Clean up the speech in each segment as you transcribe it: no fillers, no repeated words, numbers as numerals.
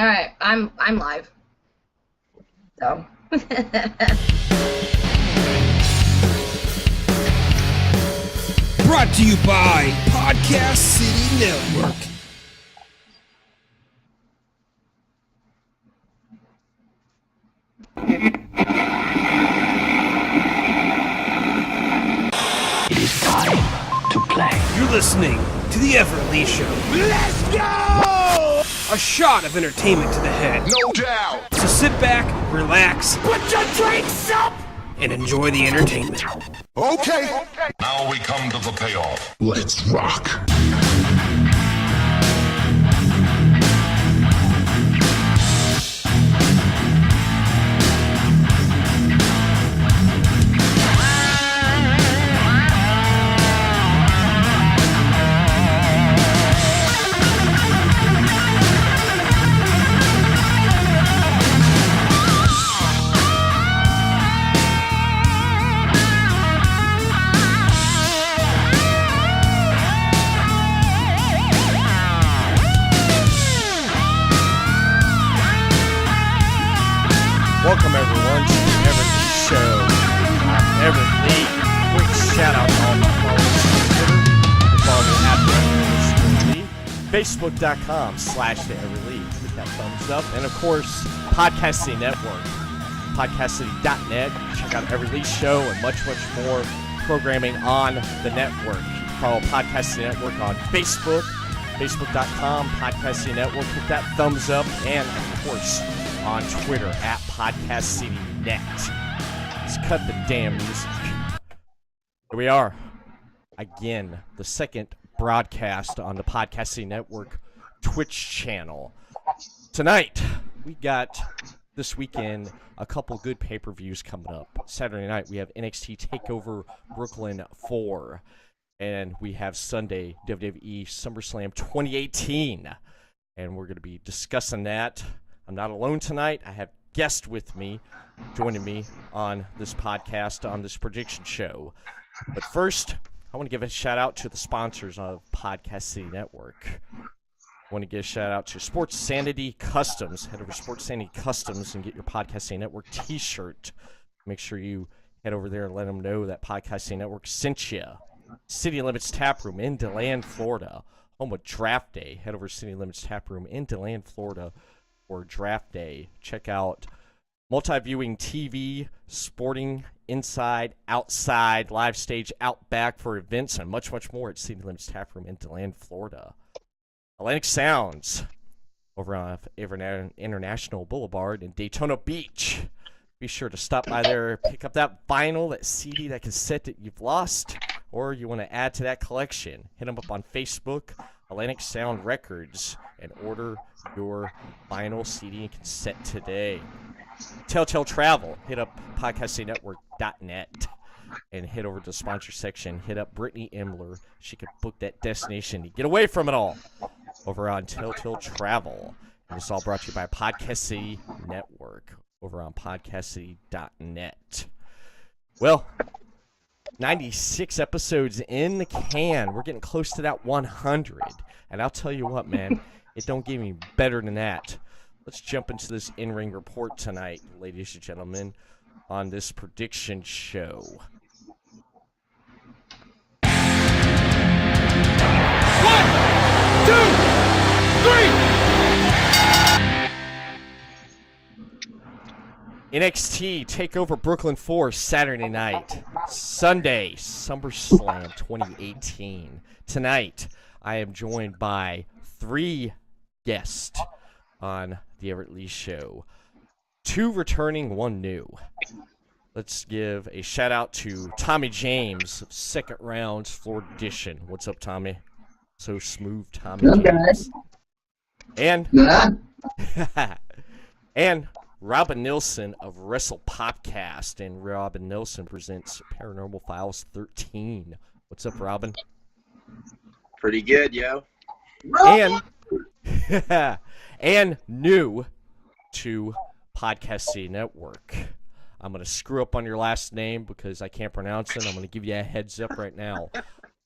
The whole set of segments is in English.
All right, I'm live. So. Brought to you by Podcast City Network. It is time to play. You're listening to the Everett Lee Show. Let's go! A shot of entertainment to the head. No doubt. So sit back, relax, Put your drinks up. and enjoy the entertainment. Okay. Now we come to the payoff. Let's rock. Welcome everyone to the Everett Lee Show. I'm Everett Lee. Quick shout out to all my followers on Twitter. Follow me at the Lee. Facebook.com/the Everett Lee. Hit that thumbs up. And of course, Podcast City Network. PodcastCity.net. Check out Everett Lee Show and much more programming on the network. You can follow Podcast City Network on Facebook. Facebook.com, Podcast City Network. Hit that thumbs up. And of course, on Twitter at Podcast City Net. Let's cut the damn music. Here we are. Again, the second broadcast on the Podcast City Network Twitch channel. Tonight, we got this weekend a couple good pay-per-views coming up. Saturday night, we have NXT Takeover Brooklyn 4. And we have Sunday, WWE SummerSlam 2018. And we're going to be discussing that. I'm not alone tonight. I have guests with me, joining me on this podcast, on this prediction show. But first, I want to give a shout out to the sponsors of Podcast City Network. I want to give a shout out to Sports Sanity Customs. Head over to Sports Sanity Customs and get your Podcast City Network t-shirt. Make sure you head over there and let them know that Podcast City Network sent you. City Limits Tap Room in DeLand, Florida. Home of Draft Day. Head over to City Limits Tap Room in DeLand, Florida. For Draft Day. Check out multi-viewing TV, sporting, inside, outside, live stage, out back for events, and much more at City Limits Tap Room in DeLand, Florida. Atlantic Sounds over on Everett International Boulevard in Daytona Beach. Be sure to stop by there, pick up that vinyl, that CD, that cassette that you've lost, or you want to add to that collection. Hit them up on Facebook, Atlantic Sound Records, and order your vinyl, CD, and cassette today. Telltale Travel. Hit up podcastcitynetwork.net and head over to the sponsor section. Hit up Brittany Imler. She can book that destination to get away from it all over on Telltale Travel. And it's all brought to you by Podcast City Network over on podcastcity.net. Well, 96 episodes in the can. We're getting close to that 100. And I'll tell you what, man, it don't get any better than that. Let's jump into this in-ring report tonight, ladies and gentlemen, on this prediction show. 1, 2, 3. NXT Takeover Brooklyn 4 Saturday night. Sunday, SummerSlam 2018. Tonight, I am joined by 3 guests on the Everett Lee Show. 2 returning, 1 new. Let's give a shout out to Tommy James of Second Rounds Florida Edition. What's up, Tommy? So smooth, Tommy James. And and Robin Nilsson of Wrestle Popcast, and Robin Nilsson presents Paranormal Files 13. What's up, Robin? Pretty good, yo. And and new to Podcast City Network. I'm going to screw up on your last name because I can't pronounce it. I'm going to give you a heads up right now.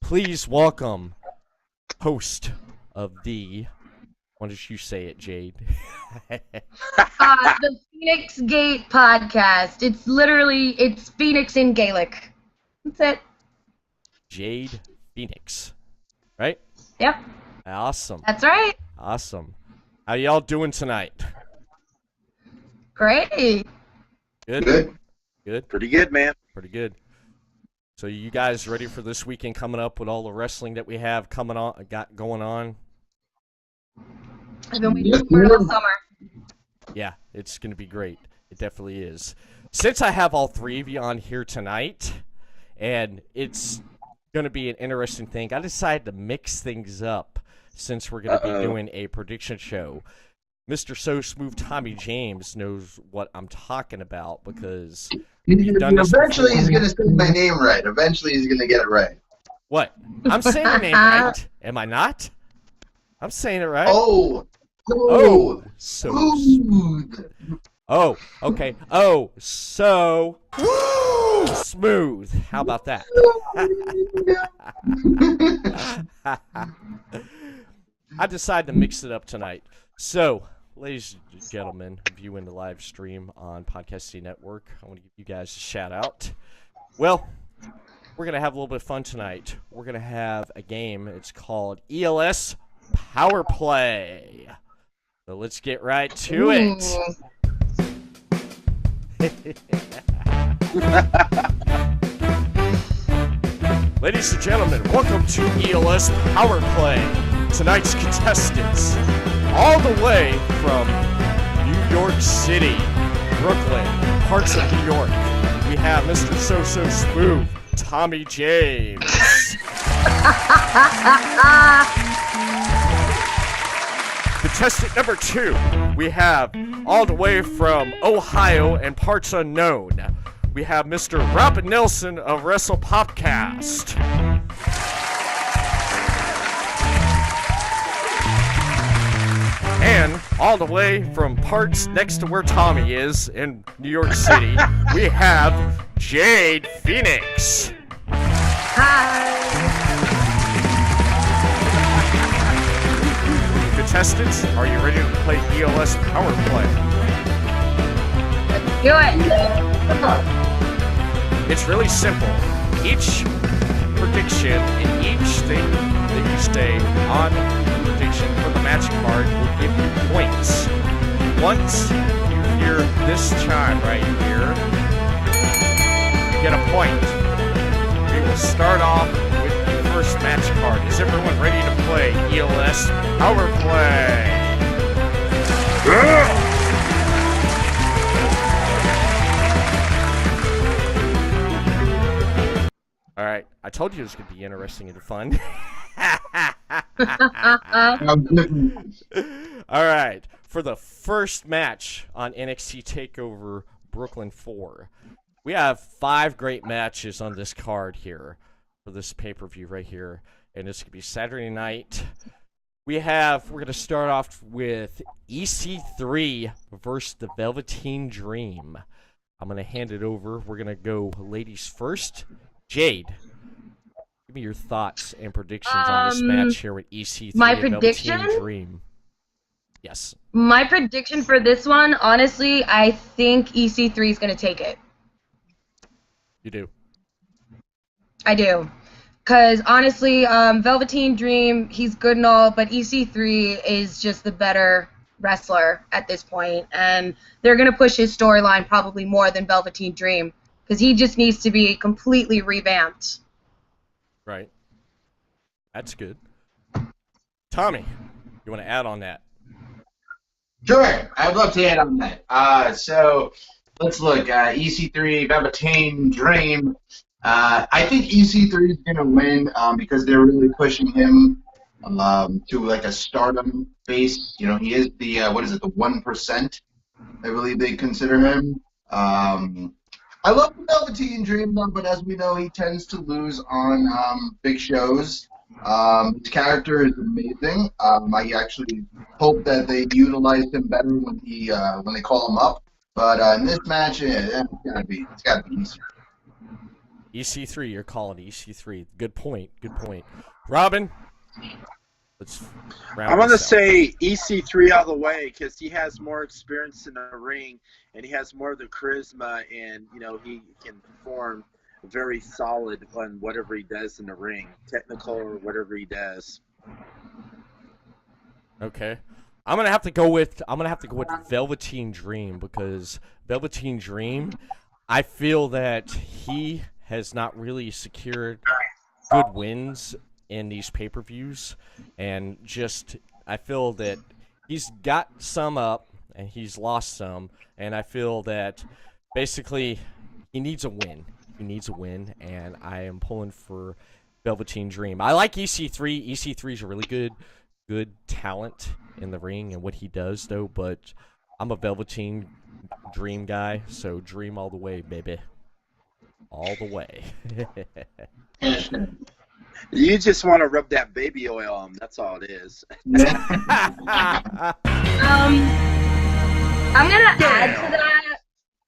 Please welcome host of the Why don't you say it, Jade? The Phoenix Gate podcast. It's Phoenix in Gaelic. That's it. Jade Feinics, right? Yep. Awesome. That's right. Awesome. How y'all doing tonight? Great. Good? Good? Pretty good, man. Pretty good. So you guys ready for this weekend coming up with all the wrestling that we have going on? I've been waiting for it all summer. Yeah, it's going to be great. It definitely is. Since I have all three of you on here tonight, and it's going to be an interesting thing, I decided to mix things up since we're going to be doing a prediction show. Mr. So Smooth Tommy James knows what I'm talking about because we've done this Eventually before. he's going to say my name right. Eventually he's going to get it right. What? I'm saying your name right. Am I not? I'm saying it right. Oh, So smooth. Oh, okay. Oh, so smooth. How about that? I decided to mix it up tonight. So, ladies and gentlemen, viewing the live stream on Podcasting Network, I want to give you guys a shout out. Well, we're going to have a little bit of fun tonight. We're going to have a game. It's called ELS Power Play. So let's get right to it. Ladies and gentlemen, welcome to ELS Power Play. Tonight's contestants, all the way from New York City, Brooklyn, parts of New York, we have Mr. So Smooth, Tommy James. Contestant number 2, we have all the way from Ohio and parts unknown, we have Mr. Robin Nelson of Wrestle Popcast. And all the way from parts next to where Tommy is in New York City, we have Jade Feinics. Hi. Contestants, are you ready to play ELS Power Play? Do it. It's really simple. Each prediction and each thing that you say on the prediction for the match card will give you points. Once you hear this chime right here, you get a point. We will start off with the first match card. Is everyone ready to play ELS Power Play? All right, I told you it was going to be interesting and fun. All right, for the first match on NXT Takeover Brooklyn 4, we have 5 great matches on this card here for this pay-per-view right here, and it's going to be Saturday night. We're going to start off with EC3 versus the Velveteen Dream. I'm going to hand it over. We're going to go ladies first. Jade, give me your thoughts and predictions on this match here with EC3 my and prediction? Velveteen Dream. Yes. My prediction for this one, honestly, I think EC3 is going to take it. You do. I do. Because, honestly, Velveteen Dream, he's good and all, but EC3 is just the better wrestler at this point. And they're going to push his storyline probably more than Velveteen Dream. Because he just needs to be completely revamped. Right. That's good. Tommy, you want to add on that? Sure, I'd love to add on that. So let's look. EC3, Velveteen Dream. I think EC3 is going to win because they're really pushing him to like a stardom base. You know, he is the, the 1%, I believe they consider him. I love the Velveteen Dream, but as we know, he tends to lose on big shows. His character is amazing. I actually hope that they utilize him better when they call him up. But in this match, it's gotta be easy. EC3, you're calling EC3. Good point. Good point. Robin? Let's I'm round going to this out. say EC3 all the way because he has more experience in the ring and he has more of the charisma and, you know, he can perform very solid on whatever he does in the ring, technical or whatever he does. Okay. I'm gonna have to go with Velveteen Dream because Velveteen Dream, I feel that he has not really secured good wins in these pay-per-views, and just I feel that he's got some up and he's lost some, and I feel that basically he needs a win. He needs a win, and I am pulling for Velveteen Dream. I like EC3. EC3 is a really good talent in the ring and what he does, though, but I'm a Velveteen Dream guy, so Dream all the way, baby. All the way. You just want to rub that baby oil on him. That's all it is. I'm gonna add to that.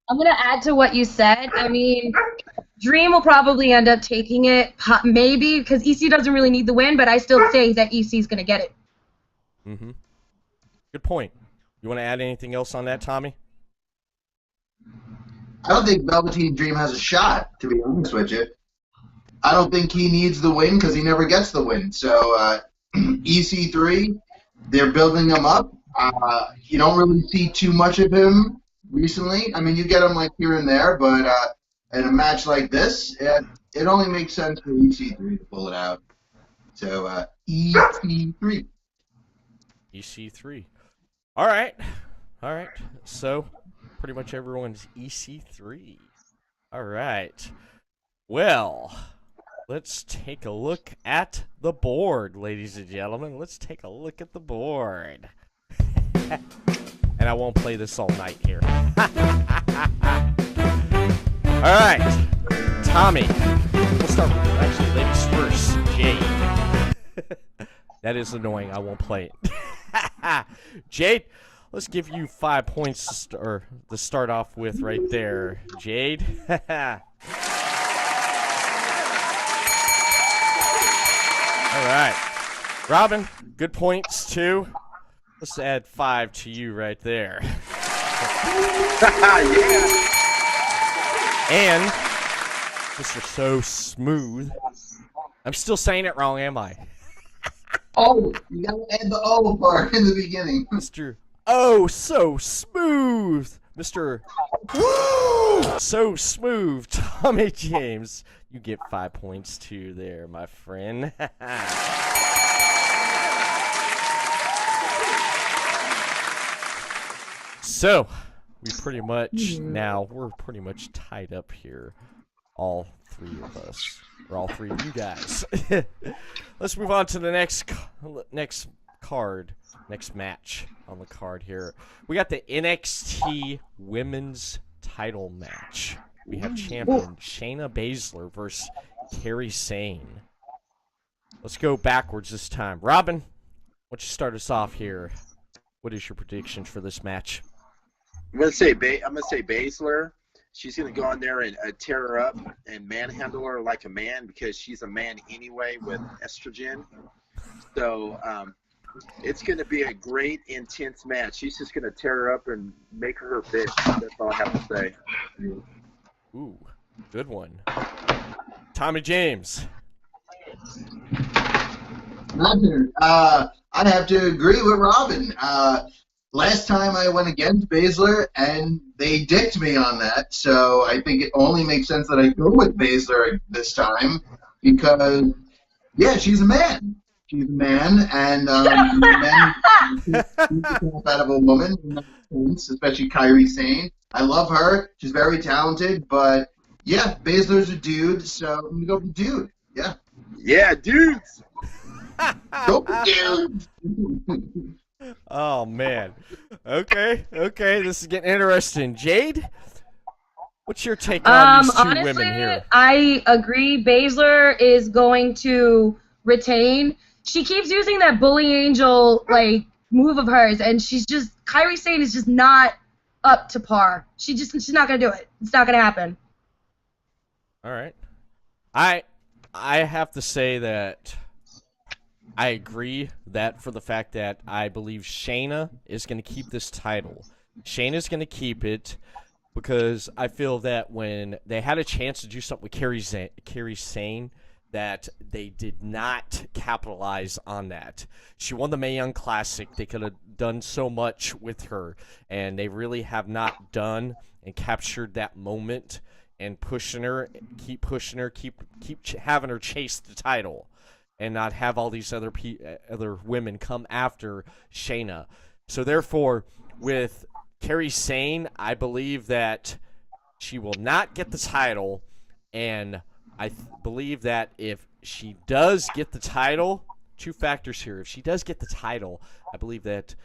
I'm gonna add to what you said. I mean, Dream will probably end up taking it, maybe, because EC doesn't really need the win, but I still say that EC's gonna get it. Mm-hmm. Good point. You want to add anything else on that, Tommy? I don't think Velveteen Dream has a shot, to be honest with you. I don't think he needs the win because he never gets the win. So EC3, they're building him up. You don't really see too much of him recently. I mean, you get him like here and there, but in a match like this, it only makes sense for EC3 to pull it out. So EC3. EC3. All right. So pretty much everyone's EC3. All right. Well, let's take a look at the board, ladies and gentlemen. Let's take a look at the board. And I won't play this all night here. All right. Tommy. We'll start with actually ladies first. Jade. That is annoying. I won't play it. Jade, let's give you 5 points to start off with right there. Jade. All right. Robin, good points too. Let's add 5 to you right there. Yeah. And Mr. So Smooth. I'm still saying it wrong, am I? Oh, you gotta add the O part in the beginning. Mr. Oh, so smooth. Mr. Woo! So smooth. Tommy James. You get 5 points too there, my friend. So, we're pretty much tied up here. All three of us. Or all three of you guys. Let's move on to the next match on the card here. We got the NXT Women's Title match. We have champion Shayna Baszler versus Kairi Sane. Let's go backwards this time. Robin, why don't you start us off here? What is your prediction for this match? I'm gonna say Baszler. She's gonna go in there and tear her up and manhandle her like a man because she's a man anyway with estrogen. So it's gonna be a great, intense match. She's just gonna tear her up and make her her bitch. That's all I have to say. Ooh, good one. Tommy James. Roger. I have to agree with Robin. Last time I went against Baszler, and they dicked me on that, so I think it only makes sense that I go with Baszler this time, because, yeah, she's a man. She's a man, and men out of a woman, in that sense, especially Kairi Sane. I love her. She's very talented, but, yeah, Baszler's a dude, so I'm going to go with dude. Yeah. Yeah, dudes! Go with dude! Oh, man. Okay, this is getting interesting. Jade, what's your take on these two honestly, women here? I agree. Baszler is going to retain. She keeps using that bully angel move of hers, and Kairi Sane is just not up to par. She's not gonna do it. It's not gonna happen. All right. I have to say that I agree that for the fact that I believe Shayna is going to keep this title. Shayna's going to keep it because I feel that when they had a chance to do something with Kairi Sane, that they did not capitalize on that. She won the Mae Young Classic. They could have done so much with her, and they really have not done and captured that moment and pushing her, keep having her chase the title, and not have all these other women come after Shayna. So therefore, with Kairi Sane, I believe that she will not get the title, and I believe that if she does get the title, two factors here. If she does get the title, I believe that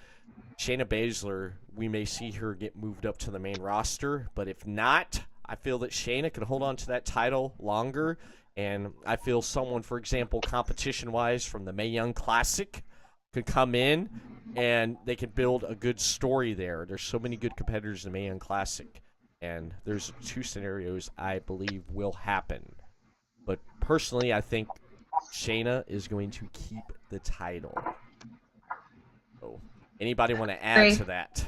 Shayna Baszler, we may see her get moved up to the main roster. But if not, I feel that Shayna could hold on to that title longer. And I feel someone, for example, competition-wise from the Mae Young Classic could come in and they could build a good story there. There's so many good competitors in the Mae Young Classic. And there's two scenarios I believe will happen. But personally, I think Shayna is going to keep the title. So, anybody want to add to that?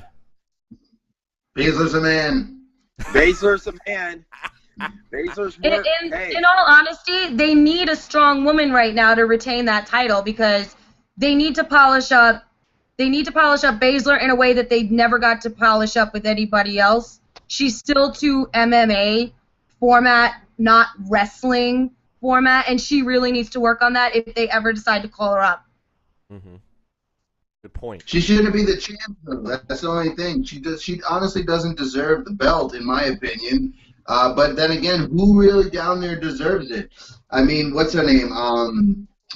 Baszler's a man. Baszler's a man. Baszler's more. In all honesty, they need a strong woman right now to retain that title because they need to polish up. They need to polish up Baszler in a way that they never got to polish up with anybody else. She's still too MMA format, not wrestling format, and she really needs to work on that if they ever decide to call her up. Mm-hmm. Good point. She shouldn't be the champ, though. That's the only thing. She honestly doesn't deserve the belt, in my opinion. But then again, who really down there deserves it? I mean, what's her name?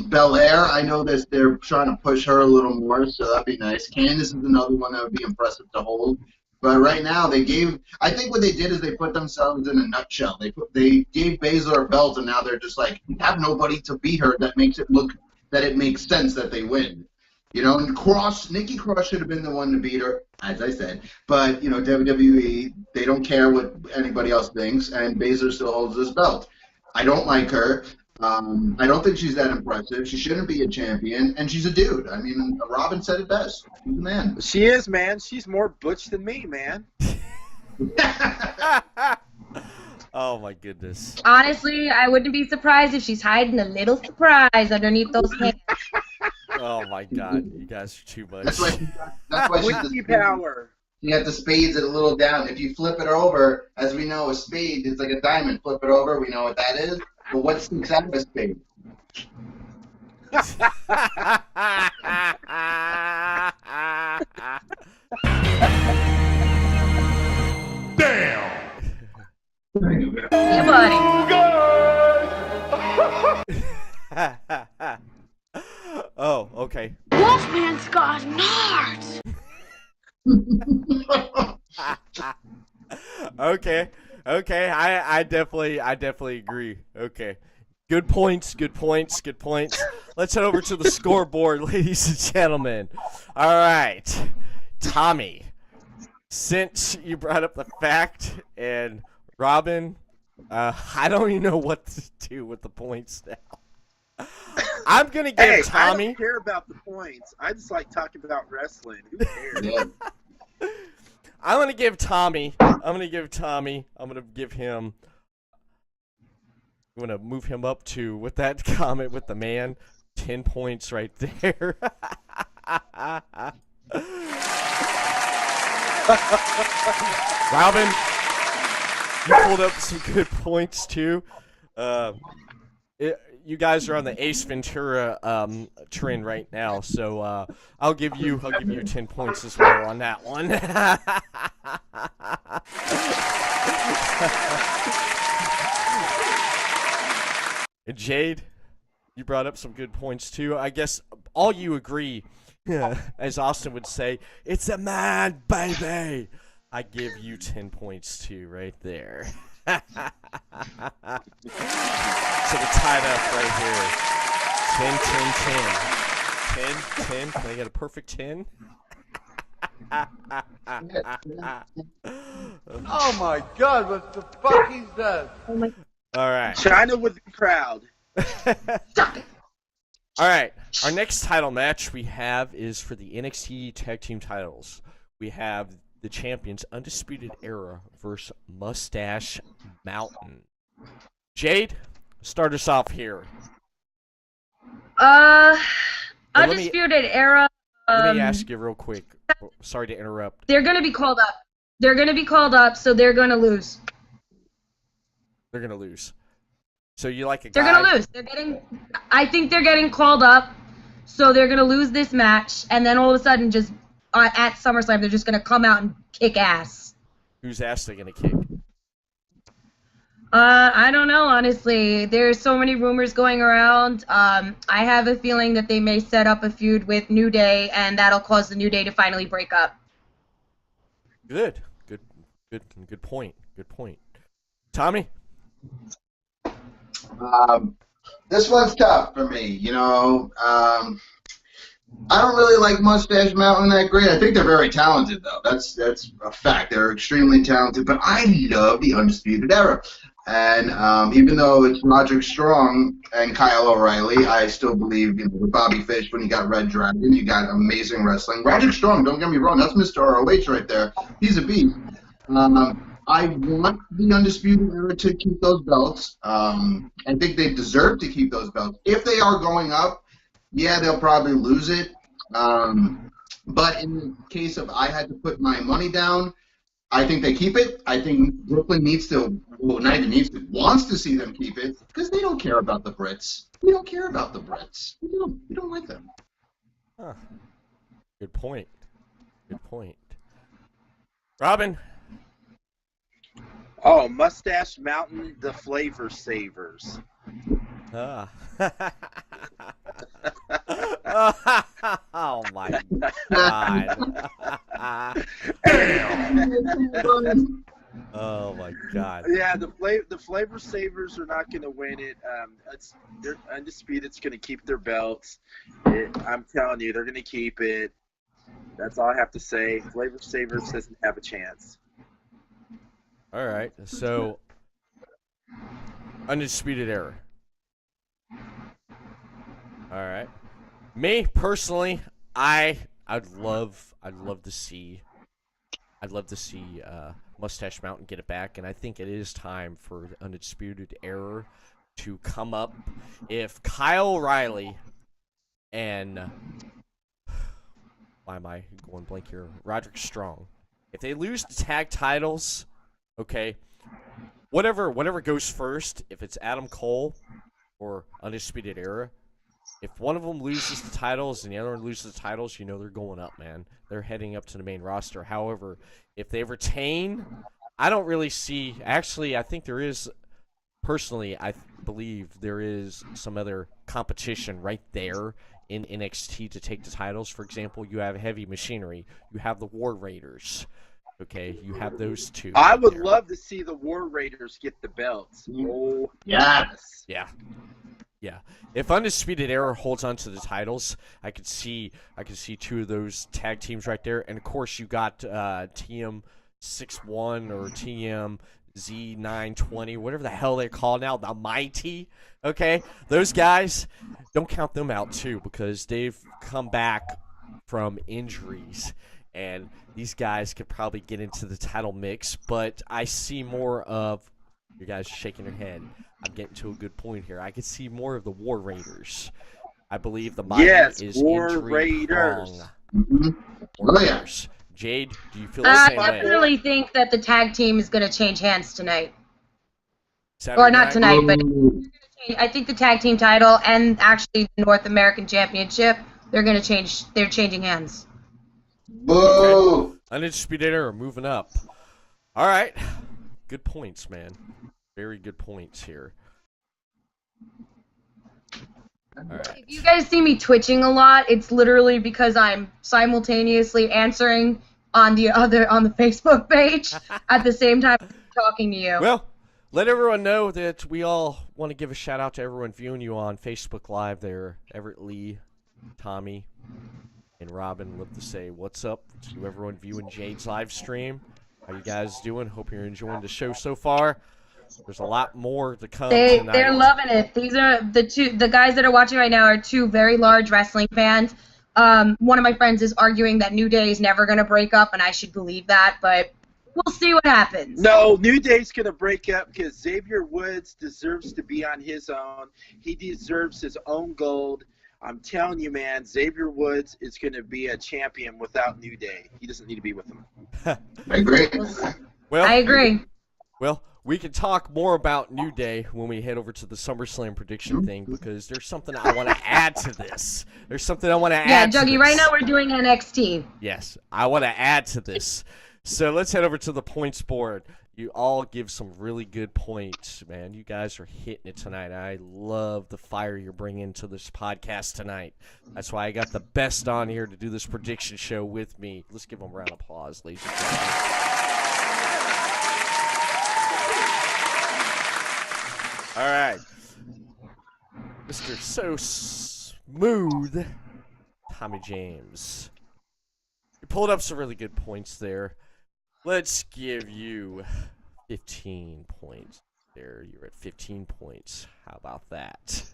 Belair. I know that they're trying to push her a little more, so that'd be nice. Candice is another one that would be impressive to hold. But right now, I think what they did is they put themselves in a nutshell. They gave Baszler a belt, and now they're just like, we have nobody to beat her that makes it look that it makes sense that they win. You know, and Nikki Cross should have been the one to beat her, as I said. But, you know, WWE, they don't care what anybody else thinks, and Baszler still holds this belt. I don't like her. I don't think she's that impressive. She shouldn't be a champion, and she's a dude. I mean, Robin said it best. She's a man. She is, man. She's more butch than me, man. Oh, my goodness. Honestly, I wouldn't be surprised if she's hiding a little surprise underneath those hands. Oh, my God. You guys are too much. That's why she's the power. You have the spades a little down. If you flip it over, as we know, a spade is like a diamond. Flip it over, we know what that is. But what sticks out of a spade? Damn! Yeah, buddy. Oh, okay. Wolfman's got nards. Okay. I definitely agree. Okay. Good points. Let's head over to the scoreboard, ladies and gentlemen. All right. Tommy, since you brought up the fact, and Robin, I don't even know what to do with the points now. I'm going to give Tommy... I don't care about the points. I just like talking about wrestling. Who cares? I'm going to give him... I'm going to move him up to, with that comment with the man, 10 points right there. Robin, you pulled up some good points too. You guys are on the Ace Ventura trend right now, so I'll give you 10 points as well on that one. And Jade, you brought up some good points too. I guess all you agree, as Austin would say, it's a man, baby. I give you 10 points too, right there. So we're tied up right here. 10, 10, 10. 10, 10. Can I get a perfect 10? Oh my God, what the fuck is that? All right. China with the crowd. All right, our next title match we have is for the NXT Tag Team titles. We have the champions Undisputed Era versus Mustache Mountain. Jade, start us off here. Undisputed Era. Let me ask you real quick. Sorry to interrupt. They're going to be called up. They're going to be called up, so they're going to lose. They're going to lose. So you like a guy... They're going to lose. I think they're getting called up, so they're going to lose this match, and then all of a sudden, just at SummerSlam, they're just going to come out and kick ass. Whose ass are they going to kick? I don't know, honestly. There's so many rumors going around. I have a feeling that they may set up a feud with New Day, and that'll cause the New Day to finally break up. Good point. Good point. Tommy? This one's tough for me, you know. I don't really like Mustache Mountain that great. I think they're very talented, though. That's a fact. They're extremely talented. But I love the Undisputed Era. And even though it's Roderick Strong and Kyle O'Reilly, I still believe, you know, with Bobby Fish when you got Red Dragon, you got amazing wrestling. Roderick Strong, don't get me wrong, that's Mr. ROH right there. He's a beast. I want the Undisputed Era to keep those belts. I think they deserve to keep those belts. If they are going up, yeah, they'll probably lose it. But in the case of I had to put my money down, I think they keep it. I think Brooklyn needs to, well, not even needs to, wants to see them keep it because they don't care about the Brits. We don't care about the Brits. We don't like them. Huh. Good point. Good point. Robin? Oh, Mustache Mountain, the Flavor Savers. Oh my God. Oh my God. Yeah, the Flavor Savers are not going to win it. They're undisputed. It's going to keep their belts. I'm telling you, they're going to keep it. That's all I have to say. Flavor Savers doesn't have a chance. All right, so Undisputed Era. All right. Me personally, I'd love to see Mustache Mountain get it back, and I think it is time for the Undisputed Era to come up. If Kyle O'Reilly and why am I going blank here? Roderick Strong, if they lose the tag titles, okay, whatever goes first, if it's Adam Cole or Undisputed Era, if one of them loses the titles and the other one loses the titles, you know they're going up, man. They're heading up to the main roster. However, if they retain, I don't really see... Actually, I think there is... Personally, I believe there is some other competition right there in NXT to take the titles. For example, you have Heavy Machinery. You have the War Raiders. Okay, you have those two. I would love to see the War Raiders get the belts. Oh, yes. Yeah. Yeah. If Undisputed Era holds on to the titles, I could see two of those tag teams right there. And of course you got TM61 or TMZ920, whatever the hell they're called now, the Mighty. Okay? Those guys, don't count them out too, because they've come back from injuries. And these guys could probably get into the title mix, but I see more of... You guys are shaking your head. I'm getting to a good point here. I could see more of the War Raiders. I believe the Mighty is War injury Raiders. prone. War Raiders. Jade, do you feel the same way? I definitely think that the tag team is going to change hands tonight. Saturday Or not night? tonight, but I think the tag team title and actually the North American Championship, they're changing hands. Boo! Okay. Undisputed Era moving up. All right. Good points, man. Very good points here. All right. If you guys see me twitching a lot, it's literally because I'm simultaneously answering on the Facebook page at the same time talking to you. Well, let everyone know that we all want to give a shout out to everyone viewing you on Facebook Live there. Everett, Lee, Tommy, and Robin. Love to say what's up to everyone viewing Jade's live stream. How you guys doing? Hope you're enjoying the show so far. There's a lot more to come They're tonight. loving it. These are the guys that are watching right now are two very large wrestling fans. One of my friends is arguing that New Day is never going to break up, and I should believe that, but we'll see what happens. No, New Day's going to break up because Xavier Woods deserves to be on his own. He deserves his own gold. I'm telling you, man, Xavier Woods is going to be a champion without New Day. He doesn't need to be with them. I agree. Well, I agree. Well, we can talk more about New Day when we head over to the SummerSlam prediction thing, because there's something I want to add to this. There's something I want to add to Juggy, this. right now we're doing NXT. Yes, I want to add to this. So let's head over to the points board. You all give some really good points, man. You guys are hitting it tonight. I love the fire you're bringing to this podcast tonight. That's why I got the best on here to do this prediction show with me. Let's give them a round of applause, ladies and gentlemen. All right. Mr. So Smooth, Tommy James. You pulled up some really good points there. Let's give you 15 points there. You're at 15 points. How about that?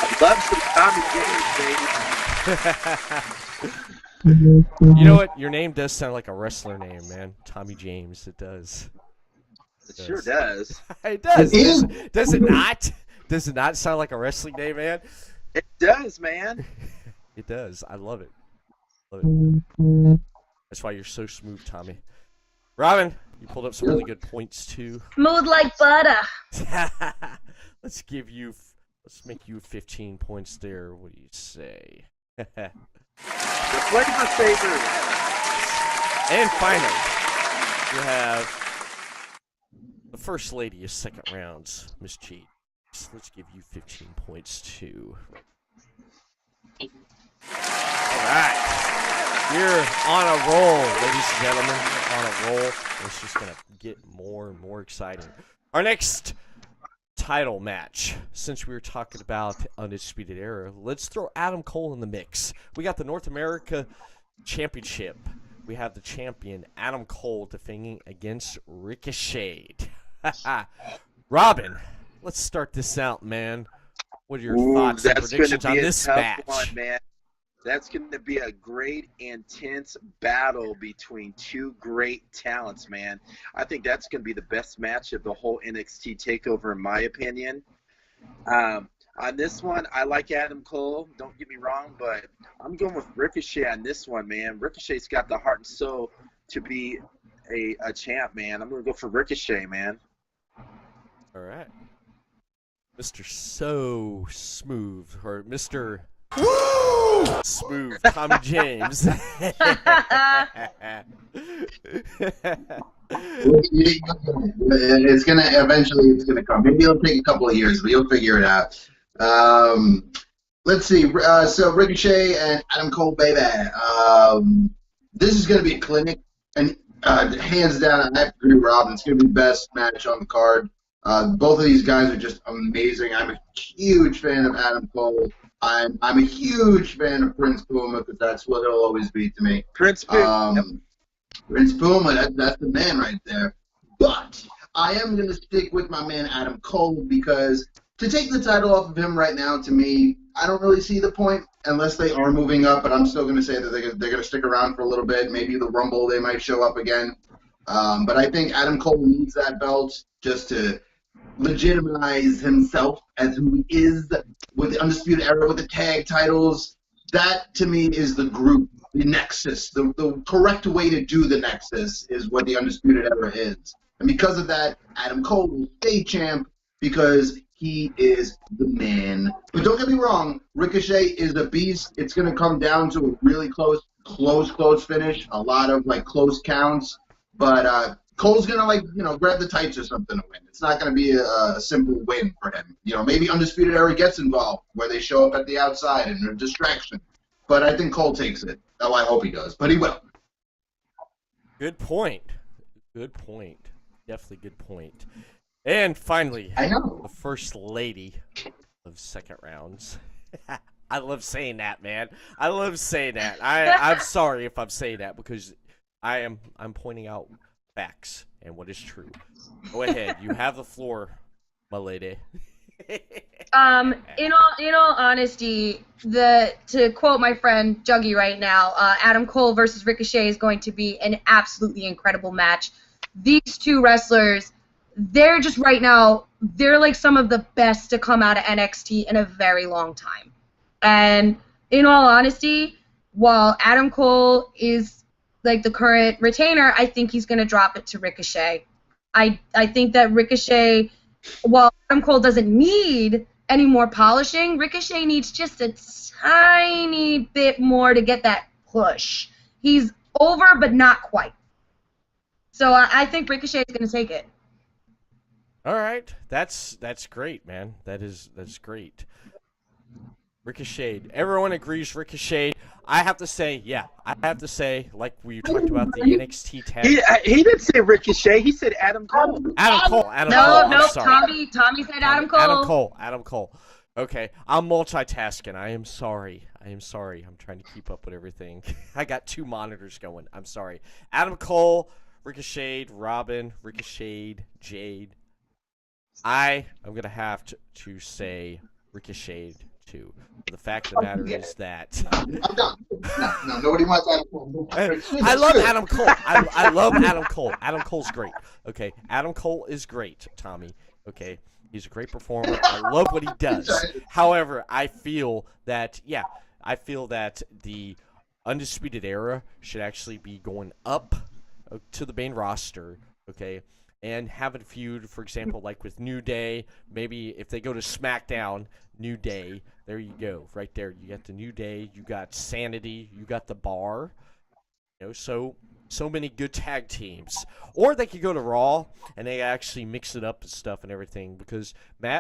I love some Tommy James, baby. You know what? Your name does sound like a wrestler name, man. Tommy James. It does. It sure does. It does. Does it not? Does it not sound like a wrestling name, man? It does, man. It does. I love it. Love it. That's why you're so smooth, Tommy. Robin, you pulled up some really good points too. Smooth like butter. Let's make you 15 points there. What do you say? The flavor savers. And finally, you have the first lady of second rounds, Miss Jade. Let's give you 15 points too. All right. We're on a roll, ladies and gentlemen. We're on a roll. It's just going to get more and more exciting. Our next title match, since we were talking about Undisputed Era, let's throw Adam Cole in the mix. We got the North America Championship. We have the champion, Adam Cole, defending against Ricochet. Robin, let's start this out, man. What are your thoughts and predictions on this match? One, man. That's going to be a great, intense battle between two great talents, man. I think that's going to be the best match of the whole NXT Takeover, in my opinion. On this one, I like Adam Cole. Don't get me wrong, but I'm going with Ricochet on this one, man. Ricochet's got the heart and soul to be a champ, man. I'm going to go for Ricochet, man. All right. Mr. So Smooth, or Mr. Smooth, Tommy James. It's gonna come. Maybe it'll take a couple of years, but you'll figure it out. Let's see. So Ricochet and Adam Cole, baby. This is gonna be a clinic, and hands down, I have to agree with Robin. It's gonna be the best match on the card. Both of these guys are just amazing. I'm a huge fan of Adam Cole. I'm a huge fan of Prince Puma, because that's what he'll always be to me. Prince Puma. Prince Puma, that's the man right there. But I am going to stick with my man Adam Cole, because to take the title off of him right now, to me, I don't really see the point unless they are moving up. But I'm still going to say that they're going to stick around for a little bit. Maybe the Rumble, they might show up again. But I think Adam Cole needs that belt just to legitimize himself as who he is with the Undisputed Era, with the tag titles. That, to me, is the group, the Nexus. The correct way to do the Nexus is what the Undisputed Era is. And because of that, Adam Cole will stay champ because he is the man. But don't get me wrong, Ricochet is a beast. It's going to come down to a really close finish, a lot of, close counts. But Cole's going to, grab the tights or something to win. It's not going to be a simple win for him. Maybe Undisputed Era gets involved, where they show up at the outside and they're a distraction. But I think Cole takes it. Oh, I hope he does, but he will. Good point. Good point. Definitely good point. And finally, I know, the first lady of second rounds. I love saying that, man. I love saying that. I'm sorry if I'm saying that, because I'm pointing out facts. and what is true. Go ahead. You have the floor, my lady. In all honesty, to quote my friend Juggy right now, Adam Cole versus Ricochet is going to be an absolutely incredible match. These two wrestlers, they're just right now, they're like some of the best to come out of NXT in a very long time. And in all honesty, while Adam Cole is like the current retainer, I think he's going to drop it to Ricochet. I think that Ricochet, while Adam Cole doesn't need any more polishing, Ricochet needs just a tiny bit more to get that push. He's over, but not quite. So I think Ricochet is going to take it. All right, that's great, man. That's great. Ricochet. Everyone agrees Ricochet. I have to say, like we talked about the NXT tag. He didn't say Ricochet. He said Adam Cole. Adam Cole. No, Tommy said Adam Cole. Adam Cole. Okay, I'm multitasking. I am sorry. I'm trying to keep up with everything. I got two monitors going. I'm sorry. Adam Cole, Ricochet, Robin, Ricochet, Jade. I am going to have to say Ricochet too. The fact of the matter is that I'm done. No, nobody wants Adam Cole. I love Adam Cole. I love Adam Cole. Adam Cole's great. Okay, Adam Cole is great, Tommy. Okay, he's a great performer. I love what he does. However, I feel that the Undisputed Era should actually be going up to the main roster. Okay. And have a feud, for example, like with New Day. Maybe if they go to SmackDown, New Day, there you go, right there. You got the New Day, you got Sanity, you got the Bar. You know, so many good tag teams. Or they could go to Raw and they actually mix it up and stuff and everything. Because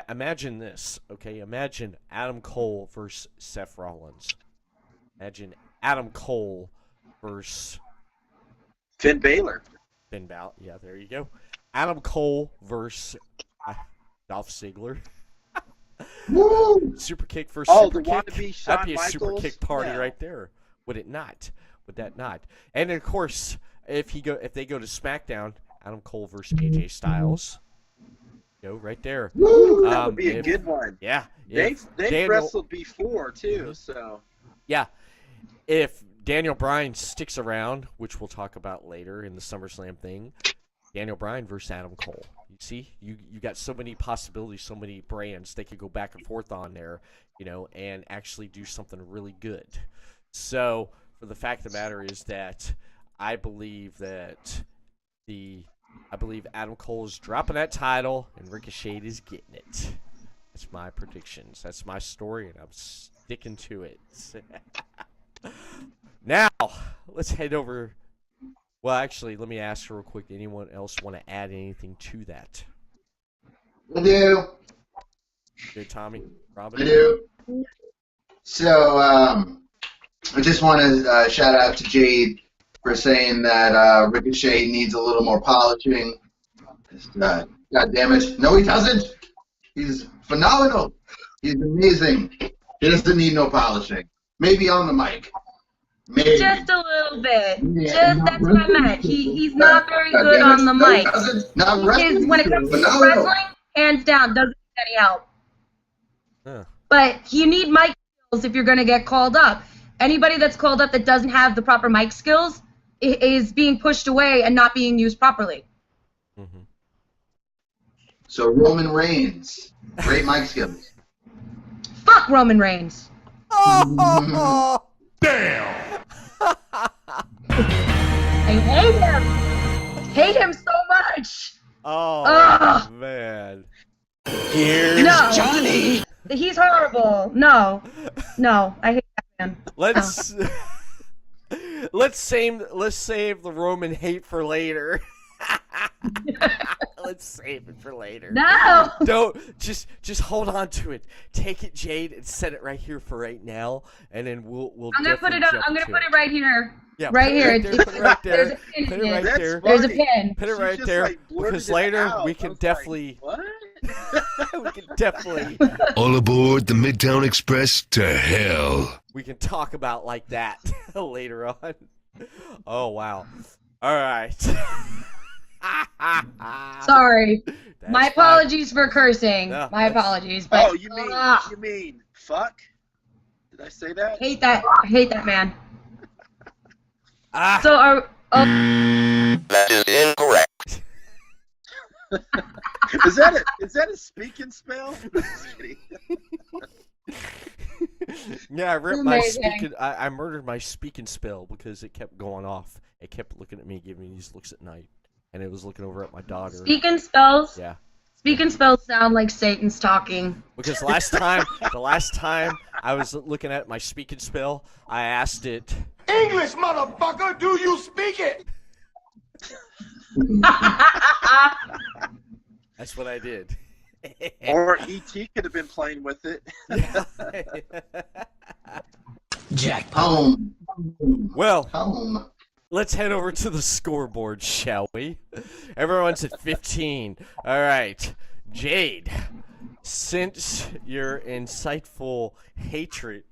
imagine this, okay? Imagine Adam Cole versus Seth Rollins. Imagine Adam Cole versus Finn Balor. Yeah, there you go. Adam Cole versus Dolph Ziggler. Woo! Super kick versus super kick. That'd be a Michaels. super kick party right there. Would it not? Would that not? And of course, if they go to SmackDown, Adam Cole versus AJ Styles. Go right there. Woo, that would be a good one. Yeah. They've wrestled before too, so. Yeah. If Daniel Bryan sticks around, which we'll talk about later in the SummerSlam thing, Daniel Bryan versus Adam Cole. You see, you got so many possibilities, so many brands they could go back and forth on there, you know, and actually do something really good. So, for the fact of the matter is that I believe Adam Cole is dropping that title and Ricochet is getting it. That's my predictions. That's my story, and I'm sticking to it. Now, let's head over. Well, actually, let me ask real quick. Anyone else want to add anything to that? I do. Good, Tommy? Robin? I do. So, I just want to shout out to Jade for saying that Ricochet needs a little more polishing. God damn it. No, he doesn't. He's phenomenal. He's amazing. He doesn't need no polishing. Maybe on the mic. Maybe. Just a little bit. Yeah, that's what I meant. He's not very good on the mic. When it comes to wrestling, hands down, doesn't need any help. Huh. But you need mic skills if you're going to get called up. Anybody that's called up that doesn't have the proper mic skills is being pushed away and not being used properly. Mm-hmm. So Roman Reigns, great mic skills. Fuck Roman Reigns. Damn! I hate him. Hate him so much. Oh, man. Here's Johnny. He's horrible. No, I hate that man. Let's save the Roman hate for later. Let's save it for later. No. Don't just hold on to it. Take it, Jade, and set it right here for right now, and then we'll. I'm gonna put it up. I'm gonna put it right here. Yeah, right here. Put it right there. Put it right there. There's a pin. Put it right there because later we can definitely. What? We can definitely. All aboard the Midtown Express to hell. We can talk about like that later on. Oh wow! All right. Sorry. That's My fine. apologies for cursing. No, My that's- apologies. But, Oh, you mean fuck? Did I say that? hate that. I hate that man. Ah. So are That is incorrect. Is that a speaking spell? Just kidding. Yeah, I ripped my Amazing. speaking. I murdered my speaking spell because it kept going off. It kept looking at me, giving me these looks at night, and it was looking over at my daughter. speaking spells? Yeah, Speaking spells sound like Satan's talking. because the last time I was looking at my speaking spell, I asked it. English, motherfucker, do you speak it? That's what I did. Or E.T. could have been playing with it. Home. Well, Home. let's head over to the scoreboard, shall we? Everyone's at 15. All right, Jade, since your insightful hatred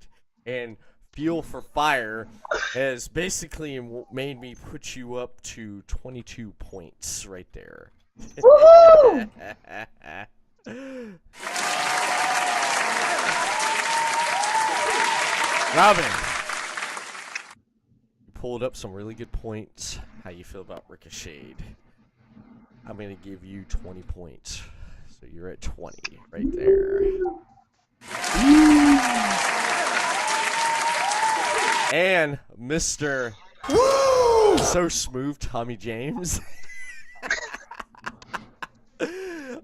and fuel for fire has basically made me put you up to 22 points right there. Woohoo! Robin, you pulled up some really good points. How you feel about Ricochet? I'm going to give you 20 points. So you're at 20 right there. And Mr. Woo! So smooth, Tommy James.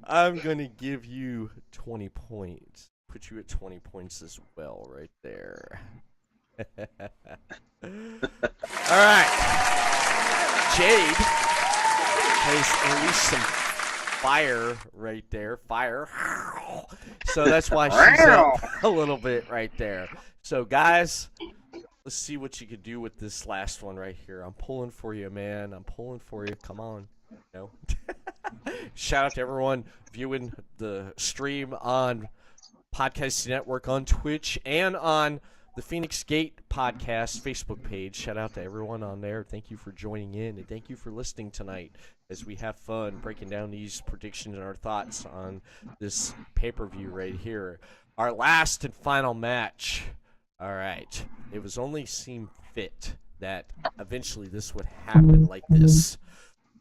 I'm going to give you 20 points. Put you at 20 points as well, right there. All right. Jade has released some fire right there. Fire. So that's why she's up a little bit right there. So, guys, let's see what you can do with this last one right here. I'm pulling for you, man. I'm pulling for you. Come on. No. Shout out to everyone viewing the stream on Podcast Network on Twitch and on the Phoenix Gate Podcast Facebook page. Shout out to everyone on there. Thank you for joining in, and thank you for listening tonight as we have fun breaking down these predictions and our thoughts on this pay-per-view right here. Our last and final match. All right. It was only seemed fit that eventually this would happen like this.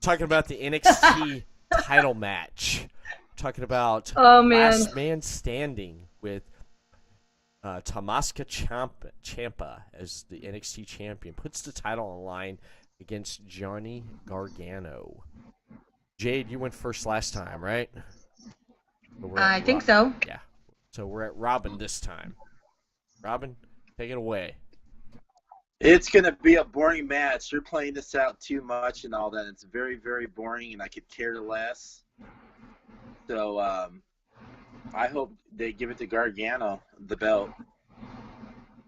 Talking about the NXT title match. Talking about last man standing with Tommaso Ciampa as the NXT champion. Puts the title on the line against Johnny Gargano. Jade, you went first last time, right? I think so. Yeah. So we're at Robin this time. Robin, take it away. It's going to be a boring match. You're playing this out too much and all that. It's very, very boring, and I could care less. So I hope they give it to Gargano, the belt.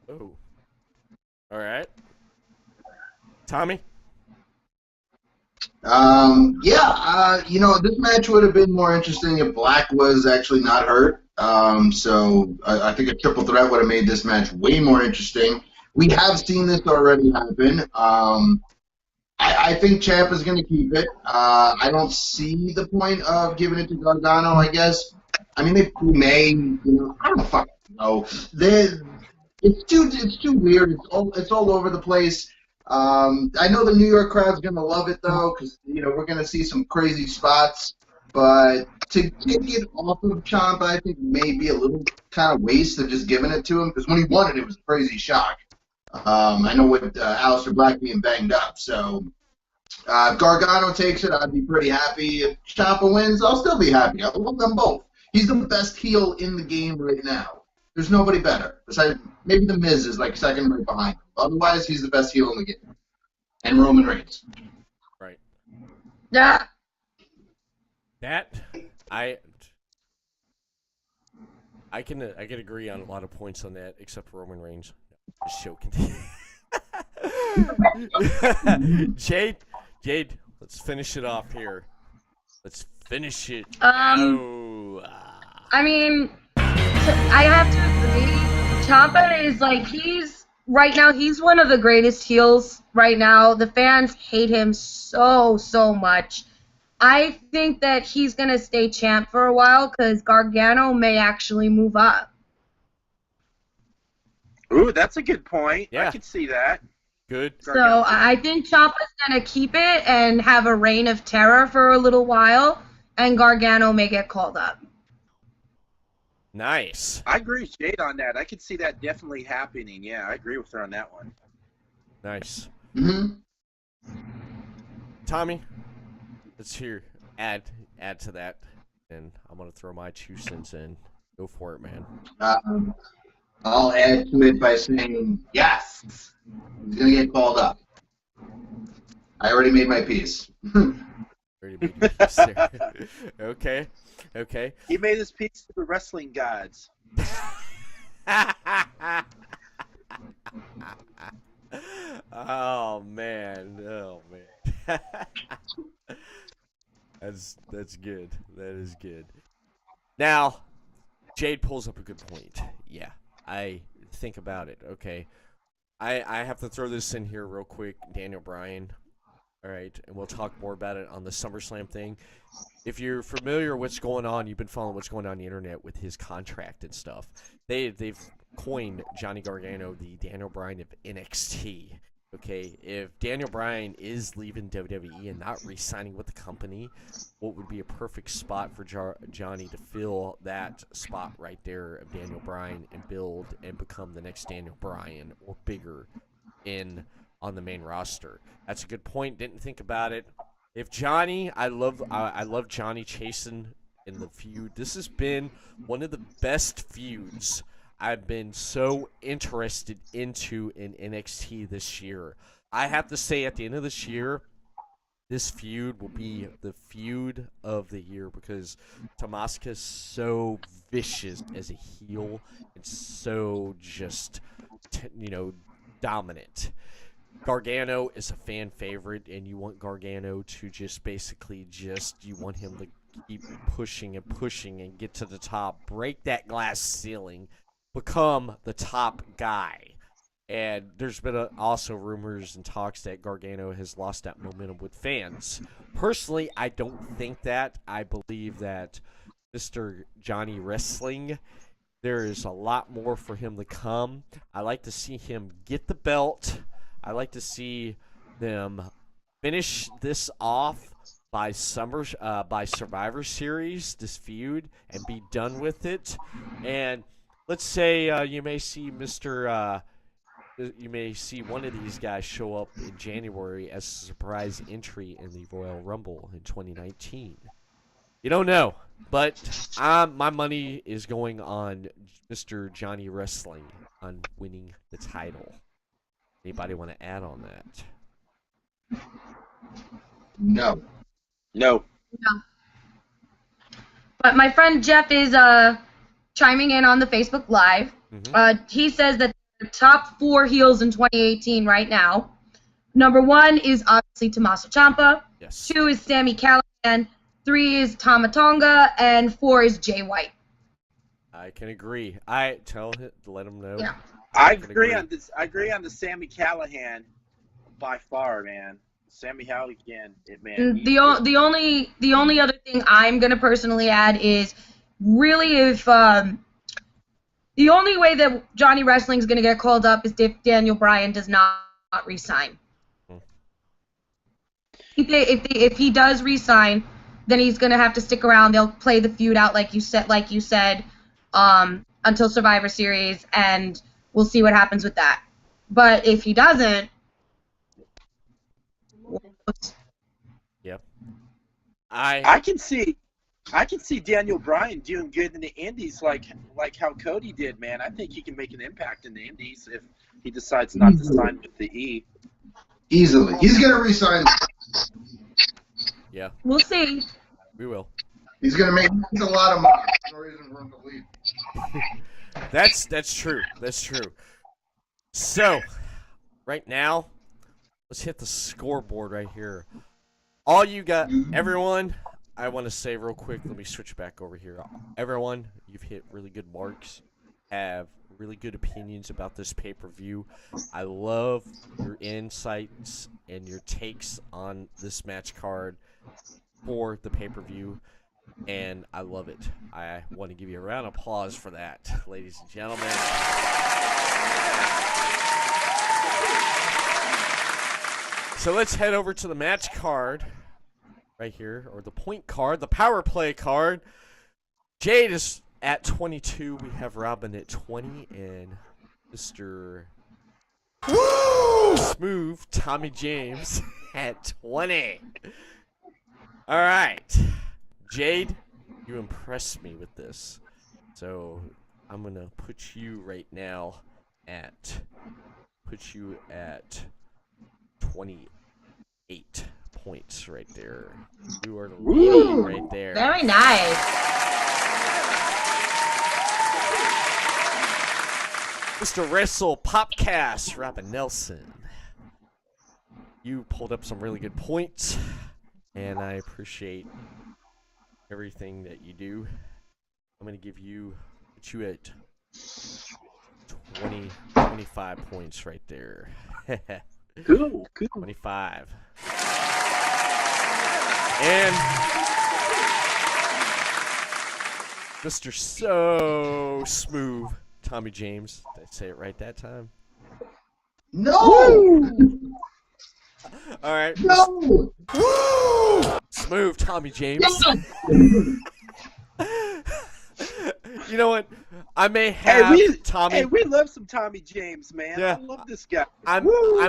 Oh. All right. Tommy? This match would have been more interesting if Black was actually not hurt. So I think a triple threat would have made this match way more interesting. We have seen this already happen. I think Ciampa is going to keep it. I don't see the point of giving it to Gargano, I guess. I mean, they may, I don't fucking know. It's too weird. It's all over the place. I know the New York crowd's going to love it, though, because, we're going to see some crazy spots. But to take it off of Ciampa, I think may be a little kind of waste of just giving it to him, because when he won it was a crazy shock. I know with Aleister Black being banged up, so if Gargano takes it, I'd be pretty happy. If Ciampa wins, I'll still be happy. I love them both. He's the best heel in the game right now. There's nobody better. Besides, maybe The Miz is like second right behind him. Otherwise, he's the best heel in the game. And Roman Reigns. Right. Yeah. That I can agree on a lot of points on that, except for Roman Reigns. Just joking. Jade, let's finish it off here. Let's finish it. I mean, I have to agree. Ciampa is he's one of the greatest heels right now. The fans hate him so much. I think that he's going to stay champ for a while because Gargano may actually move up. Ooh, that's a good point. Yeah. I could see that. Good. So I think Ciampa's going to keep it and have a reign of terror for a little while, and Gargano may get called up. Nice. I agree with Jade on that. I could see that definitely happening. Yeah, I agree with her on that one. Nice. Mm-hmm. Tommy, let's hear add to that, and I'm gonna throw my 2 cents in. Go for it, man. I'll add to it by saying yes. He's gonna get called up. I already made my piece. Already made your piece there. Okay. He made his piece to the wrestling gods. Oh man. That's good. That is good. Now, Jade pulls up a good point. Yeah, I think about it. Okay, I have to throw this in here real quick. Daniel Bryan. All right, and we'll talk more about it on the SummerSlam thing. If you're familiar with what's going on, you've been following what's going on the internet with his contract and stuff. They've coined Johnny Gargano the Daniel Bryan of NXT. Okay, if Daniel Bryan is leaving WWE and not re-signing with the company, what would be a perfect spot for Johnny to fill that spot right there of Daniel Bryan and build and become the next Daniel Bryan or bigger on the main roster? That's a good point. Didn't think about it. If Johnny, I love Johnny chasing in the feud. This has been one of the best feuds I've been so interested into in NXT this year. I have to say, at the end of this year, this feud will be the feud of the year because Tommaso is so vicious as a heel and so just, dominant. Gargano is a fan favorite, and you want Gargano to you want him to keep pushing and get to the top, break that glass ceiling, become the top guy. And there's been also rumors and talks that Gargano has lost that momentum with fans. Personally, I don't think that. I believe that Mr. Johnny Wrestling, there is a lot more for him to come. I like to see him get the belt. I like to see them finish this off by Survivor Series, this feud, and be done with it. And let's say you may see one of these guys show up in January as a surprise entry in the Royal Rumble in 2019. You don't know, but my money is going on Mr. Johnny Wrestling on winning the title. Anybody want to add on that? No. But my friend Jeff is chiming in on the Facebook Live. Mm-hmm. He says that the top 4 heels in 2018 right now. Number 1 is obviously Tommaso Ciampa. Yes. 2 is Sami Callihan. 3 is Tama Tonga, and 4 is Jay White. I can agree. I let him know. Yeah. I agree on this. I agree on the Sami Callihan by far, man. Sami Callihan, man. The only other thing I'm gonna personally add is really if the only way that Johnny Wrestling's gonna get called up is if Daniel Bryan does not resign. If he does resign, then he's gonna have to stick around. They'll play the feud out like you said, until Survivor Series, and we'll see what happens with that. But if he doesn't, yep. I can see Daniel Bryan doing good in the Indies, like how Cody did, man. I think he can make an impact in the Indies if he decides not to sign with the E. Easily, he's gonna resign. Yeah. We'll see. We will. He's gonna make a lot of money. There's no reason for him to leave. That's true. That's true. So, right now, let's hit the scoreboard right here. All you got, everyone, I want to say real quick, let me switch back over here. Everyone, you've hit really good marks, have really good opinions about this pay-per-view. I love your insights and your takes on this match card. for the pay-per-view, and I love it. I want to give you a round of applause for that, ladies and gentlemen. So let's head over to the match card right here, or the point card, the power play card. Jade is at 22. We have Robin at 20, and Mr. Smooth Tommy James at 20. All right, Jade, you impressed me with this, so I'm gonna put you right now at 28 points right there. You are leading right there. Very nice. Mr. Wrestle Popcast, Robin Nelson. You pulled up some really good points, and I appreciate everything that you do. I'm going to put you at 25 points right there. Cool. 25. And Mr. So Smooth Tommy James. Did I say it right that time? No! All right. No! Smooth Tommy James. You know what? I may have Tommy. Hey, we love some Tommy James, man. Yeah. I love this guy. I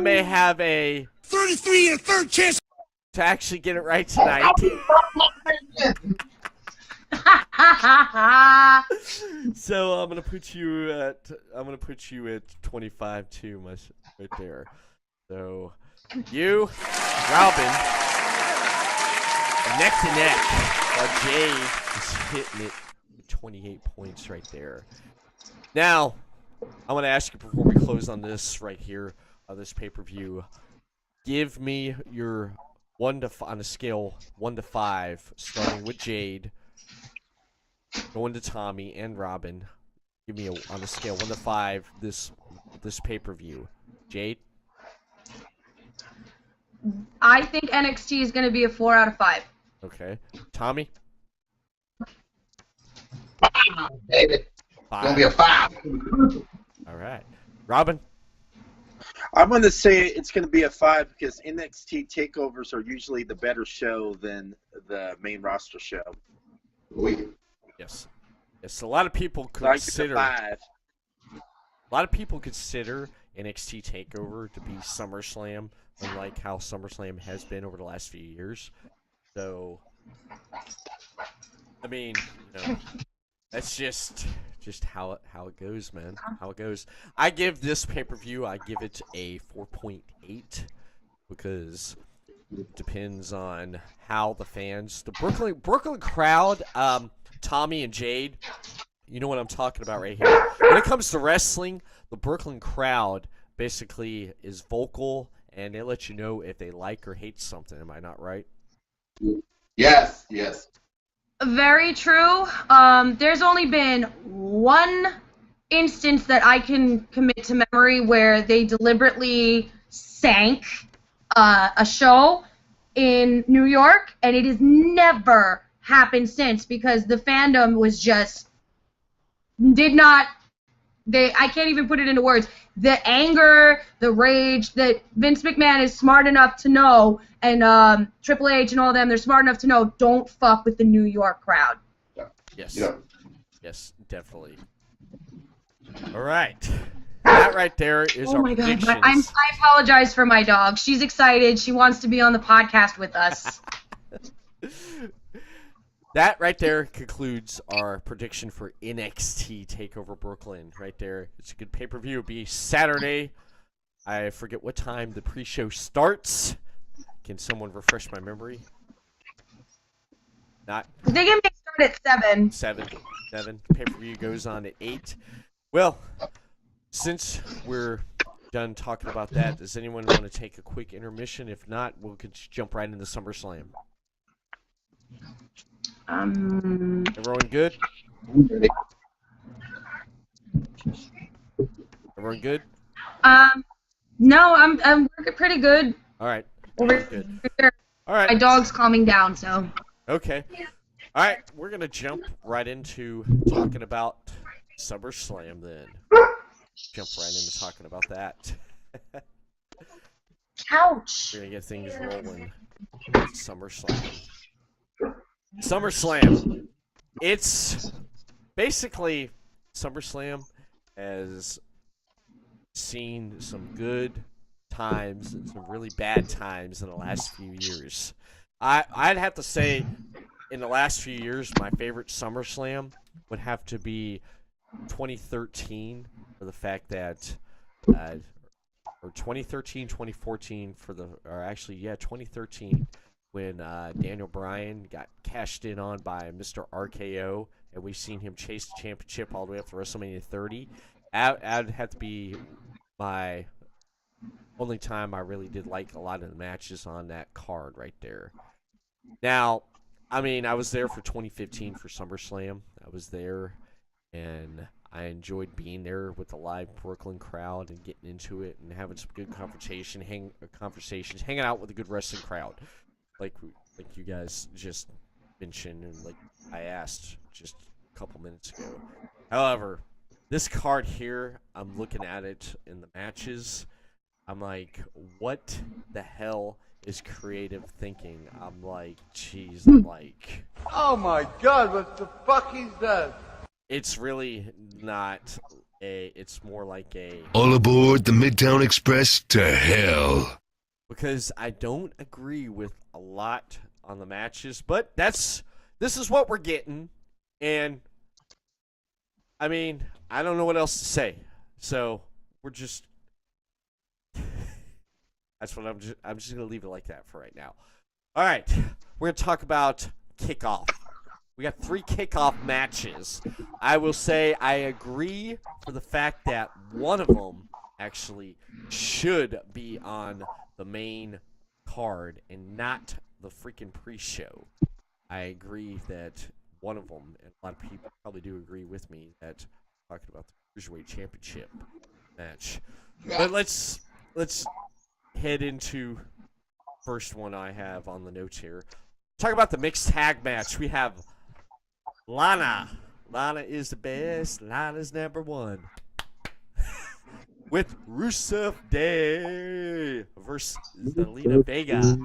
may have a 33 and third chance. to actually get it right tonight. So I'm gonna put you at 25 too, right there. So you, Robin, neck to neck, while Jade is hitting it with 28 points right there. Now, I want to ask you before we close on this right here, this pay-per-view, give me your on a scale 1 to 5, starting with Jade, going to Tommy and Robin. Give me on a scale 1 to 5 this pay-per-view. Jade? I think NXT is going to be a 4 out of 5. Okay. Tommy? Baby. 5. Gonna be a 5. All right. Robin? I'm going to say it's going to be a 5 because NXT takeovers are usually the better show than the main roster show. Yes. Yes. A lot of people consider. A lot of people consider NXT Takeover to be SummerSlam, unlike how SummerSlam has been over the last few years. So, I mean, that's just how it goes, man. How it goes. I give this pay-per-view, I give it a 4.8 because it depends on how the fans, the Brooklyn crowd, Tommy and Jade, you know what I'm talking about right here. When it comes to wrestling, the Brooklyn crowd basically is vocal, and they let you know if they like or hate something. Am I not right? Yes. Very true. There's only been one instance that I can commit to memory where they deliberately sank a show in New York, and it has never happened since because the fandom was just I can't even put it into words. The anger, the rage that Vince McMahon is smart enough to know, and Triple H and all of them, they're smart enough to know, don't fuck with the New York crowd. Yes. Yeah. Yes, definitely. All right. That right there is our predictions. God. I apologize for my dog. She's excited. She wants to be on the podcast with us. That right there concludes our prediction for NXT Takeover Brooklyn. Right there. It's a good pay-per-view. It'll be Saturday. I forget what time the pre-show starts. Can someone refresh my memory? Not. I think it may start at 7. 7. Pay-per-view goes on at 8. Well, since we're done talking about that, does anyone want to take a quick intermission? If not, we'll jump right into SummerSlam. Everyone good? Everyone good? No, I'm working pretty good. All right. Over Good. here. All right. My dog's calming down, so. Okay. All right, we're going to jump right into talking about SummerSlam then. Jump right into talking about that. Ouch. We're going to get things rolling. SummerSlam. SummerSlam. It's basically SummerSlam has seen some good times and some really bad times in the last few years. I'd have to say in the last few years, my favorite SummerSlam would have to be 2013 for the fact that, or 2013, 2014 for the, or actually, yeah, 2013 when Daniel Bryan got cashed in on by Mr. RKO, and we've seen him chase the championship all the way up to WrestleMania 30. That'd have to be my only time I really did like a lot of the matches on that card right there. Now, I mean, I was there for 2015 for SummerSlam. I was there, and I enjoyed being there with the live Brooklyn crowd and getting into it and having some good conversations, hanging out with a good wrestling crowd, like you guys just mentioned and like I asked just a couple minutes ago. However, this card here, I'm looking at it in the matches. I'm like, what the hell is creative thinking? I'm like, geez, I'm like... Oh my god, what the fuck is that? It's really not a... It's more like a... All aboard the Midtown Express to hell. Because I don't agree with a lot on the matches, but this is what we're getting, and I mean, I don't know what else to say. So we're just that's what I'm just gonna leave it like that for right now. All right, we're gonna talk about kickoff. We got 3 kickoff matches. I will say I agree for the fact that one of them actually should be on the main card and not the freaking pre-show. I agree that one of them, and a lot of people probably do agree with me, that I'm talking about the Cruiserweight Championship match. But let's head into first one I have on the notes here. Talk about the mixed tag match. We have Lana. Lana is the best. Lana's number 1. With Rusev Day versus Zelina Vega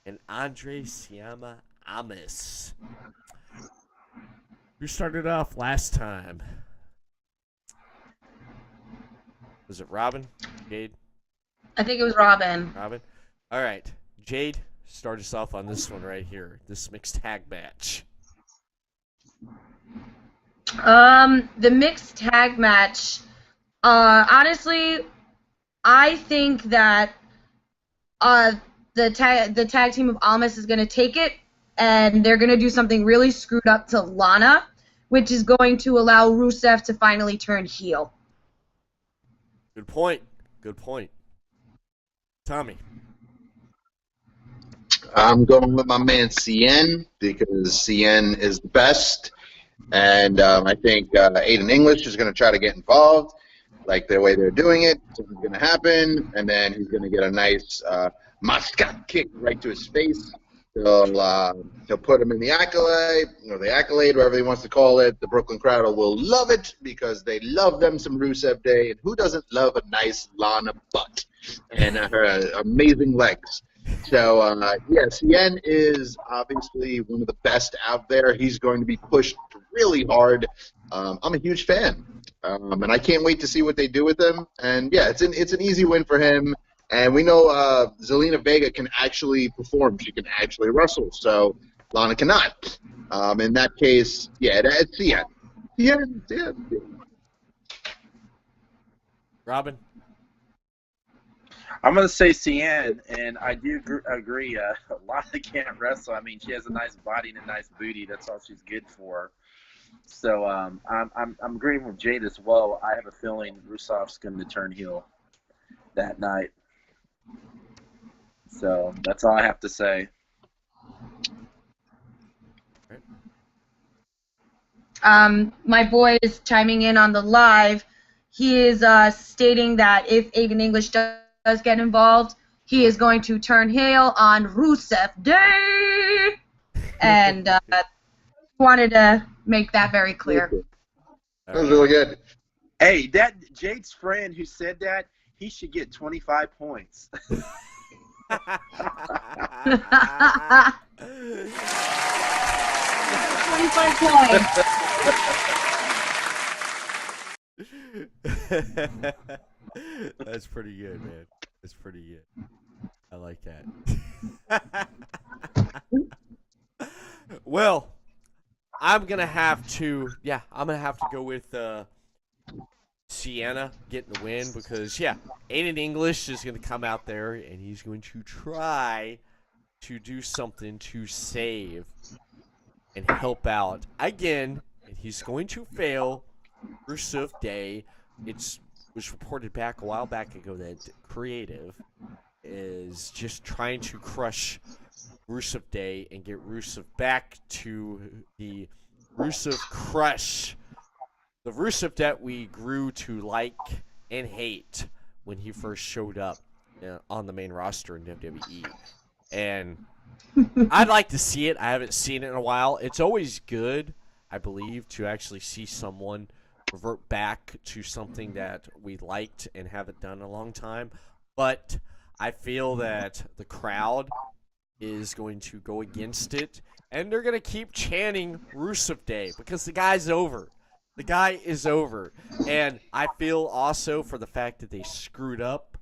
and Andre Siama Amis. Who started off last time? Was it Robin? Jade? I think it was Robin. Robin? All right. Jade, start us off on this one right here. This mixed tag match. The mixed tag match, honestly, I think that the tag team of Almas is going to take it, and they're going to do something really screwed up to Lana, which is going to allow Rusev to finally turn heel. Good point. Good point. Tommy. I'm going with my man CN because CN is the best, and I think Aiden English is going to try to get involved, like the way they're doing it. Something's going to happen, and then he's going to get a nice mascot kick right to his face. He'll put him in the accolade, or the accolade, whatever he wants to call it. The Brooklyn crowd will love it because they love them some Rusev Day, and who doesn't love a nice Lana butt and her amazing legs? So, CN is obviously one of the best out there. He's going to be pushed really hard. I'm a huge fan, and I can't wait to see what they do with him. And, yeah, it's an easy win for him. And we know Zelina Vega can actually perform. She can actually wrestle, so Lana cannot. In that case, yeah, it's CN. CN. Robin? I'm going to say CN, and I do agree. Lana can't wrestle. I mean, she has a nice body and a nice booty. That's all she's good for. So I'm agreeing with Jade as well. I have a feeling Rusev's going to turn heel that night. So that's all I have to say. My boy is chiming in on the live. He is stating that if Aiden English does get involved, he is going to turn heel on Rusev Day. and wanted to make that very clear. That was really good. Hey, that Jade's friend who said that, he should get 25 points. 25 points. That's pretty good, man. That's pretty good. I like that. Well, I'm gonna have to go with Sienna getting the win because Aiden English is gonna come out there and he's going to try to do something to save and help out again, and he's going to fail. Rusev Day. It was reported back a while back ago that Creative is just trying to crush Rusev Day and get Rusev back to the Rusev crush. The Rusev that we grew to like and hate when he first showed up on the main roster in WWE. And I'd like to see it. I haven't seen it in a while. It's always good, I believe, to actually see someone revert back to something that we liked and haven't done in a long time. But I feel that the crowd is going to go against it, and they're going to keep chanting Rusev Day because the guy's over. The guy is over. And I feel also for the fact that they screwed up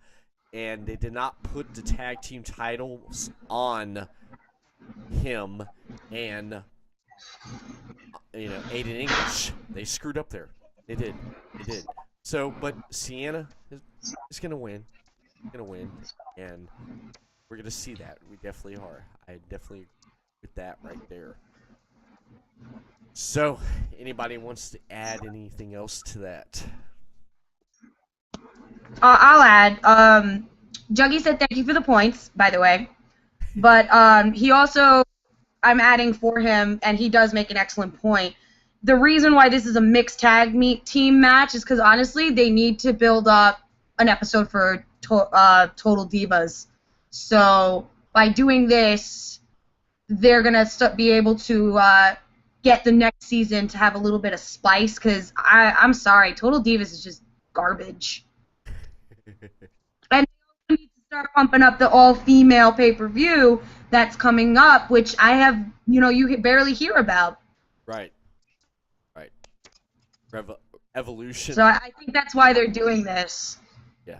and they did not put the tag team titles on him and Aiden English. They screwed up there. They did. So, but Sienna is going to win. And we're going to see that. We definitely are. I definitely agree with that right there. So, anybody wants to add anything else to that? I'll add. Juggy said thank you for the points, by the way. But he also, I'm adding for him, and he does make an excellent point. The reason why this is a mixed tag team match is because, honestly, they need to build up an episode for Total Divas. So by doing this, they're going to be able to get the next season to have a little bit of spice because, I'm sorry, Total Divas is just garbage. And they need to start pumping up the all-female pay-per-view that's coming up, which I have, you barely hear about. Right. Evolution. So I think that's why they're doing this. Yeah.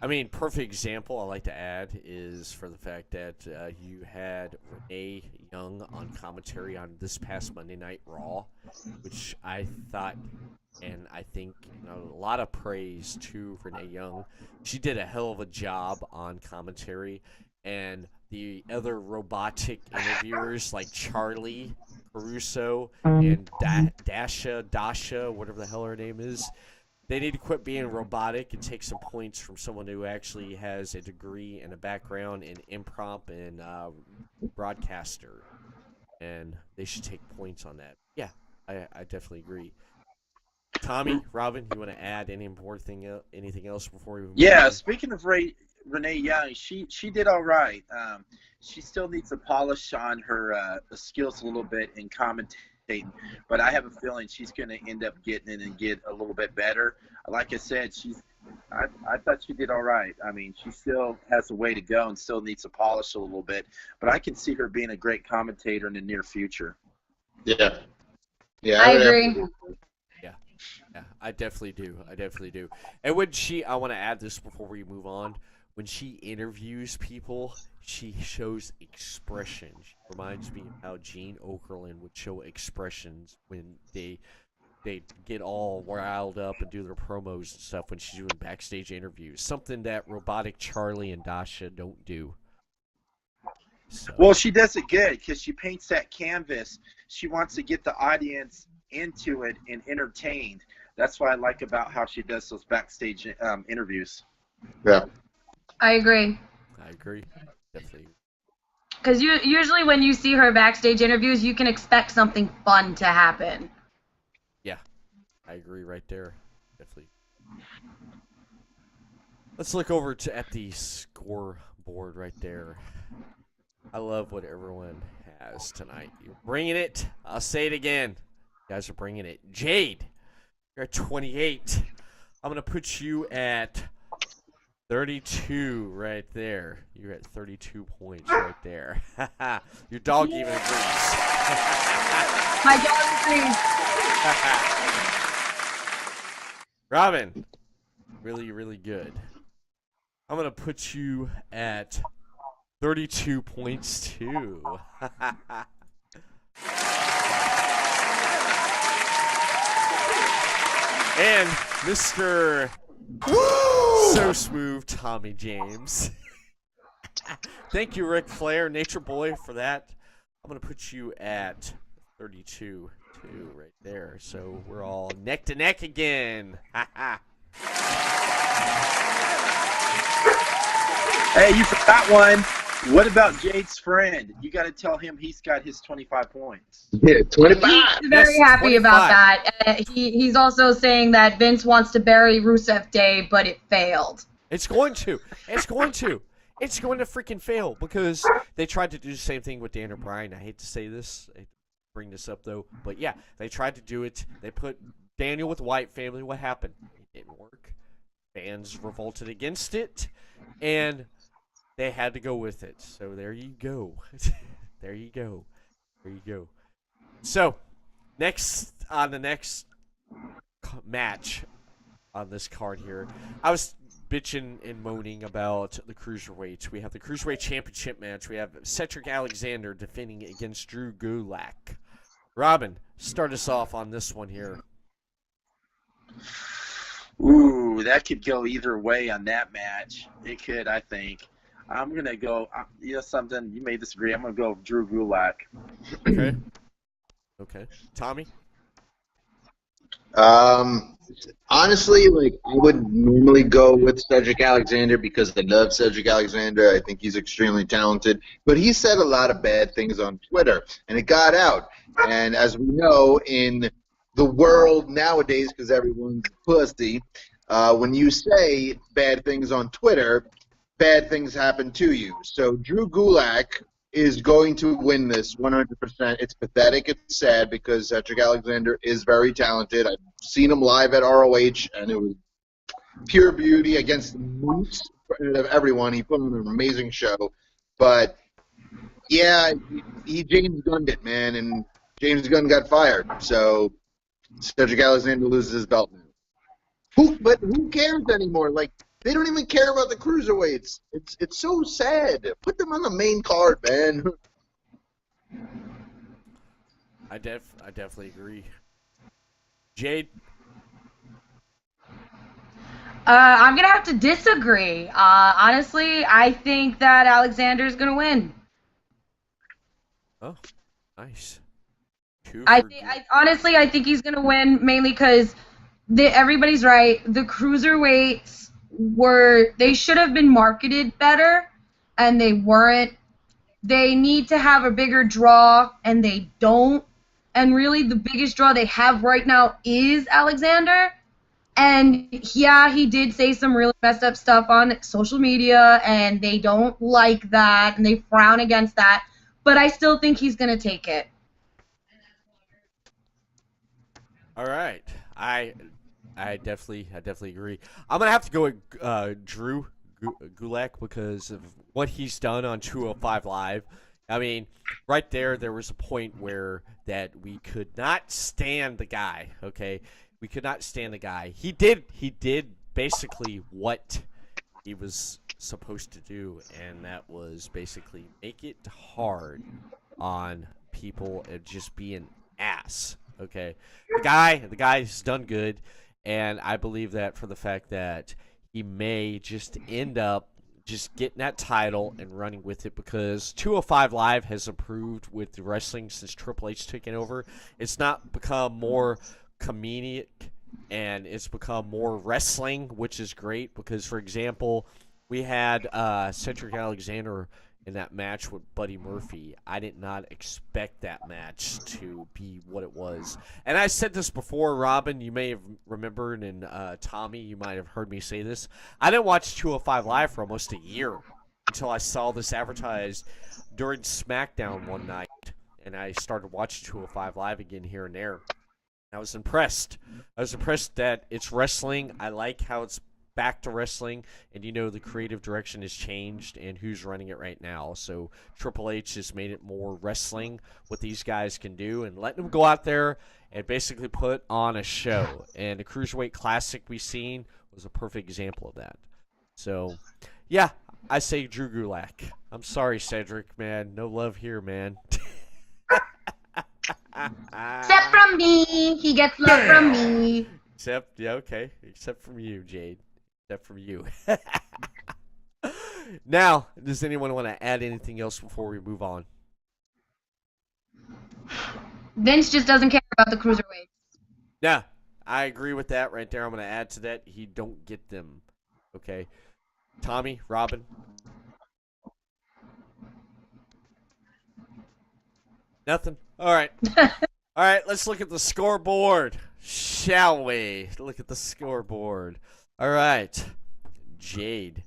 I mean, perfect example I like to add is for the fact that you had Renee Young on commentary on this past Monday Night Raw, which I thought, and I think a lot of praise to Renee Young. She did a hell of a job on commentary, and the other robotic interviewers like Charlie Caruso and Dasha, whatever the hell her name is, they need to quit being robotic and take some points from someone who actually has a degree and a background in improv and broadcaster, and they should take points on that. Yeah, I definitely agree. Tommy, Robin, you want to add anything else before we move on? Speaking of Renee Young, she did all right. She still needs to polish on her skills a little bit in commentating, but I have a feeling she's going to end up getting in and get a little bit better. Like I said, I thought she did all right. I mean, she still has a way to go and still needs to polish a little bit, but I can see her being a great commentator in the near future. Yeah, I agree. Yeah, I definitely do. And when I want to add this before we move on, when she interviews people, she shows expression. She reminds me of how Gene Okerlund would show expressions when they get all riled up and do their promos and stuff when she's doing backstage interviews. Something that robotic Charlie and Dasha don't do. So. Well, she does it good because she paints that canvas. She wants to get the audience into it and entertained. That's what I like about how she does those backstage interviews. Yeah. I agree. Definitely. Because usually when you see her backstage interviews, you can expect something fun to happen. Yeah, I agree right there. Definitely. Let's look over at the scoreboard right there. I love what everyone has tonight. You're bringing it. I'll say it again. You guys are bringing it. Jade, you're at 28. I'm going to put you at 32 right there. You're at 32 points right there. Your dog even agrees. My dog agrees. Robin, really, really good. I'm going to put you at 32 points too. And Mr. So Smooth Tommy James. Thank you, Ric Flair, Nature Boy, for that. I'm going to put you at 32 too right there. So we're all neck to neck again. Hey, you forgot one. What about Jade's friend? You got to tell him he's got his 25 points. Yeah, 25. He's very happy 25. about that. He's also saying that Vince wants to bury Rusev Day, but it failed. It's going to. It's going to. It's going to freaking fail because they tried to do the same thing with Daniel Bryan. I hate to say this. I bring this up, though. But, yeah, they tried to do it. They put Daniel with Wyatt family. What happened? It didn't work. Fans revolted against it, and they had to go with it. So there you go. There you go. There you go. So, next on the next match on this card here, I was bitching and moaning about the cruiserweights. We have the cruiserweight championship match. We have Cedric Alexander defending against Drew Gulak. Robin, start us off on this one here. Ooh, that could go either way on that match. It could, I think. I'm going to go, you know something, you may disagree. I'm going to go Drew Gulak. Okay. Okay. Tommy? Honestly, like, I would normally go with Cedric Alexander because I love Cedric Alexander. I think he's extremely talented. But he said a lot of bad things on Twitter, and it got out. And as we know, in the world nowadays, because everyone's pussy, when you say bad things on Twitter, bad things happen to you. So Drew Gulak is going to win this 100%. It's pathetic. It's sad because Cedric Alexander is very talented. I've seen him live at ROH, and it was pure beauty against the Moose of everyone. He put on an amazing show. But, yeah, he James Gunned it, man, and James Gunn got fired. So Cedric Alexander loses his belt now. But who cares anymore? Like, they don't even care about the cruiserweights. It's so sad. Put them on the main card, man. I definitely agree. Jade? I'm going to have to disagree. Honestly, I think that Alexander's going to win. Oh, nice. I think he's going to win mainly because everybody's right. The cruiserweights they should have been marketed better, and they weren't. They need to have a bigger draw, and they don't. And really, the biggest draw they have right now is Alexander. And yeah, he did say some really messed up stuff on social media, and they don't like that, and they frown against that. But I still think he's going to take it. All right. I definitely agree. I'm gonna have to go with Drew Gulak because of what he's done on 205 Live. I mean, right there was a point where that we could not stand the guy. Okay, we could not stand the guy. He did basically what he was supposed to do, and that was basically make it hard on people and just be an ass. Okay, the guy's done good. And I believe that for the fact that he may just end up just getting that title and running with it because 205 Live has improved with the wrestling since Triple H taken over. It's not become more comedic and it's become more wrestling, which is great because, for example, we had Cedric Alexander in that match with Buddy Murphy. I did not expect that match to be what it was. And I said this before, Robin, you may have remembered, and Tommy, you might have heard me say this. I didn't watch 205 Live for almost a year until I saw this advertised during SmackDown one night, and I started watching 205 Live again here and there. I was impressed. I was impressed that it's wrestling. I like how it's back to wrestling, and the creative direction has changed and who's running it right now. So Triple H has made it more wrestling, what these guys can do, and letting them go out there and basically put on a show. And the Cruiserweight Classic we've seen was a perfect example of that. So, yeah, I say Drew Gulak. I'm sorry, Cedric, man. No love here, man. Except from me. He gets love from me. Except from you, Jade. Except from you. Now, does anyone want to add anything else before we move on? Vince just doesn't care about the cruiserweights. Yeah, I agree with that right there. I'm going to add to that. He don't get them. Okay. Tommy, Robin. Nothing? All right. All right, let's look at the scoreboard, shall we? Look at the scoreboard. All right. Jade,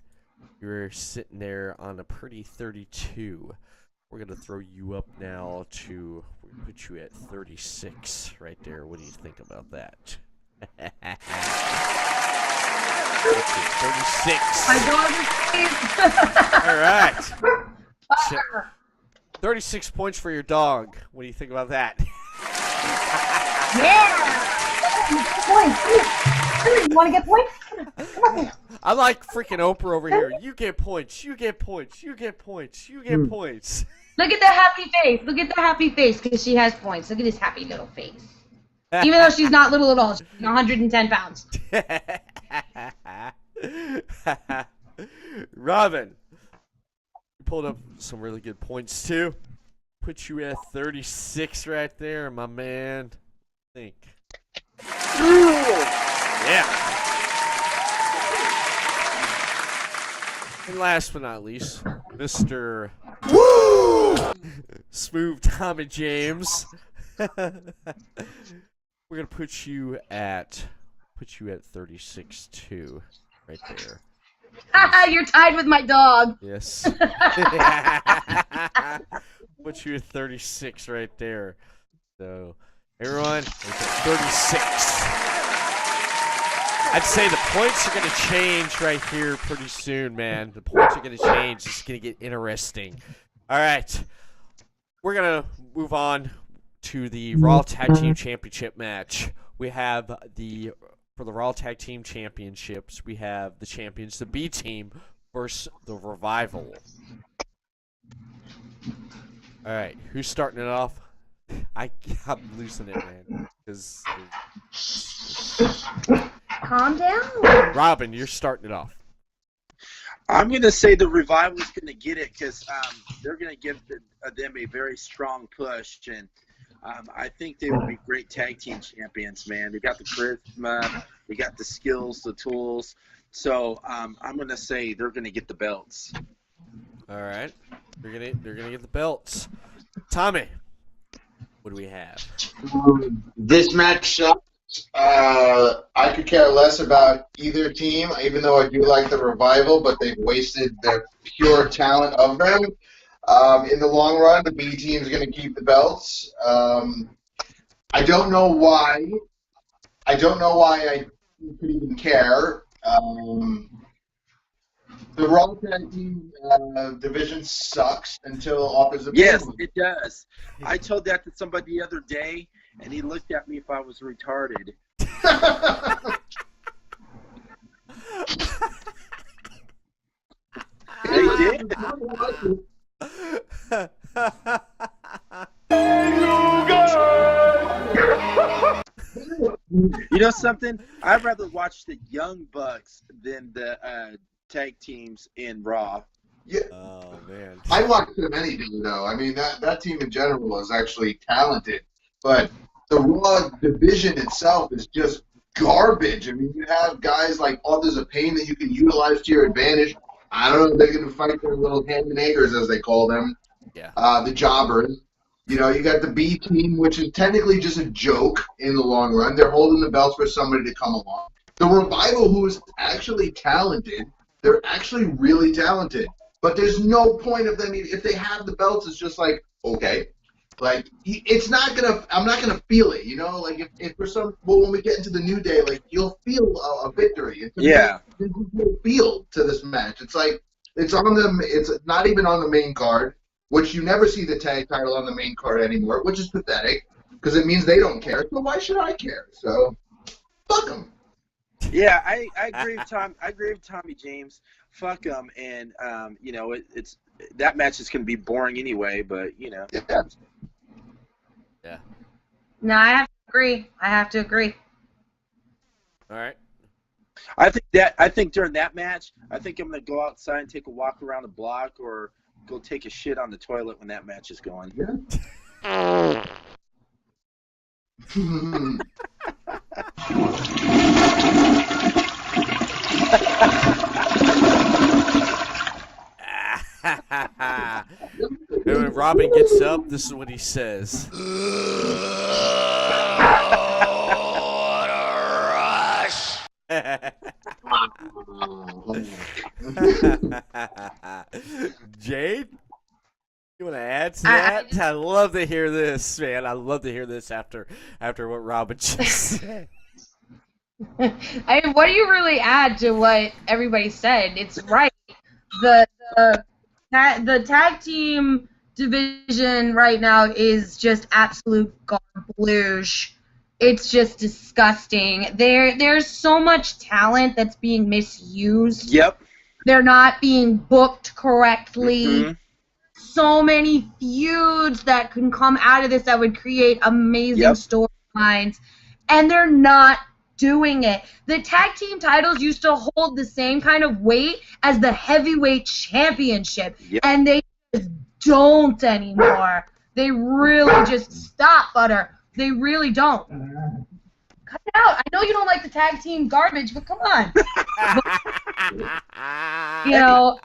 you're sitting there on a pretty 32. We're going to throw you up now to put you at 36 right there. What do you think about that? 36. My dog is All right. 36 points for your dog. What do you think about that? Points. You want to get points? Come on. I'm like freaking Oprah over here. You get points. You get points. You get points. You get points. Look at the happy face. Look at the happy face because she has points. Look at his happy little face. Even though she's not little at all. She's 110 pounds. Robin, you pulled up some really good points too. Put you at 36 right there, my man. Think. Yeah. And last but not least, Mr. Smooth Tommy James. We're gonna put you at 36 too, right there. You're tied with my dog. Yes. Put you at 36 right there. So everyone, it's at 36. I'd say the points are going to change right here pretty soon, man. The points are going to change. It's going to get interesting. All right. We're going to move on to the Raw Tag Team Championship match. We have for the Raw Tag Team Championships, we have the champions, the B Team, versus the Revival. All right. Who's starting it off? I'm losing it, man. Calm down. Robin, you're starting it off. I'm going to say the Revival's going to get it because they're going to give them a very strong push, and I think they will be great tag team champions, man. They got the charisma, they got the skills, the tools. So I'm going to say they're going to get the belts. All right. They're gonna get the belts. Tommy, what do we have? This match sucks. I could care less about either team, even though I do like the Revival, but they've wasted their pure talent of them. In the long run, the B team is going to keep the belts. I don't know why. I could even care. The Raw Tag Team division sucks until offers of Yes, it does. I told that to somebody the other day, and he looked at me if I was retarded. They did. You know something? I'd rather watch the Young Bucks than the tag teams in Raw. Yeah. Oh man. I watched them any day though. I mean that team in general is actually talented, but the Raw division itself is just garbage. I mean, you have guys like Authors of Pain that you can utilize to your advantage. I don't know if they're going to fight their little hand and eggers, as they call them. Yeah. The jobbers. You know, you got the B team, which is technically just a joke in the long run. They're holding the belts for somebody to come along. The Revival, who is actually talented, they're actually really talented. But there's no point of them if they have the belts. It's just like, okay, like it's not gonna. I'm not gonna feel it, you know. Like if for some, well, when we get into the New Day, like you'll feel a victory. And there's no feel to this match. It's like it's on them. It's not even on the main card, which you never see the tag title on the main card anymore, which is pathetic because it means they don't care. So why should I care? So fuck them. Yeah, I agree with Tom. I agree with Tommy James. Fuck them, and you know, it's that match is going to be boring anyway. But you know, yeah. No, I have to agree. All right. I think during that match, I think I'm going to go outside and take a walk around the block, or go take a shit on the toilet when that match is going. Yeah. And when Robin gets up, this is what he says. Jade, you want to add to that? I love to hear this, man. I love to hear this after what Robin just said. I mean, what do you really add to what everybody said? It's right. The tag team division right now is just absolute garbage. It's just disgusting. There's so much talent that's being misused. Yep. They're not being booked correctly. Mm-hmm. So many feuds that can come out of this that would create amazing storylines, and they're not doing it. The tag team titles used to hold the same kind of weight as the heavyweight championship, and they just don't anymore. They really just stop, Butter. They really don't. Cut it out. I know you don't like the tag team garbage, but come on. You know,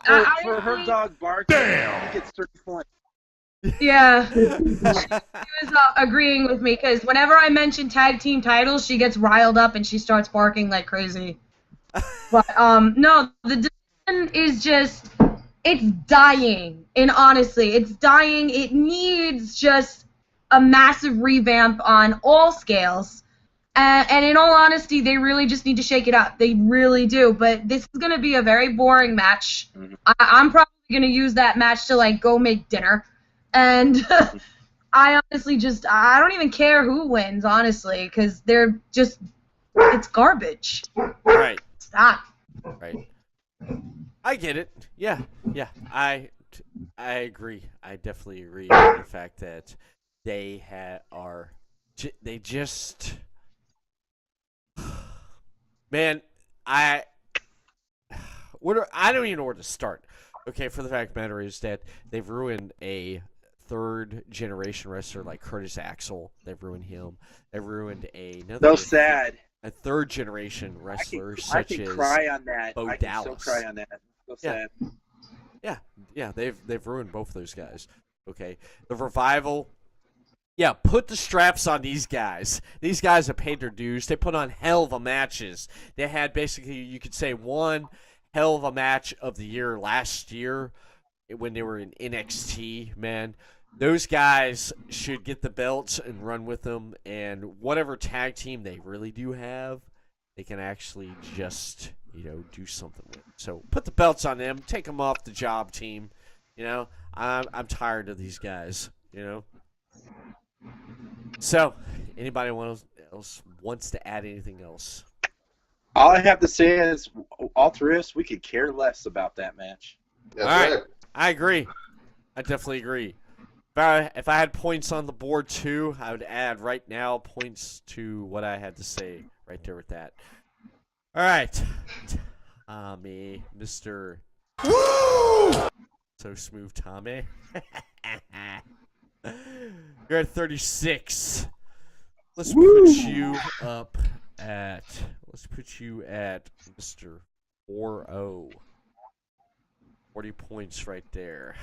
for her dog barking, he gets 30 points. Yeah. She was agreeing with me because whenever I mention tag team titles, she gets riled up and she starts barking like crazy. But no, the division is just, it's dying. And honestly, it's dying. It needs just a massive revamp on all scales. And in all honesty, they really just need to shake it up. They really do. But this is going to be a very boring match. Mm-hmm. I'm probably going to use that match to, like, go make dinner. And I honestly just, I don't even care who wins, honestly, because they're just, it's garbage. Right. Stop. Right. I get it. Yeah. I agree. I definitely agree with the fact that they just... Man, I don't even know where to start. Okay, for the fact of the matter is that they've ruined a third-generation wrestler like Curtis Axel. They've ruined him. They've ruined a third-generation wrestler such as cry on that. Bo I Dallas. can so cry on that. So sad. Yeah. They've ruined both of those guys. Okay, the Revival. Yeah, put the straps on these guys. These guys have paid their dues. They put on hell of a matches. They had basically, you could say, one hell of a match of the year last year when they were in NXT, man. Those guys should get the belts and run with them. And whatever tag team they really do have, they can actually just, do something with. So put the belts on them. Take them off the job team. I'm tired of these guys, So, anybody else wants to add anything else? All I have to say is, all three of us, we could care less about that match. That's all right. right. I agree. I definitely agree. If I had points on the board too, I would add right now points to what I had to say right there with that. All right. Tommy, Mr. Woo! So smooth, Tommy. You're at 36. Let's put you at Mr. 4-0. 40 points right there.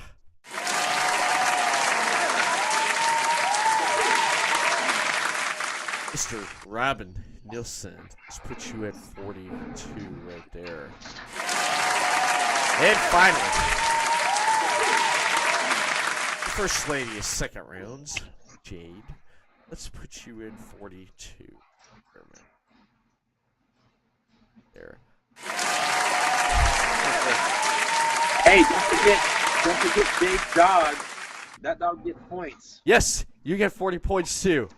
Mr. Robin Nielsen. Let's put you at 42 right there. And finally, First Lady is second rounds. Jade, let's put you in 42. There. Hey, don't forget Jade's dog. That dog gets points. Yes, you get 40 points too.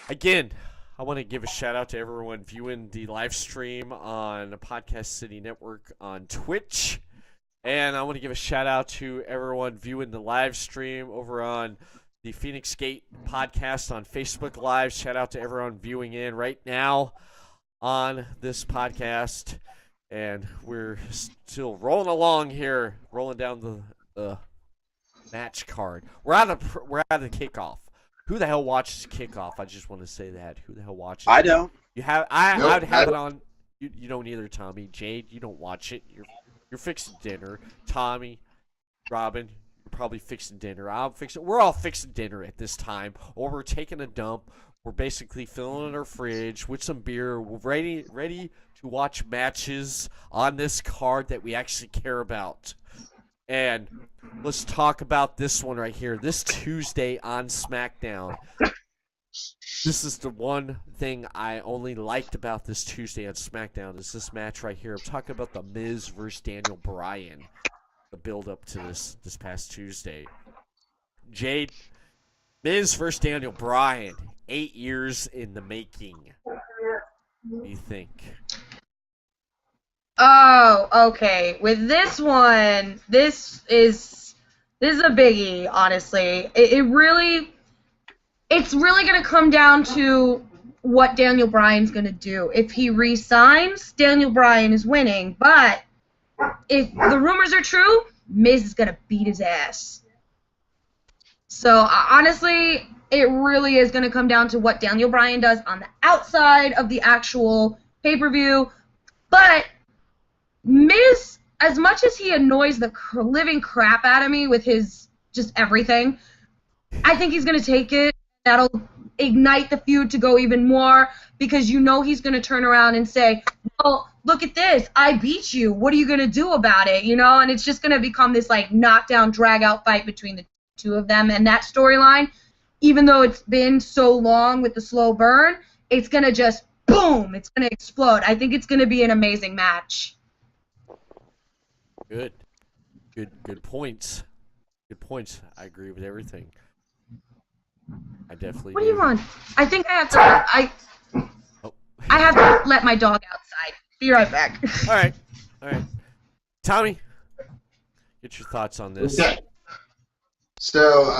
Again, I want to give a shout out to everyone viewing the live stream on Podcast City Network on Twitch. And I want to give a shout out to everyone viewing the live stream over on the Phoenix Gate podcast on Facebook Live. Shout out to everyone viewing in right now on this podcast. And we're still rolling along here, rolling down the match card. We're out of the kickoff. Who the hell watches kickoff? I just want to say that. Who the hell watches? I don't. You have I'd have it on. You don't either, Tommy. Jade, you don't watch it. You're fixing dinner. Tommy, Robin, you're probably fixing dinner. We're all fixing dinner at this time, or we're taking a dump. We're basically filling our fridge with some beer. We're ready to watch matches on this card that we actually care about. And let's talk about this one right here. This Tuesday on SmackDown. This is the one thing I only liked about this Tuesday on SmackDown is this match right here. I'm talking about The Miz versus Daniel Bryan. The build-up to this past Tuesday. Jade, Miz versus Daniel Bryan. 8 years in the making. What do you think? Oh, okay. With this one, this is a biggie, honestly. It's really going to come down to what Daniel Bryan's going to do. If he re-signs, Daniel Bryan is winning. But if the rumors are true, Miz is going to beat his ass. So, honestly, it really is going to come down to what Daniel Bryan does on the outside of the actual pay-per-view. But Miz, as much as he annoys the living crap out of me with his just everything, I think he's going to take it. That'll ignite the feud to go even more because you know he's going to turn around and say, well, look at this. I beat you. What are you going to do about it? You know, and it's just going to become this, like, knockdown, drag-out fight between the two of them. And that storyline, even though it's been so long with the slow burn, it's going to just, boom, it's going to explode. I think it's going to be an amazing match. Good points. Good points. I agree with everything. I definitely What do you want? I think I have to. I have to let my dog outside. Be right back. All right. Tommy, get your thoughts on this. Okay. So,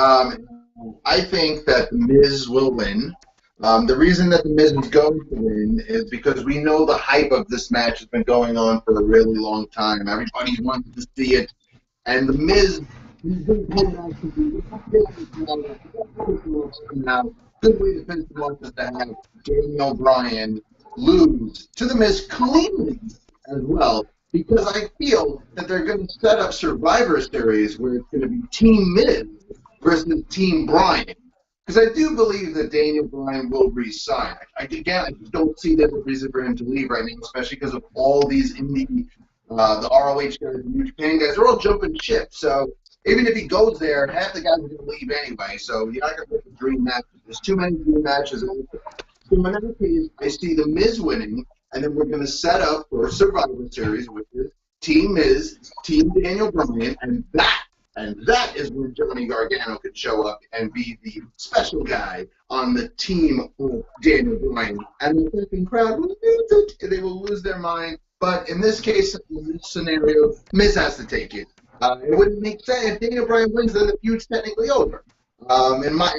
I think that The Miz will win. The reason that The Miz is going to win is because we know the hype of this match has been going on for a really long time. Everybody's wanted to see it. And The Miz, good way to finish the match is to have Daniel Bryan lose to The Miz cleanly as well. Because I feel that they're going to set up Survivor Series where it's going to be Team Miz versus Team Bryan. Because I do believe that Daniel Bryan will re-sign. I just don't see there's a reason for him to leave right now, especially because of all these indie, the ROH guys, the New Japan guys, they're all jumping ship. So even if he goes there, half the guys are going to leave anyway. So you're not going to get the dream matches. There's too many dream matches. So in that case, I see The Miz winning, and then we're going to set up for a Survivor Series, which is Team Miz, Team Daniel Bryan, and that is when Johnny Gargano could show up and be the special guy on the team of Daniel Bryan. And the fucking crowd will lose it. They will lose their mind. But in this case, in this scenario, Miz has to take it. It wouldn't make sense. If Daniel Bryan wins, then the feud's technically over, in my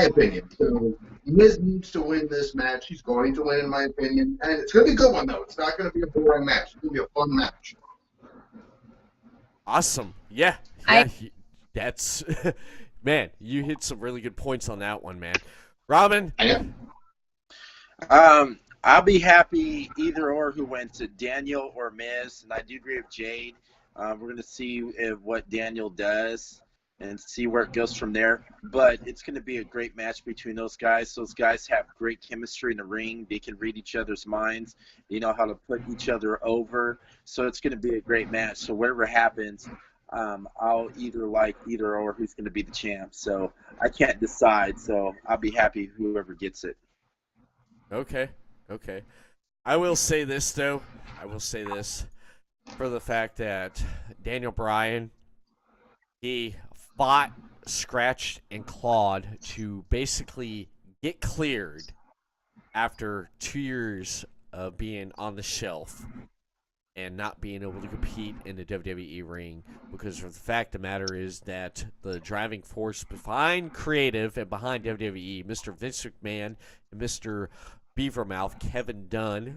opinion. So Miz needs to win this match. He's going to win, in my opinion. And it's going to be a good one, though. It's not going to be a boring match. It's going to be a fun match. Awesome. Yeah, that's man. You hit some really good points on that one, man. Robin. I'll be happy either or who wins it, Daniel or Miz, and I do agree with Jade. We're going to see what Daniel does. and see where it goes from there. But it's going to be a great match between those guys. Those guys have great chemistry in the ring. They can read each other's minds. They know how to put each other over. So it's going to be a great match. So whatever happens, I'll either like either or who's going to be the champ. So I can't decide. So I'll be happy whoever gets it. Okay. I will say this, though. For the fact that Daniel Bryan, he fought, scratched, and clawed to basically get cleared after 2 years of being on the shelf and not being able to compete in the WWE ring, because the fact of the matter is that the driving force behind creative and behind WWE, Mr. Vince McMahon and Mr. Beavermouth Kevin Dunn,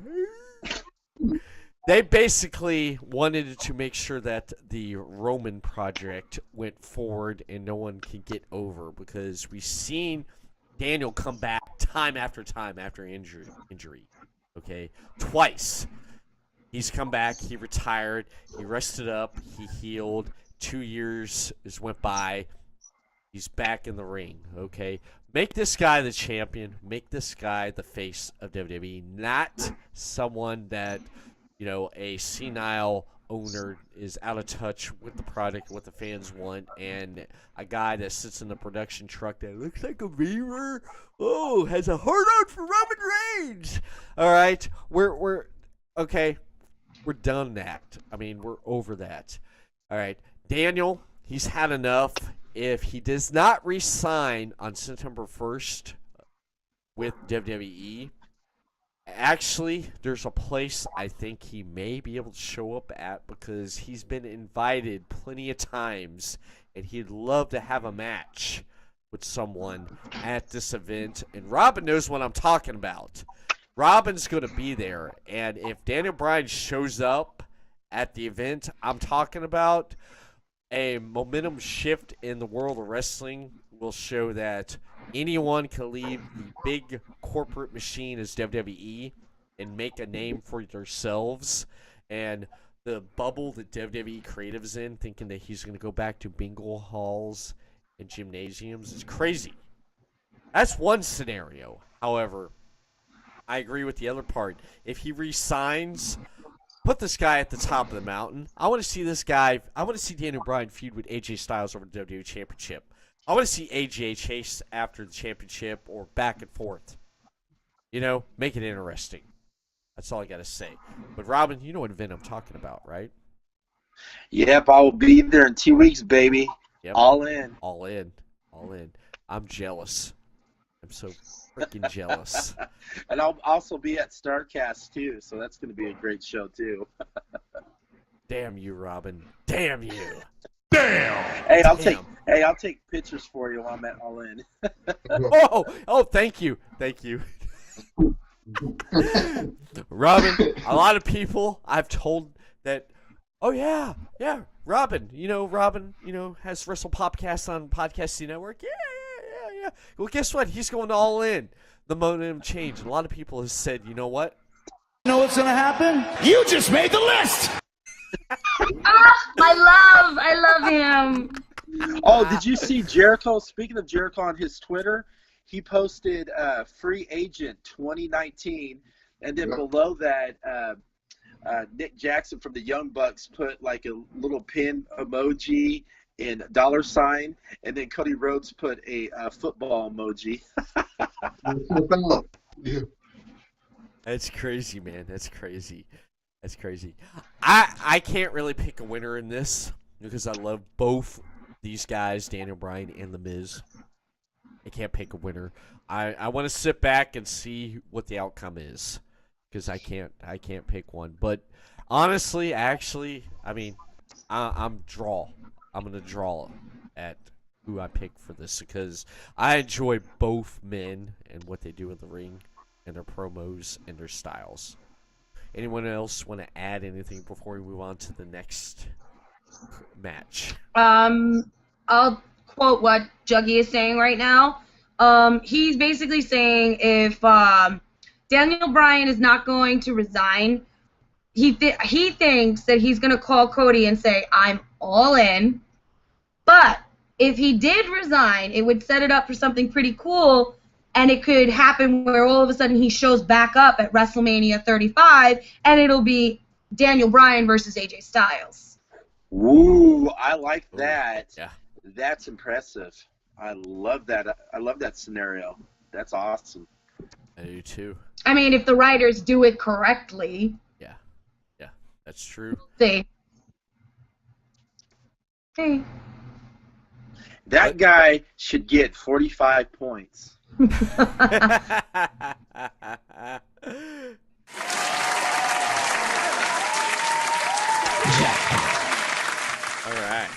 they basically wanted to make sure that the Roman project went forward and no one can get over, because we've seen Daniel come back time after time after injury. Okay, twice. He's come back, he retired, he rested up, he healed. 2 years went by. He's back in the ring, okay? Make this guy the champion. Make this guy the face of WWE, not someone that, a senile owner is out of touch with the product, what the fans want, and a guy that sits in the production truck that looks like a beaver, has a hard-on for Roman Reigns. All right, we're okay. We're done that. We're over that. All right, Daniel, he's had enough. If he does not re-sign on September 1st with WWE, actually, there's a place I think he may be able to show up at, because he's been invited plenty of times, and he'd love to have a match with someone at this event. And Robin knows what I'm talking about. Robin's going to be there, and if Daniel Bryan shows up at the event I'm talking about, a momentum shift in the world of wrestling will show that anyone can leave the big corporate machine as WWE and make a name for themselves. And the bubble that WWE Creative's in, thinking that he's going to go back to bingo halls and gymnasiums, is crazy. That's one scenario. However, I agree with the other part. If he resigns, put this guy at the top of the mountain. I want to see this guy. I want to see Daniel Bryan feud with AJ Styles over the WWE Championship. I want to see AJ chase after the championship or back and forth. Make it interesting. That's all I got to say. But Robin, you know what event I'm talking about, right? Yep, I will be there in 2 weeks, baby. Yep. All in. I'm jealous. I'm so freaking jealous. And I'll also be at StarCast too, so that's going to be a great show too. Damn you, Robin. Damn you. Damn. Hey, I'll take pictures for you while I'm at All In. oh, thank you. Robin, a lot of people I've told that, Robin, has Wrestle Popcast on Podcasting Network. Yeah. Well, guess what? He's going All In. The momentum changed. A lot of people have said, you know what? You know what's going to happen? You just made the list! I love him. Oh, did you see Jericho? Speaking of Jericho on his Twitter, he posted Free Agent 2019, and then below that, Nick Jackson from the Young Bucks put like a little pin emoji and $, and then Cody Rhodes put a football emoji. That's crazy, man. That's crazy. I can't really pick a winner in this because I love both these guys, Daniel Bryan and The Miz. I can't pick a winner. I want to sit back and see what the outcome is because I can't pick one. But honestly, I'm draw. I'm going to draw at who I pick for this because I enjoy both men and what they do in the ring and their promos and their styles. Anyone else want to add anything before we move on to the next match? I'll quote what Juggy is saying right now. He's basically saying if Daniel Bryan is not going to resign, he thinks that he's going to call Cody and say, I'm all in, but if he did resign, it would set it up for something pretty cool, and it could happen where all of a sudden he shows back up at WrestleMania 35, and it'll be Daniel Bryan versus AJ Styles. Ooh, I like that. Yeah. That's impressive. I love that. I love that scenario. That's awesome. I do too. I mean, if the writers do it correctly. Yeah. Yeah, that's true. Hey. That guy should get 45 points. All right.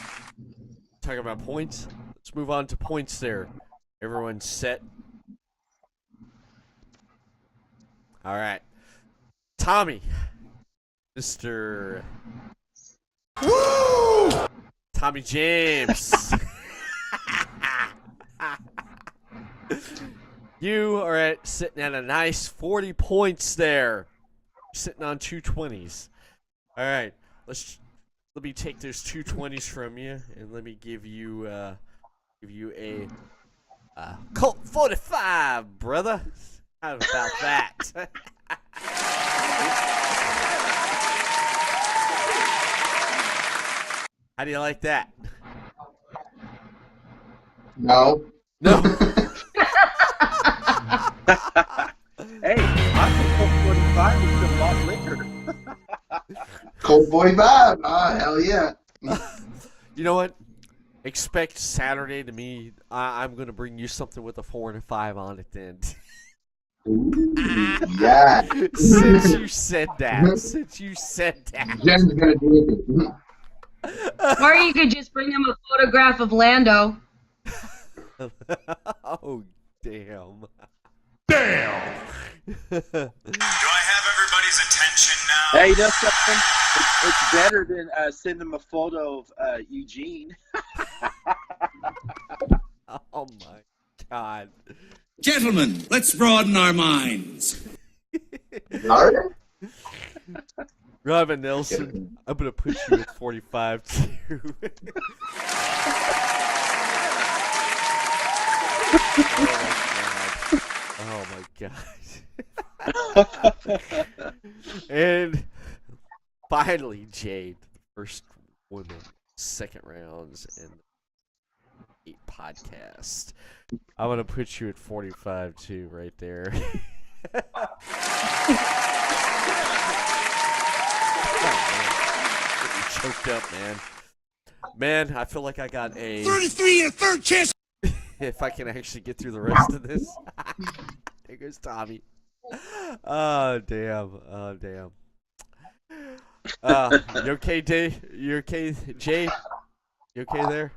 Talking about points. Let's move on to points there. Everyone's set. All right. Tommy. Mr. Woo! Tommy James. You are sitting at a nice 40 points there. Sitting on 220s. All right. Let me take those 220s from you and let me give you a Colt 45, brother. How about that? How do you like that? No. Hey, I think Colt 45 is a lot liquor. Colt 45. Oh, hell yeah. You know what? Expect Saturday to me. I'm going to bring you something with a 4 and a 5 on it then. Ooh, yeah. Since you said that. Jen's going to do it. Or you could just bring him a photograph of Lando. Oh, damn. Damn! Do I have everybody's attention now? Hey, you know something? It's better than sending him a photo of Eugene. Oh, my God. Gentlemen, let's broaden our minds. All right. Robin Nelson, I'm going to put you at 45, too. Oh my god. And finally, Jade, the first woman, second rounds, and 8 podcast. I'm going to put you at 45 too, right there. Oh, man. Get me choked up, man. Man, I feel like I got a 33 and third chance. If I can actually get through the rest of this. There goes Tommy. Oh, damn. Oh, damn. You okay, Dave? You okay, Jay? You okay there?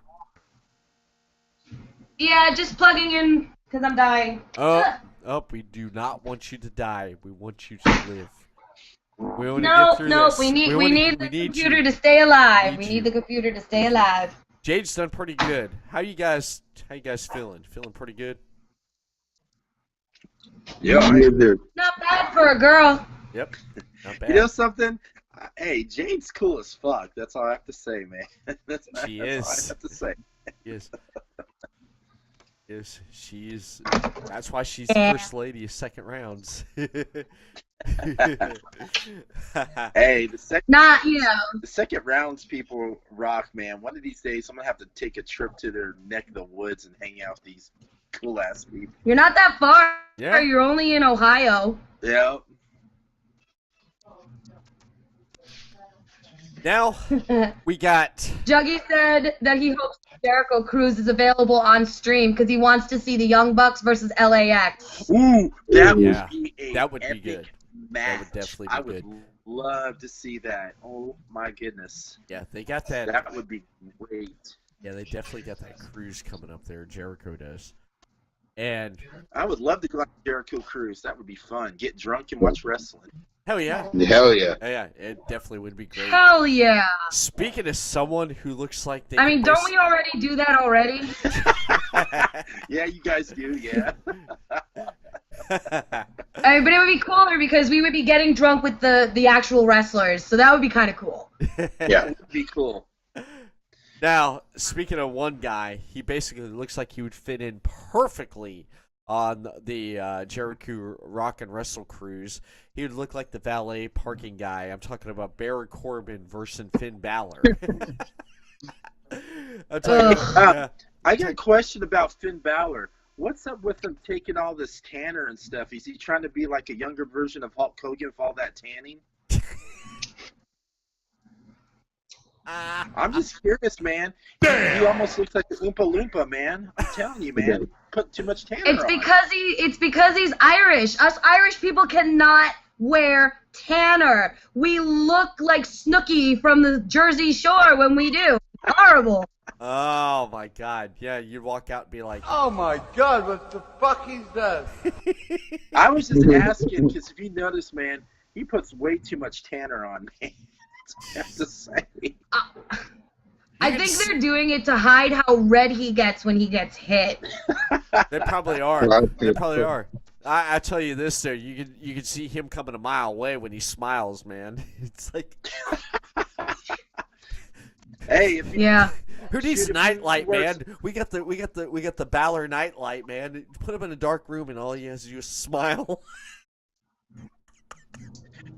Yeah, just plugging in because I'm dying. Oh, we do not want you to die. We want you to live. We want to No, get through this. we need the computer to stay alive. We need the computer to stay alive. Jade's done pretty good. How you guys feeling? Feeling pretty good? Yeah, I'm good there. Not bad for a girl. Yep. Not bad. You know something? Hey, Jade's cool as fuck. That's all I have to say, man. That's all I have to say. Yes. Yes, she is. That's why she's the first lady of second rounds. Hey, the second rounds people rock, man. One of these days, I'm gonna have to take a trip to their neck of the woods and hang out with these cool ass people. You're not that far. Yeah. You're only in Ohio. Yeah. Now we got. Juggy said that he hopes Jericho Cruise is available on stream because he wants to see the Young Bucks versus LAX. Ooh, that would be a that would be epic good. match. That would definitely be good. I would love to see that. Oh my goodness. Yeah, they got that. That would be great. Yeah, they definitely got that cruise coming up there. Jericho does. And I would love to go on Jericho Cruise. That would be fun. Get drunk and watch wrestling. hell yeah. Hell yeah. Yeah, it definitely would be great. Hell yeah. Speaking of someone who looks like they I mean, don't we already do that already? Yeah, you guys do, yeah. I mean, but it would be cooler because we would be getting drunk with the actual wrestlers, so that would be kind of cool. Yeah. It would be cool. Now, speaking of one guy, he basically looks like he would fit in perfectly on the Jericho Rock and Wrestle cruise. He would look like the valet parking guy. I'm talking about Baron Corbin versus Finn Balor. I'm talking I got a question about Finn Balor. What's up with him taking all this tanner and stuff? Is he trying to be like a younger version of Hulk Hogan with all that tanning? I'm just curious, man. He almost looks like the Oompa Loompa, man. I'm telling you, man. Put too much tanner on. It's because he's Irish. Us Irish people cannot wear tanner. We look like Snooki from the Jersey Shore when we do. Horrible. Oh my God! Yeah, you'd walk out and be like, Oh my God, what the fuck is that? I was just asking because if you notice, man, he puts way too much tanner on, man. I have to say. I think they're doing it to hide how red he gets when he gets hit. They probably are. They probably are. I tell you this, though, you can see him coming a mile away when he smiles, man. It's like, hey, who needs nightlight, man? We got the Balor nightlight, man. Put him in a dark room, and all he has to do is smile.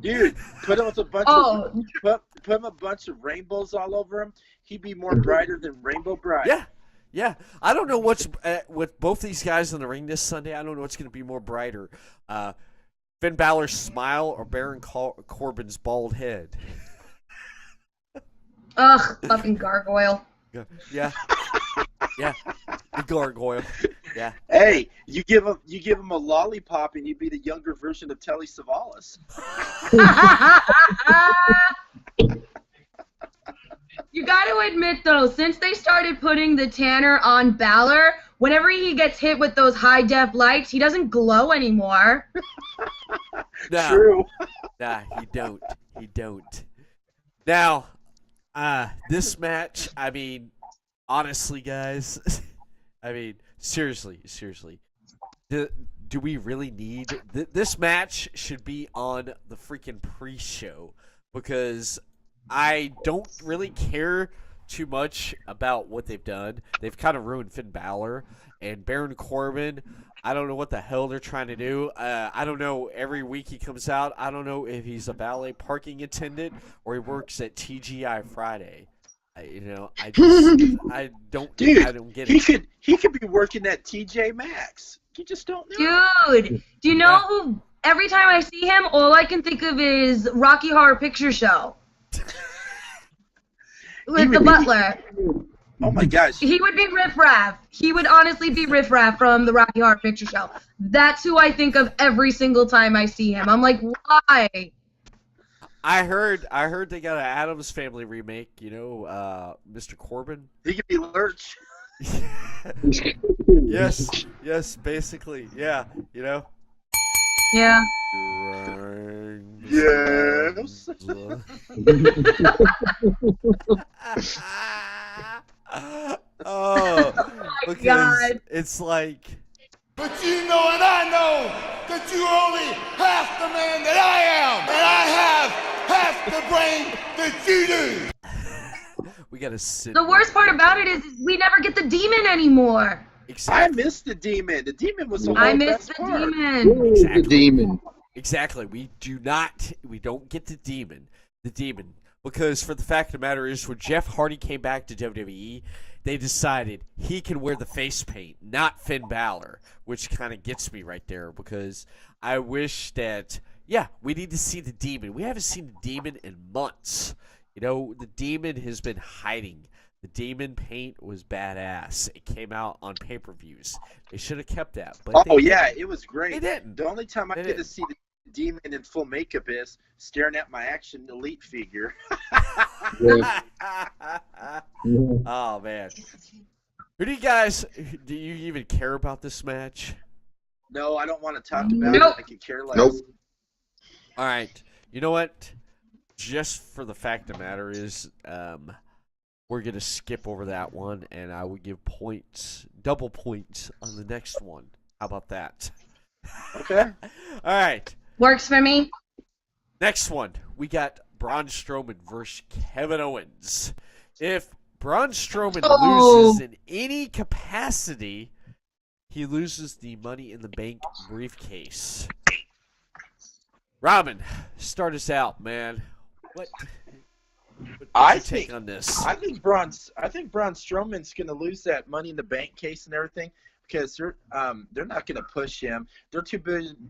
Dude, put him with a bunch of rainbows all over him. He'd be more brighter than Rainbow Bright. Yeah. I don't know what's with both these guys in the ring this Sunday. I don't know what's going to be more brighter, Finn Balor's smile or Baron Corbin's bald head. Ugh, fucking gargoyle. Yeah. The gargoyle. Yeah. Hey, you give him a lollipop and you'd be the younger version of Telly Savalas. You got to admit, though, since they started putting the tanner on Balor, whenever he gets hit with those high-def lights, he doesn't glow anymore. No. True. Nah, he don't. Now, this match, I mean, honestly, guys, I mean, seriously, do we really need this match? Should be on the freaking pre-show, because I don't really care too much about what they've done. They've kind of ruined Finn Balor and Baron Corbin. I don't know what the hell they're trying to do. I don't know. Every week he comes out, I don't know if he's a valet parking attendant or he works at TGI Friday. I don't get it. He could be working at TJ Maxx. You just don't know. Dude, do you know who? Every time I see him, all I can think of is Rocky Horror Picture Show. With the butler. Oh my gosh. He would be Riff Raff. He would honestly be Riff Raff from the Rocky Horror Picture Show. That's who I think of every single time I see him. I'm like, why? I heard they got an Addams Family remake, Mr. Corbin. He could be Lurch. Yes, basically. Yeah, Yeah. Yes. Oh, because God. It's like. But you know and I know that you're only half the man that I am, and I have half the brain that you do. We gotta sit. The worst part about it is we never get the demon anymore. Exactly. I missed the demon. The demon was the whole I missed best the part. demon. Exactly. The demon. Exactly. We don't get the demon. Because for the fact of the matter is, when Jeff Hardy came back to WWE, they decided he can wear the face paint, not Finn Balor, which kind of gets me right there, because I wish that, we need to see the demon. We haven't seen the demon in months. The demon has been hiding. The demon paint was badass. It came out on pay-per-views. They should have kept that. But it was great. They didn't. The only time I get to see the demon in full makeup is staring at my Action Elite figure. Oh, man. Do you even care about this match? No, I don't want to talk about it. I could care less. Nope. All right. You know what? Just for the fact of the matter is, we're going to skip over that one, and I will give double points on the next one. How about that? Okay. All right. Works for me. Next one. We got Braun Strowman versus Kevin Owens. If Braun Strowman Oh. loses in any capacity, he loses the Money in the Bank briefcase. Robin, start us out, man. What's your take on this? I think Braun Strowman's going to lose that Money in the Bank case and everything because they're not going to push him. They're too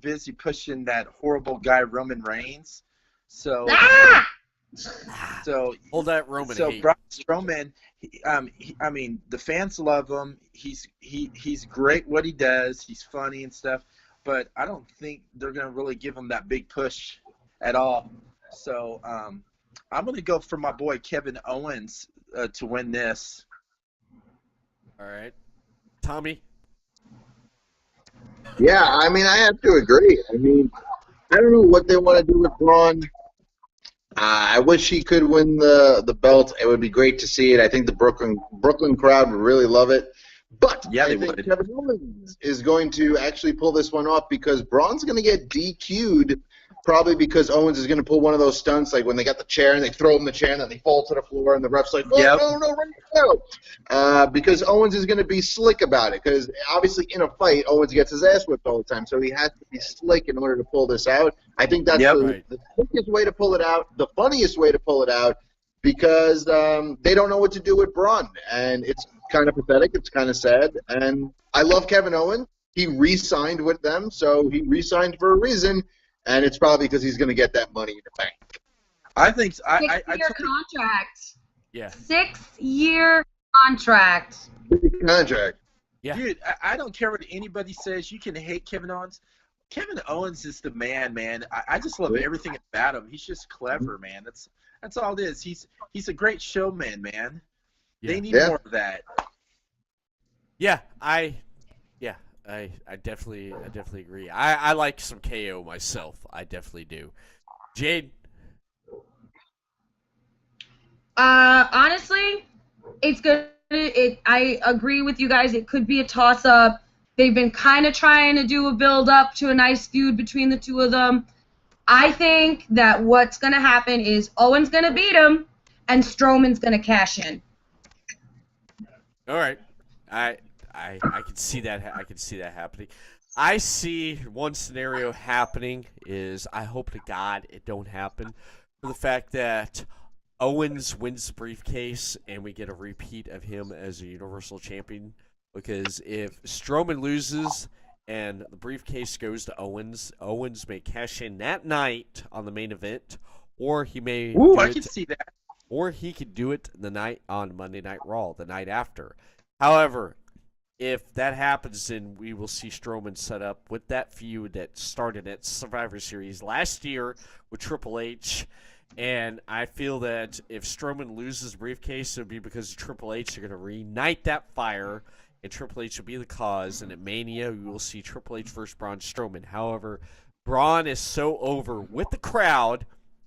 busy pushing that horrible guy Roman Reigns. So hold that Roman. So hate. Braun Strowman, I mean, the fans love him. He's great what he does. He's funny and stuff. But I don't think they're going to really give him that big push at all. So I'm going to go for my boy Kevin Owens to win this. All right. Tommy? Yeah, I mean, I have to agree. I mean, I don't know what they want to do with Braun. I wish he could win the belt. It would be great to see it. I think the Brooklyn crowd would really love it. But yeah, I think Kevin Owens is going to actually pull this one off because Braun's going to get DQ'd probably because Owens is going to pull one of those stunts like when they got the chair and they throw him the chair and then they fall to the floor and the ref's like, oh, no, right now. Because Owens is going to be slick about it because obviously in a fight, Owens gets his ass whipped all the time. So he has to be slick in order to pull this out. I think that's the quickest way to pull it out, the funniest way to pull it out because they don't know what to do with Braun. And it's kind of pathetic. It's kind of sad. And I love Kevin Owens. He re-signed with them, so he re-signed for a reason. And it's probably because he's going to get that money in the bank. I think so. 6-year contract. Yeah. 6-year contract. Big contract. Yeah. Dude, I don't care what anybody says. You can hate Kevin Owens. Kevin Owens is the man. I just love everything about him. He's just clever, man. That's all it is. He's a great showman, man. Yeah. They need more of that. Yeah, I definitely agree. I like some KO myself. I definitely do. Jade? Honestly, it's good. I agree with you guys. It could be a toss-up. They've been kind of trying to do a build-up to a nice feud between the two of them. I think that what's going to happen is Owen's going to beat him, and Strowman's going to cash in. All right. I can see that. I can see that happening. I see one scenario happening is I hope to God it don't happen for the fact that Owens wins the briefcase and we get a repeat of him as a Universal Champion. Because if Strowman loses and the briefcase goes to Owens, Owens may cash in that night on the main event, or he may. I can see that. Or he could do it the night on Monday Night Raw, the night after. However, if that happens, then we will see Strowman set up with that feud that started at Survivor Series last year with Triple H. And I feel that if Strowman loses the briefcase, it would be because Triple H are going to reignite that fire, and Triple H will be the cause. And at Mania, we will see Triple H versus Braun Strowman. However, Braun is so over with the crowd.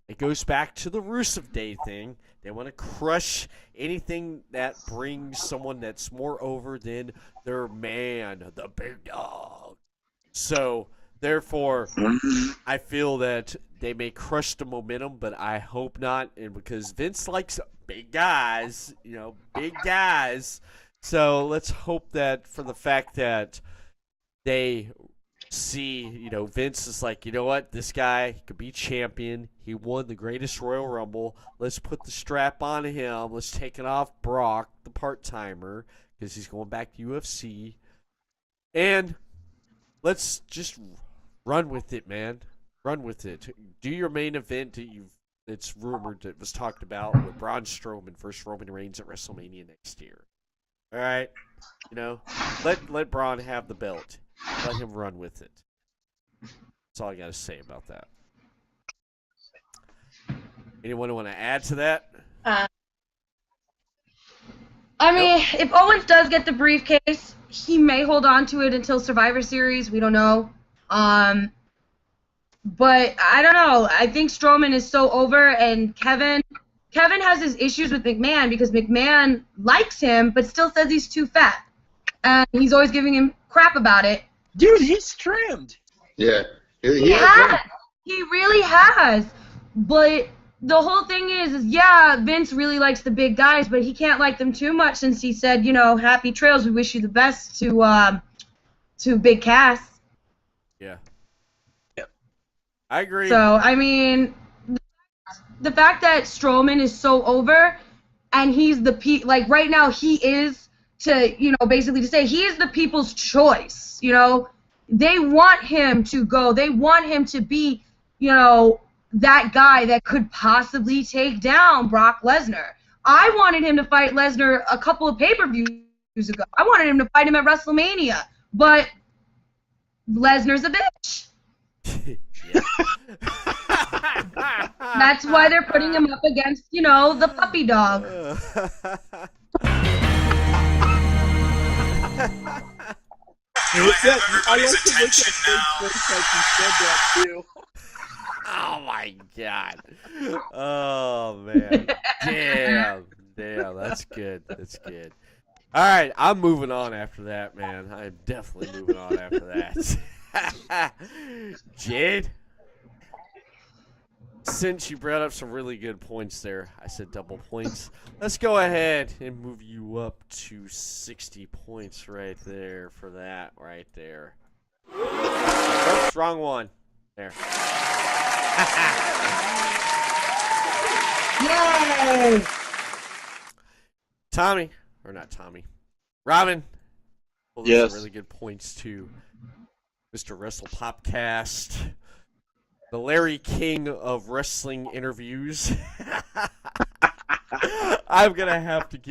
It goes back to the Rusev Day thing. They want to crush anything that brings someone that's more over than their man, the big dog. So, therefore, I feel that they may crush the momentum, but I hope not. And because Vince likes big guys, big guys. So, let's hope that for the fact that they see, Vince is like, you know what, this guy could be champion. He won the greatest Royal Rumble. Let's put the strap on him. Let's take it off Brock, the part-timer, because he's going back to UFC. And let's just run with it, man. Run with it. Do your main event it's rumored that was talked about with Braun Strowman versus Roman Reigns at WrestleMania next year. All right? Let Braun have the belt. Let him run with it. That's all I got to say about that. Anyone want to add to that? I mean, if Owens does get the briefcase, he may hold on to it until Survivor Series. We don't know. But I don't know. I think Strowman is so over, and Kevin has his issues with McMahon because McMahon likes him but still says he's too fat. And he's always giving him crap about it. Dude, he's trimmed. Yeah. He really has. But the whole thing is, yeah, Vince really likes the big guys, but he can't like them too much since he said, happy trails, we wish you the best to Big Cass. Yeah. I agree. So, I mean, the fact that Strowman is so over, and he's right now he is basically to say he is the people's choice. They want him to go. They want him to be, that guy that could possibly take down Brock Lesnar. I wanted him to fight Lesnar a couple of pay-per-views ago. I wanted him to fight him at WrestleMania, but Lesnar's a bitch. That's why they're putting him up against, the puppy dog. Everybody's attention now. Oh my god. Oh man. Damn, that's good. All right, I'm moving on after that, man. I'm definitely moving on after that. Jade, since you brought up some really good points there, I said double points. Let's go ahead and move you up to 60 points right there for that right there. Oops, wrong one. There. Yay! Tommy, or not Tommy, Robin. Well, those Yes. are really good points too. Mr. Wrestle Popcast, the Larry King of wrestling interviews. I'm gonna put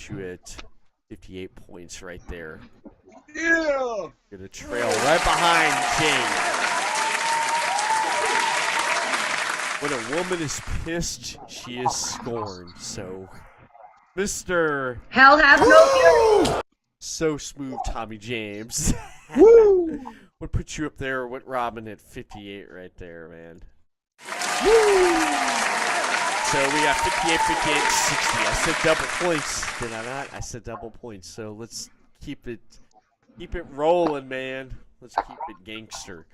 you at 58 points right there. Yeah. Gonna trail right behind Jade. When a woman is pissed, she is scorned. So, Mr. Hell has no fury. So Smooth Tommy James. Woo! Would put you up there with Robin at 58 right there, man. Woo! So we got 58, 58, 60. I said double points, did I not? I said double points. So let's keep it rolling, man. Let's keep it gangster.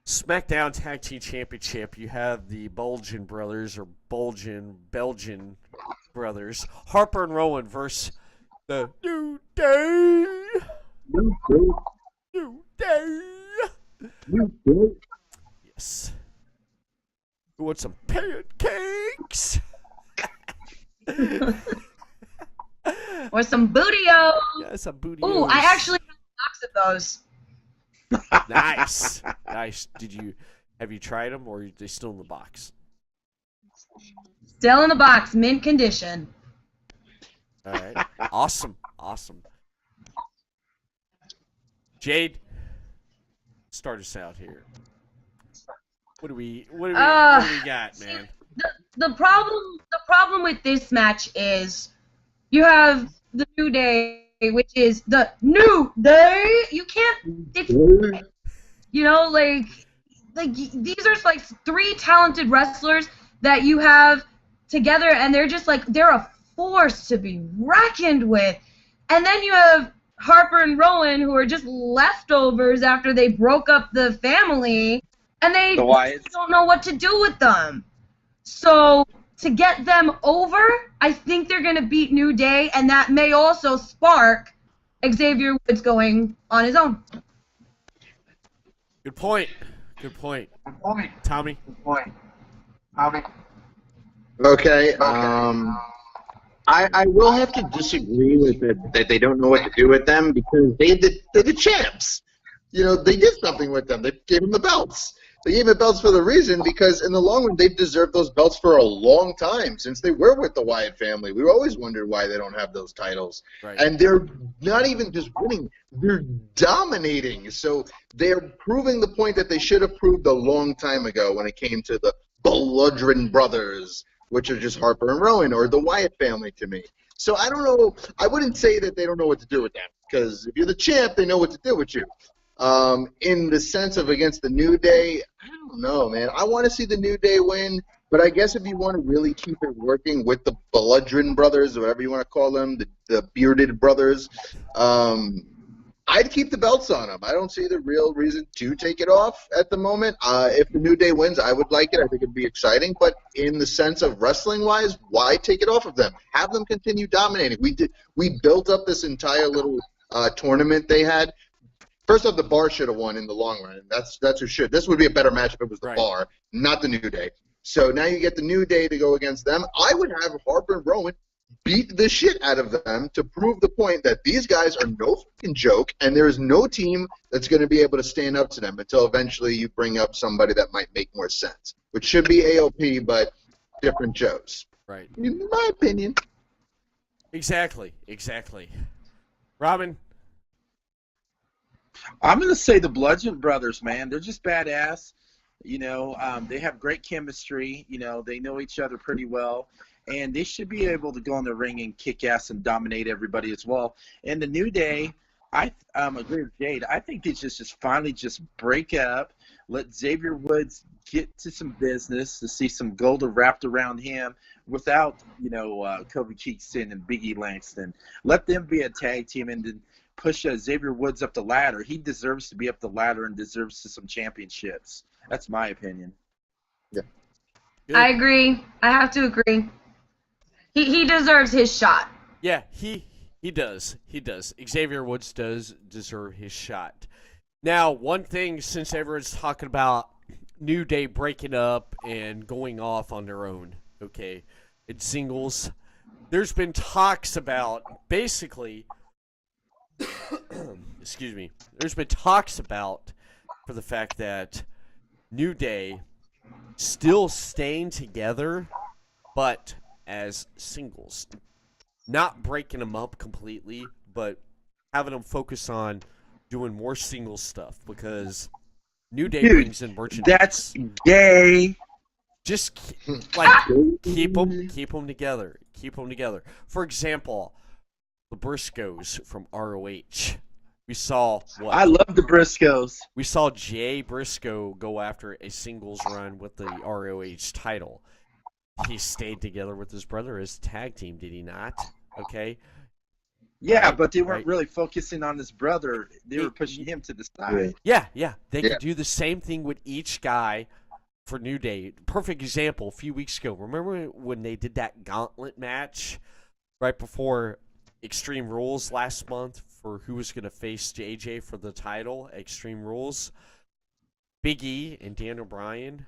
SmackDown Tag Team Championship. You have the Belgian brothers Belgian brothers, Harper and Rowan versus the New Day. New Day. Yes. You want some pancakes? Or some bootio. Yeah, some booty. Ooh, I actually have a box of those. Nice. Have you tried them, or are they still in the box? Still in the box, mint condition. All right. Awesome. Jade, start us out here. What do we got, man? The problem with this match is you have the New Day, which is the New Day. You can't, like these are like three talented wrestlers that you have together, and they're just like, they're a force to be reckoned with. And then you have Harper and Rowan, who are just leftovers after they broke up the family, and they don't know what to do with them. So to get them over, I think they're going to beat New Day, and that may also spark Xavier Woods going on his own. Good point. Tommy. Okay. I will have to disagree with it that they don't know what to do with them, because they're the champs. They did something with them. They gave them the belts. They gave them the belts for the reason, because in the long run, they've deserved those belts for a long time, since they were with the Wyatt family. We always wondered why they don't have those titles. Right. And they're not even just winning, they're dominating. So they're proving the point that they should have proved a long time ago when it came to the Bludgeon Brothers, which are just Harper and Rowan, or the Wyatt family to me. So I don't know. I wouldn't say that they don't know what to do with them, because if you're the champ, they know what to do with you. In the sense of against the New Day, I don't know, man. I want to see the New Day win, but I guess if you want to really keep it working with the Bludgeon Brothers, or whatever you want to call them, the bearded brothers, I'd keep the belts on them. I don't see the real reason to take it off at the moment. If the New Day wins, I would like it. I think it'd be exciting. But in the sense of wrestling-wise, why take it off of them? Have them continue dominating. We built up this entire little tournament they had. First off, the Bar should have won in the long run. That's who should. This would be a better match if it was the Bar, not the New Day. So now you get the New Day to go against them. I would have Harper and Rowan beat the shit out of them to prove the point that these guys are no fucking joke, and there is no team that's going to be able to stand up to them until eventually you bring up somebody that might make more sense, which should be AOP, but different shows. Right. In my opinion. Exactly. Robin? I'm going to say the Bludgeon Brothers, man. They're just badass. They have great chemistry. They know each other pretty well. And they should be able to go in the ring and kick ass and dominate everybody as well. And the New Day, I agree with Jade. I think they just finally just break up, let Xavier Woods get to some business, to see some gold wrapped around him without, Kobe Kingston and Biggie Langston. Let them be a tag team and then push Xavier Woods up the ladder. He deserves to be up the ladder and deserves some championships. That's my opinion. Yeah. Good. I agree. I have to agree. He deserves his shot. Yeah, he does. He does. Xavier Woods does deserve his shot. Now, one thing, since everyone's talking about New Day breaking up and going off on their own, okay, in singles, there's been talks about basically, excuse me, there's been talks about for the fact that New Day still staying together, but as singles. Not breaking them up completely, but having them focus on doing more single stuff because New Day brings in merchandise. That's gay. Just keep them together. Keep them together. For example, the Briscoes from ROH. We saw what? I love the Briscoes. We saw Jay Briscoe go after a singles run with the ROH title. He stayed together with his brother as a tag team, did he not? Okay. Yeah, but they weren't really focusing on his brother. They were pushing him to the side. Yeah. They could do the same thing with each guy for New Day. Perfect example, a few weeks ago. Remember when they did that gauntlet match right before Extreme Rules last month for who was going to face JJ for the title, Extreme Rules? Big E and Daniel Bryan.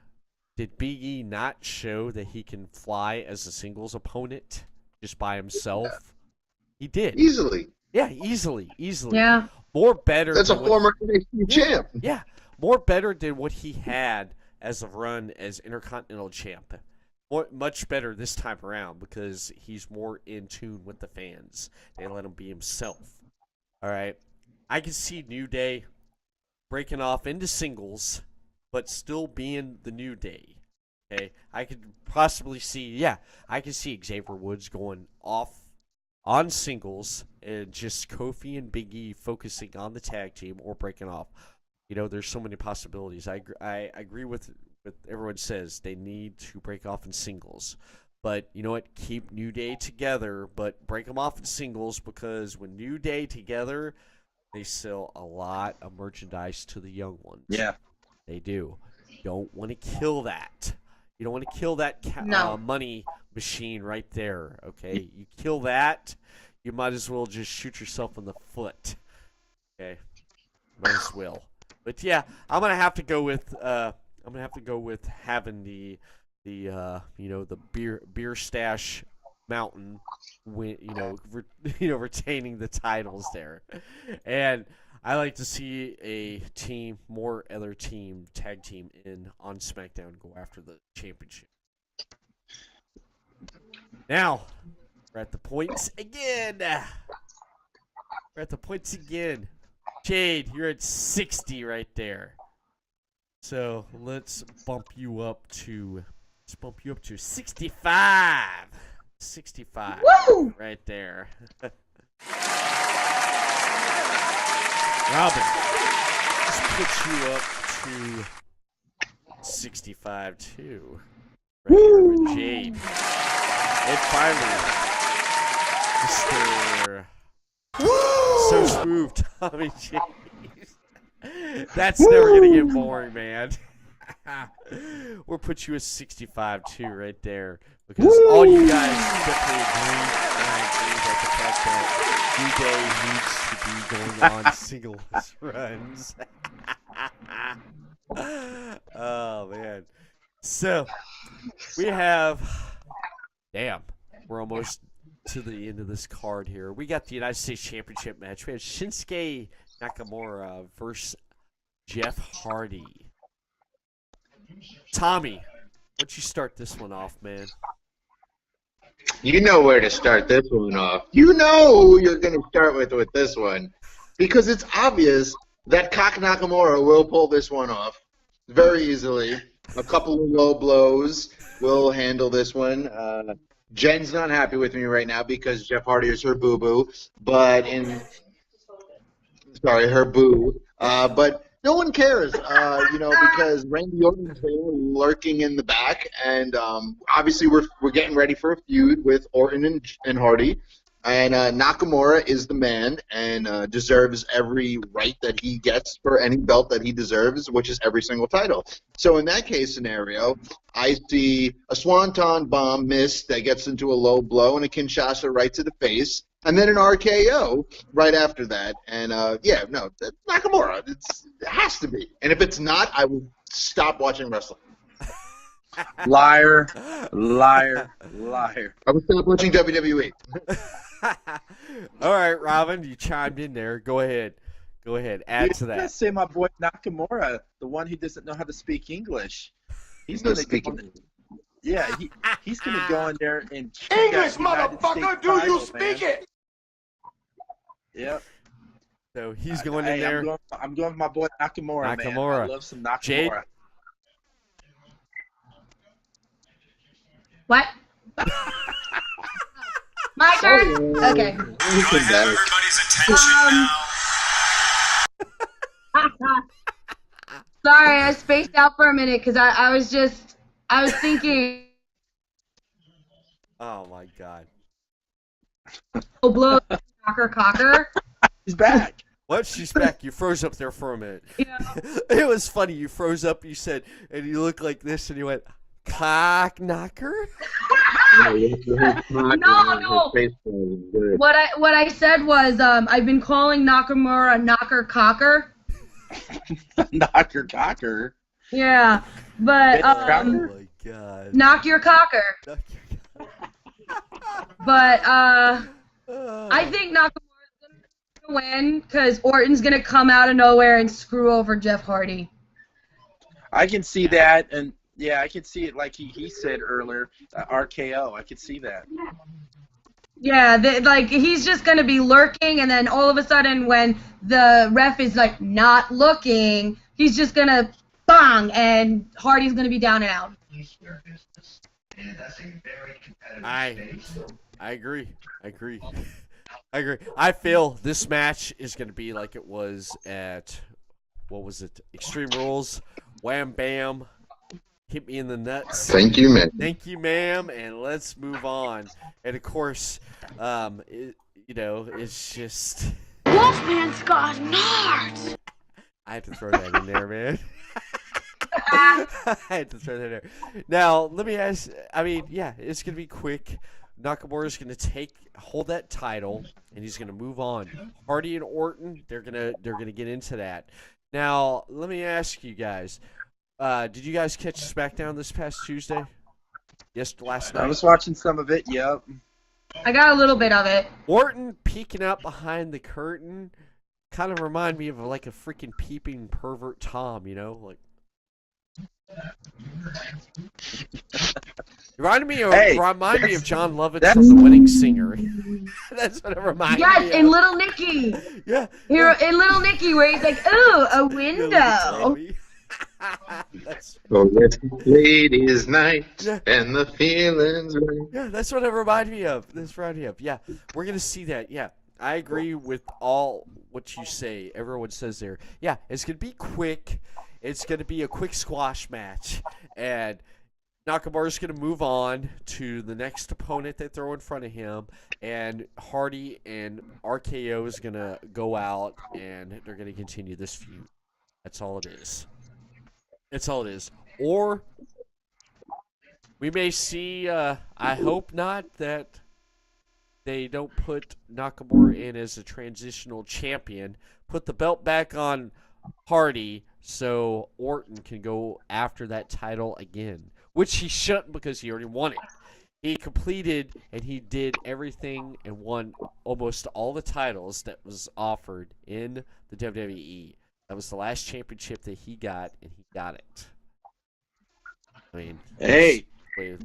Did Big E not show that he can fly as a singles opponent just by himself? Yeah. He did. Easily. Yeah, easily. Yeah. More better. That's a former NXT champ. Yeah, more better than what he had as a run as Intercontinental champ. Much better this time around because he's more in tune with the fans. They let him be himself. All right. I can see New Day breaking off into singles, but still being the New Day. Okay, I could possibly see, I can see Xavier Woods going off on singles and just Kofi and Big E focusing on the tag team or breaking off. There's so many possibilities. I agree with what everyone says. They need to break off in singles. But you know what? Keep New Day together, but break them off in singles because when New Day together, they sell a lot of merchandise to the young ones. Yeah. They do. You don't want to kill that. You don't want to kill that money machine right there, okay? You kill that, you might as well just shoot yourself in the foot. Okay? Might as well. But yeah, I'm gonna have to go with having the beer stash mountain retaining the titles there. And I like to see a other tag team on SmackDown go after the championship. Now, we're at the points again. Jade, you're at 60 right there. So let's bump you up to 65. 65. Woo! Right there. Robin, let's put you up to 65 too. Right here with Jade. And finally, Mr. so smooth, Tommy G. That's never going to get boring, man. We'll put you at 65 too, right there, because all you guys definitely agree, and I agree that the fact that New Day needs to be going on singles runs. Oh man, so we have, damn, we're almost to the end of this card here. We got the United States Championship match. We have Shinsuke Nakamura versus Jeff Hardy. Tommy, why don't you start this one off, man? You know where to start this one off. You know who you're going to start with this one. Because it's obvious that Cock Nakamura will pull this one off very easily. A couple of low blows will handle this one. Jen's not happy with me right now because Jeff Hardy is her boo-boo. Her boo. But no one cares, because Randy Orton's there lurking in the back, and obviously we're getting ready for a feud with Orton and Hardy, and Nakamura is the man and deserves every right that he gets for any belt that he deserves, which is every single title. So in that case scenario, I see a Swanton bomb miss that gets into a low blow and a Kinshasa right to the face. And then an RKO right after that. And, Nakamura. It has to be. And if it's not, I will stop watching wrestling. Liar. Liar. Liar. I will stop watching WWE. All right, Robin, you chimed in there. Go ahead. Add to that. I say my boy Nakamura, the one who doesn't know how to speak English. He's going to speak English. Yeah, he's going to go in there and English, motherfucker, do you speak it? Yep. So he's going in there. I'm going with my boy Nakamura, man. I love some Nakamura. Jade? What? My turn? Okay. Do I have everybody's attention now? Sorry, I spaced out for a minute because I was thinking. Oh my God. Oh, blow, cocker. He's back. What? She's back. You froze up there for a minute. Yeah. It was funny. You froze up. You said, and you looked like this, and you went, cock knocker. No. What I said was I've been calling Nakamura knocker cocker. Knocker cocker. Yeah, but oh my God. Knock your cocker. But I think Nakamura's gonna win because Orton's gonna come out of nowhere and screw over Jeff Hardy. I can see that, and yeah, I can see it like he said earlier, RKO. I could see that. Yeah, he's just gonna be lurking, and then all of a sudden, when the ref is like not looking, he's just gonna bang, and Hardy's gonna be down and out. I agree. I feel this match is gonna be like it was at, what was it? Extreme Rules. Wham bam. Hit me in the nuts. Thank you, ma'am. Thank you, ma'am. And let's move on. And of course, it's just. Wolfman's got nards. I had to throw that in there, man. I had to throw that in there. Now, let me ask. It's gonna be quick. Nakamura's gonna hold that title, and he's gonna move on. Hardy and Orton, they're gonna get into that. Now, let me ask you guys. Did you guys catch SmackDown this past Tuesday? Last night. I was watching some of it. Yep. I got a little bit of it. Orton peeking out behind the curtain kind of remind me of like a freaking peeping pervert Tom, like. Remind me of John Lovitz from The Wedding Singer. That's what it reminded me of. Yes, in Little Nicky. Yeah. In Little Nicky, where he's like, "Ooh, a window." Oh, yes, ladies' night, and the feelings right. Yeah, that's what it reminded me of. Yeah, we're gonna see that. Yeah, I agree with all what you say. Everyone says there. Yeah, it's gonna be quick. It's gonna be a quick squash match, and Nakamura's going to move on to the next opponent they throw in front of him, and Hardy and RKO is going to go out, and they're going to continue this feud. That's all it is. That's all it is. Or we may see, I hope not, that they don't put Nakamura in as a transitional champion, put the belt back on Hardy so Orton can go after that title again, which he shouldn't because he already won it. He completed and he did everything and won almost all the titles that was offered in the WWE. That was the last championship that he got, and he got it. I mean, hey,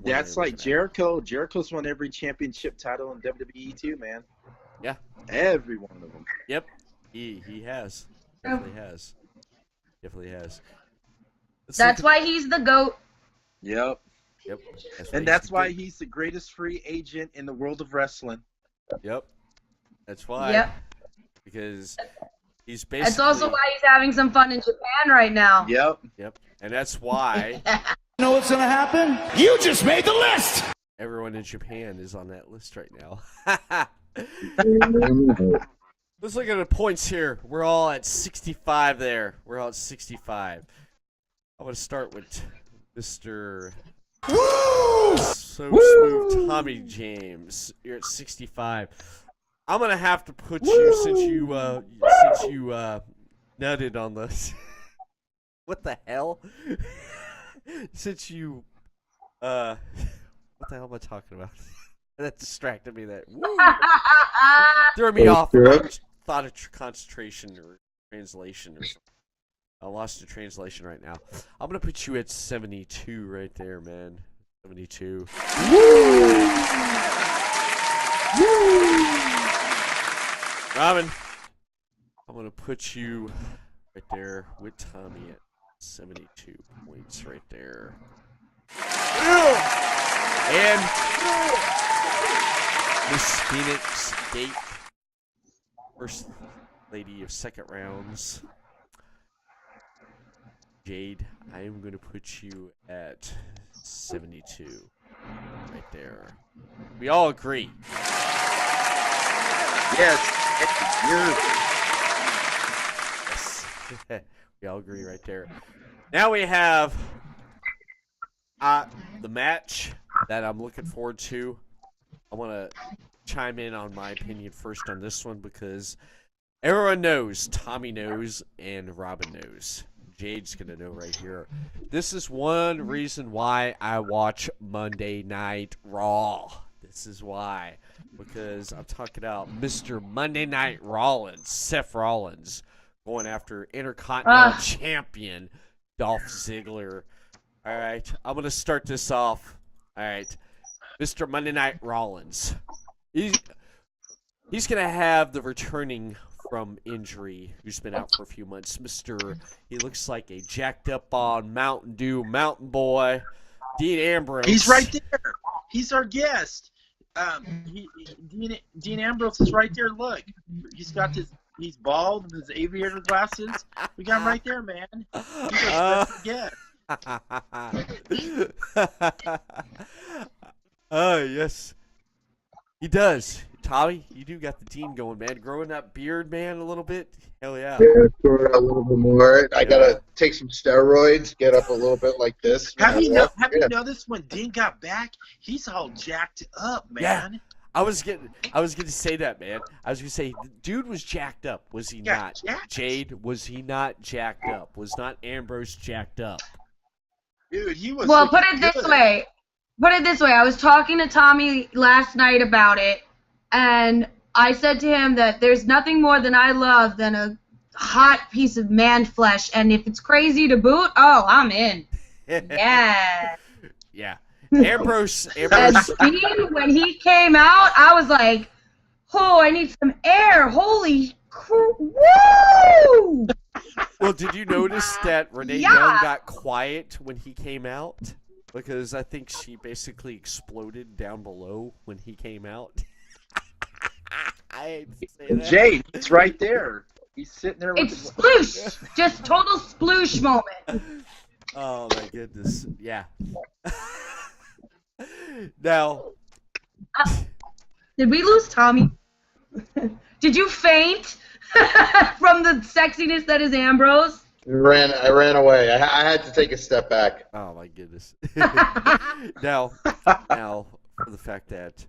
that's like Jericho. Jericho's won every championship title in WWE too, man. Yeah, every one of them. Yep, he has. Definitely has. Definitely has. That's why he's the GOAT. Yep. Yep. That's why he's the greatest free agent in the world of wrestling. Yep. That's why. Yep. Because he's basically. That's also why he's having some fun in Japan right now. Yep. Yep. And that's why. You know what's gonna happen? You just made the list. Everyone in Japan is on that list right now. Let's look at the points here. We're all at 65 there. We're all at 65. I'm going to start with Mr. So Smooth Tommy James. You're at 65. I'm going to have to put you, since you nutted on the... What the hell? Since you... what the hell am I talking about? That distracted me. That threw me off. Thought of concentration or translation or something. I lost the translation right now. I'm gonna put you at 72 right there, man. 72. Robin, I'm gonna put you right there with Tommy at 72 points right there. And Miss Phoenix Gate, first lady of second rounds. Jade, I am going to put you at 72 right there. We all agree. Yes. Yes. We all agree right there. Now we have the match that I'm looking forward to. I want to chime in on my opinion first on this one because everyone knows, Tommy knows, and Robin knows. Jade's going to know right here. This is one reason why I watch Monday Night Raw. This is why. Because I'm talking about Mr. Monday Night Rollins, Seth Rollins, going after Intercontinental Champion Dolph Ziggler. All right, I'm going to start this off. All right, Mr. Monday Night Rollins. He's going to have the returning from injury, who's been out for a few months. He looks like a jacked up on Mountain Dew mountain boy, Dean Ambrose. He's right there. He's our guest. Dean Ambrose is right there. Look, he's bald with his aviator glasses. We got him right there, man. He's our special guest. Oh, yes. He does. Tommy, you do got the Dean going, man. Growing that beard, man, a little bit. Hell yeah. Yeah, grow it a little bit more. I gotta take some steroids, get up a little bit like this. Have you noticed when Dean got back, he's all jacked up, man. Yeah. I was gonna say that, man. I was gonna say, dude was jacked up. Was he not? Jacked. Jade, was he not jacked up? Was not Ambrose jacked up? Dude, he was. Well, put it this way. I was talking to Tommy last night about it, and I said to him that there's nothing more than I love than a hot piece of man flesh, and if it's crazy to boot, oh, I'm in. Yeah. Yeah. Ambrose. And Dean, when he came out, I was like, oh, I need some air. Holy woo! Well, did you notice that Renee Young got quiet when he came out? Because I think she basically exploded down below when he came out. I hate to say that. Jade, it's right there. He's sitting there with It's sploosh. Just total sploosh moment. Oh, my goodness. Yeah. Now, Did we lose Tommy? Did you faint from the sexiness that is Ambrose? I ran away. I had to take a step back. oh my goodness. now, for the fact that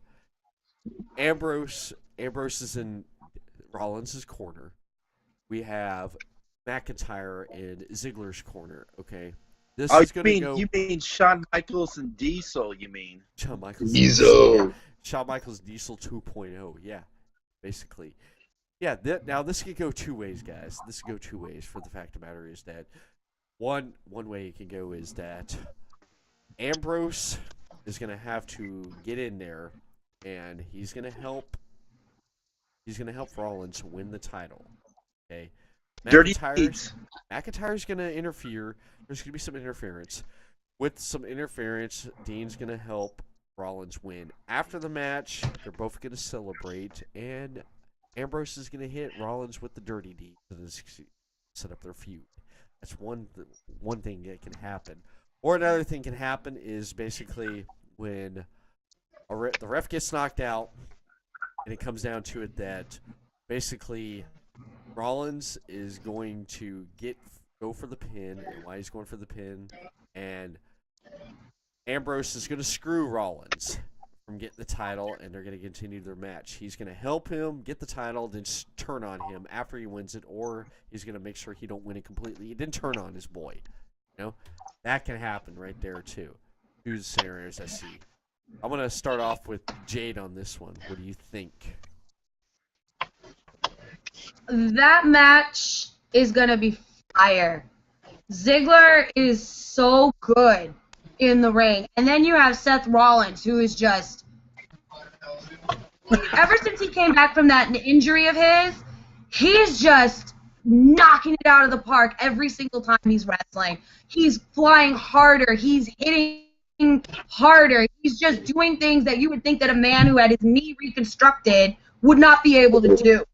Ambrose is in Rollins' corner. We have McIntyre in Ziggler's corner. Okay, this is going to go. You mean Shawn Michaels and Diesel? You mean Shawn Michaels? Diesel. Yeah. Shawn Michaels Diesel 2.0. Yeah, basically. Yeah. Now this could go two ways, guys. This could go two ways. For the fact of the matter is that one way it can go is that Ambrose is going to have to get in there, and he's going to help. He's going to help Rollins win the title. Okay. McIntyre's going to interfere. There's going to be some interference. With some interference, Dean's going to help Rollins win. After the match, they're both going to celebrate, and Ambrose is going to hit Rollins with the dirty deed to set up their feud. That's one thing that can happen. Or another thing can happen is basically when the ref gets knocked out, and it comes down to it that basically Rollins is going to go for the pin, and why he's going for the pin, and Ambrose is going to screw Rollins from getting the title, and they're going to continue their match. He's going to help him get the title, then turn on him after he wins it, or he's going to make sure he don't win it completely. He didn't turn on his boy. You know, that can happen right there too. Two scenarios I see. I'm going to start off with Jade on this one. What do you think? That match is going to be fire. Ziggler is so good in the ring. And then you have Seth Rollins, who is just... Ever since he came back from that injury of his, he's just knocking it out of the park every single time he's wrestling. He's flying harder. He's hitting harder. He's just doing things that you would think that a man who had his knee reconstructed would not be able to do.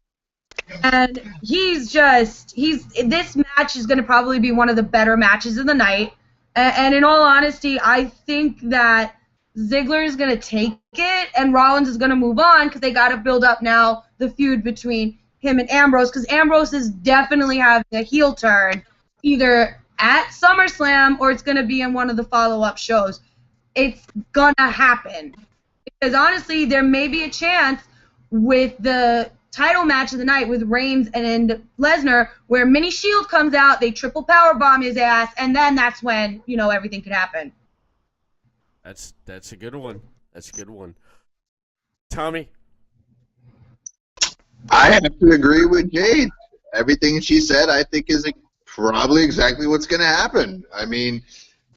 And this match is going to probably be one of the better matches of the night. And in all honesty, I think that Ziggler is going to take it and Rollins is going to move on because they got to build up now the feud between him and Ambrose, because Ambrose is definitely having a heel turn either at SummerSlam or it's going to be in one of the follow-up shows. It's going to happen. Because honestly, there may be a chance with the title match of the night with Reigns and Lesnar where Mini Shield comes out, they triple powerbomb his ass, and then that's when, everything could happen. That's a good one. That's a good one. Tommy? I have to agree with Jade. Everything she said, I think, is probably exactly what's going to happen. I mean,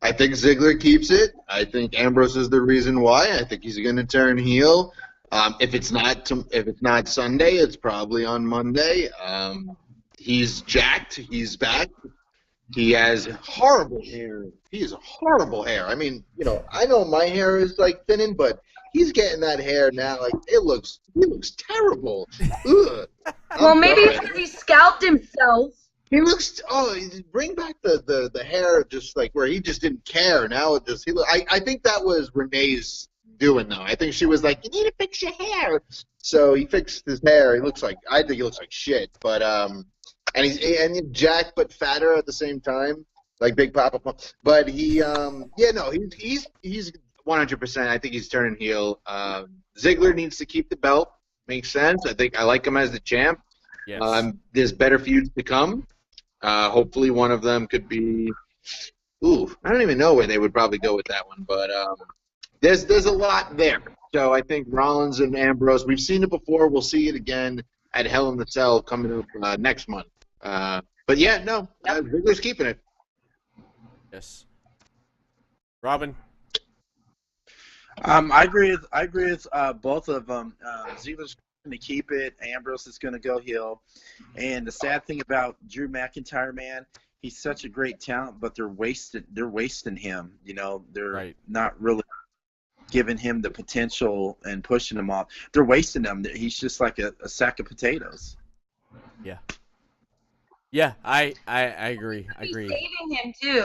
I think Ziggler keeps it. I think Ambrose is the reason why. I think he's going to turn heel. If it's not Sunday, it's probably on Monday. He's jacked. He's back. He has horrible hair. He has horrible hair. I mean, I know my hair is thinning, but he's getting that hair now. He looks terrible. Ugh. Well, maybe it's because he scalped himself. He looks. Oh, bring back the hair, just where he just didn't care. Now it just. I think that was Renee's doing though. I think she was like, "You need to fix your hair." So he fixed his hair. I think he looks like shit. But and he's jacked but fatter at the same time, like Big Papa. But he's 100%. I think he's turning heel. Ziggler needs to keep the belt. Makes sense. I like him as the champ. Yes. There's better feuds to come. Hopefully one of them could be. I don't even know where they would probably go with that one, but there's a lot there. So I think Rollins and Ambrose. We've seen it before. We'll see it again at Hell in the Cell coming up next month. But yeah, no, Ziggler's keeping it. Yes. Robin. I agree with both of them. Ziggler's going to keep it. Ambrose is going to go heel. And the sad thing about Drew McIntyre, man, he's such a great talent, but they're wasting him. They're not really giving him the potential and pushing him off. They're wasting him. He's just like a sack of potatoes. Yeah. Yeah, I agree. I agree. Saving him too.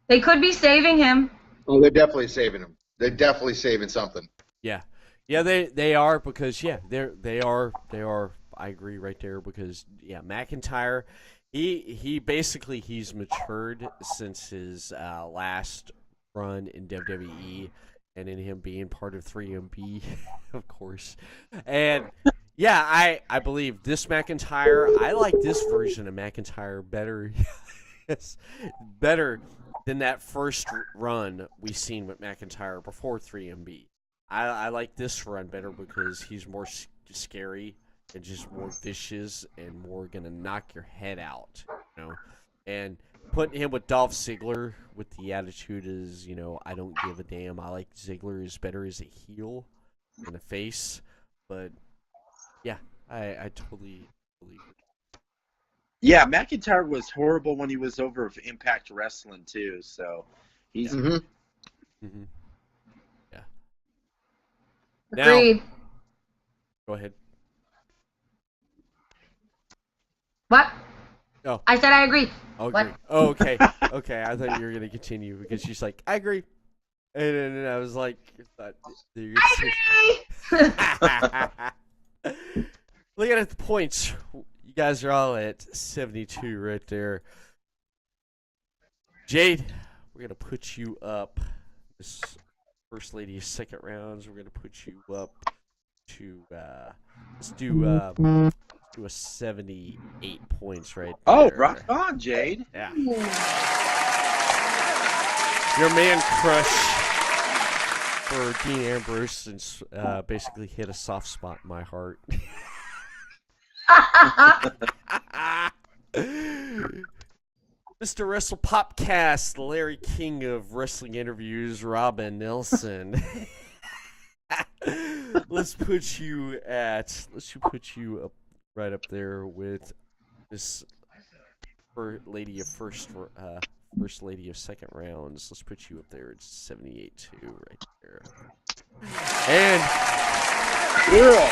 They could be saving him. Oh, they're definitely saving him. They're definitely saving something. Yeah, they are because they are. I agree right there because McIntyre, he basically he's matured since his last run in WWE, and in him being part of 3MB, of course, and. Yeah, I believe this McIntyre. I like this version of McIntyre better. Yes, better than that first run we seen with McIntyre before 3MB. I like this run better because he's more scary and just more vicious and more gonna knock your head out, And putting him with Dolph Ziggler with the attitude is, I don't give a damn. I like Ziggler is better as a heel than a face, but. Yeah, I totally agree. Yeah, McIntyre was horrible when he was over Impact Wrestling too. So he's Yeah. Agreed. Now, go ahead. What? Oh, I said I agree. oh, What? agree. Oh, okay, okay. I thought you were gonna continue because she's like, I agree, and then I was like, I agree. Looking at the points, you guys are all at 72 right there. Jade, we're going to put you up. This First Lady of Second Rounds, we're going to put you up to, let's do a 78 points right there. Oh, rock on, Jade. Yeah. Your man crush for Dean Ambrose and basically hit a soft spot in my heart. Mr. Wrestle Popcast, Larry King of Wrestling Interviews, Robin Nelson. Let's put you up right up there with this lady of first lady of second rounds. Let's put you up there at 78 too, right there. And girl.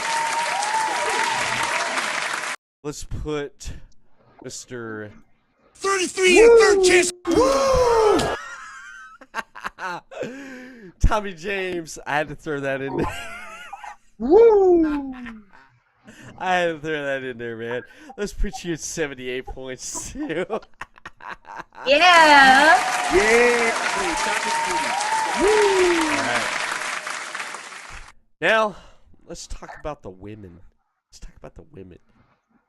Let's put Mr. 33 and third chance. Woo! Tommy James. I had to throw that in there. Woo! I had to throw that in there, man. Let's put you at 78 points too. Yeah. Yeah. Woo! All right. Now, let's talk about the women.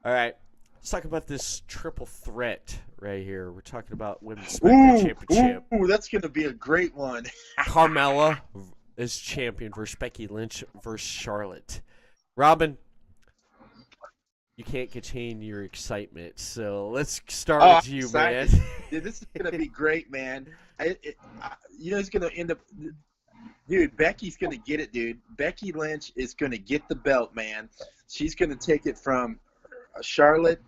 All right. Let's talk about this triple threat right here. We're talking about Women's SmackDown Championship. Ooh, that's going to be a great one. Carmella is champion versus Becky Lynch versus Charlotte. Robin, you can't contain your excitement, so let's start with you, excited. man. Dude, this is going to be great, man. It's going to end up... Dude, Becky's going to get it, dude. Becky Lynch is going to get the belt, man. She's going to take it from Charlotte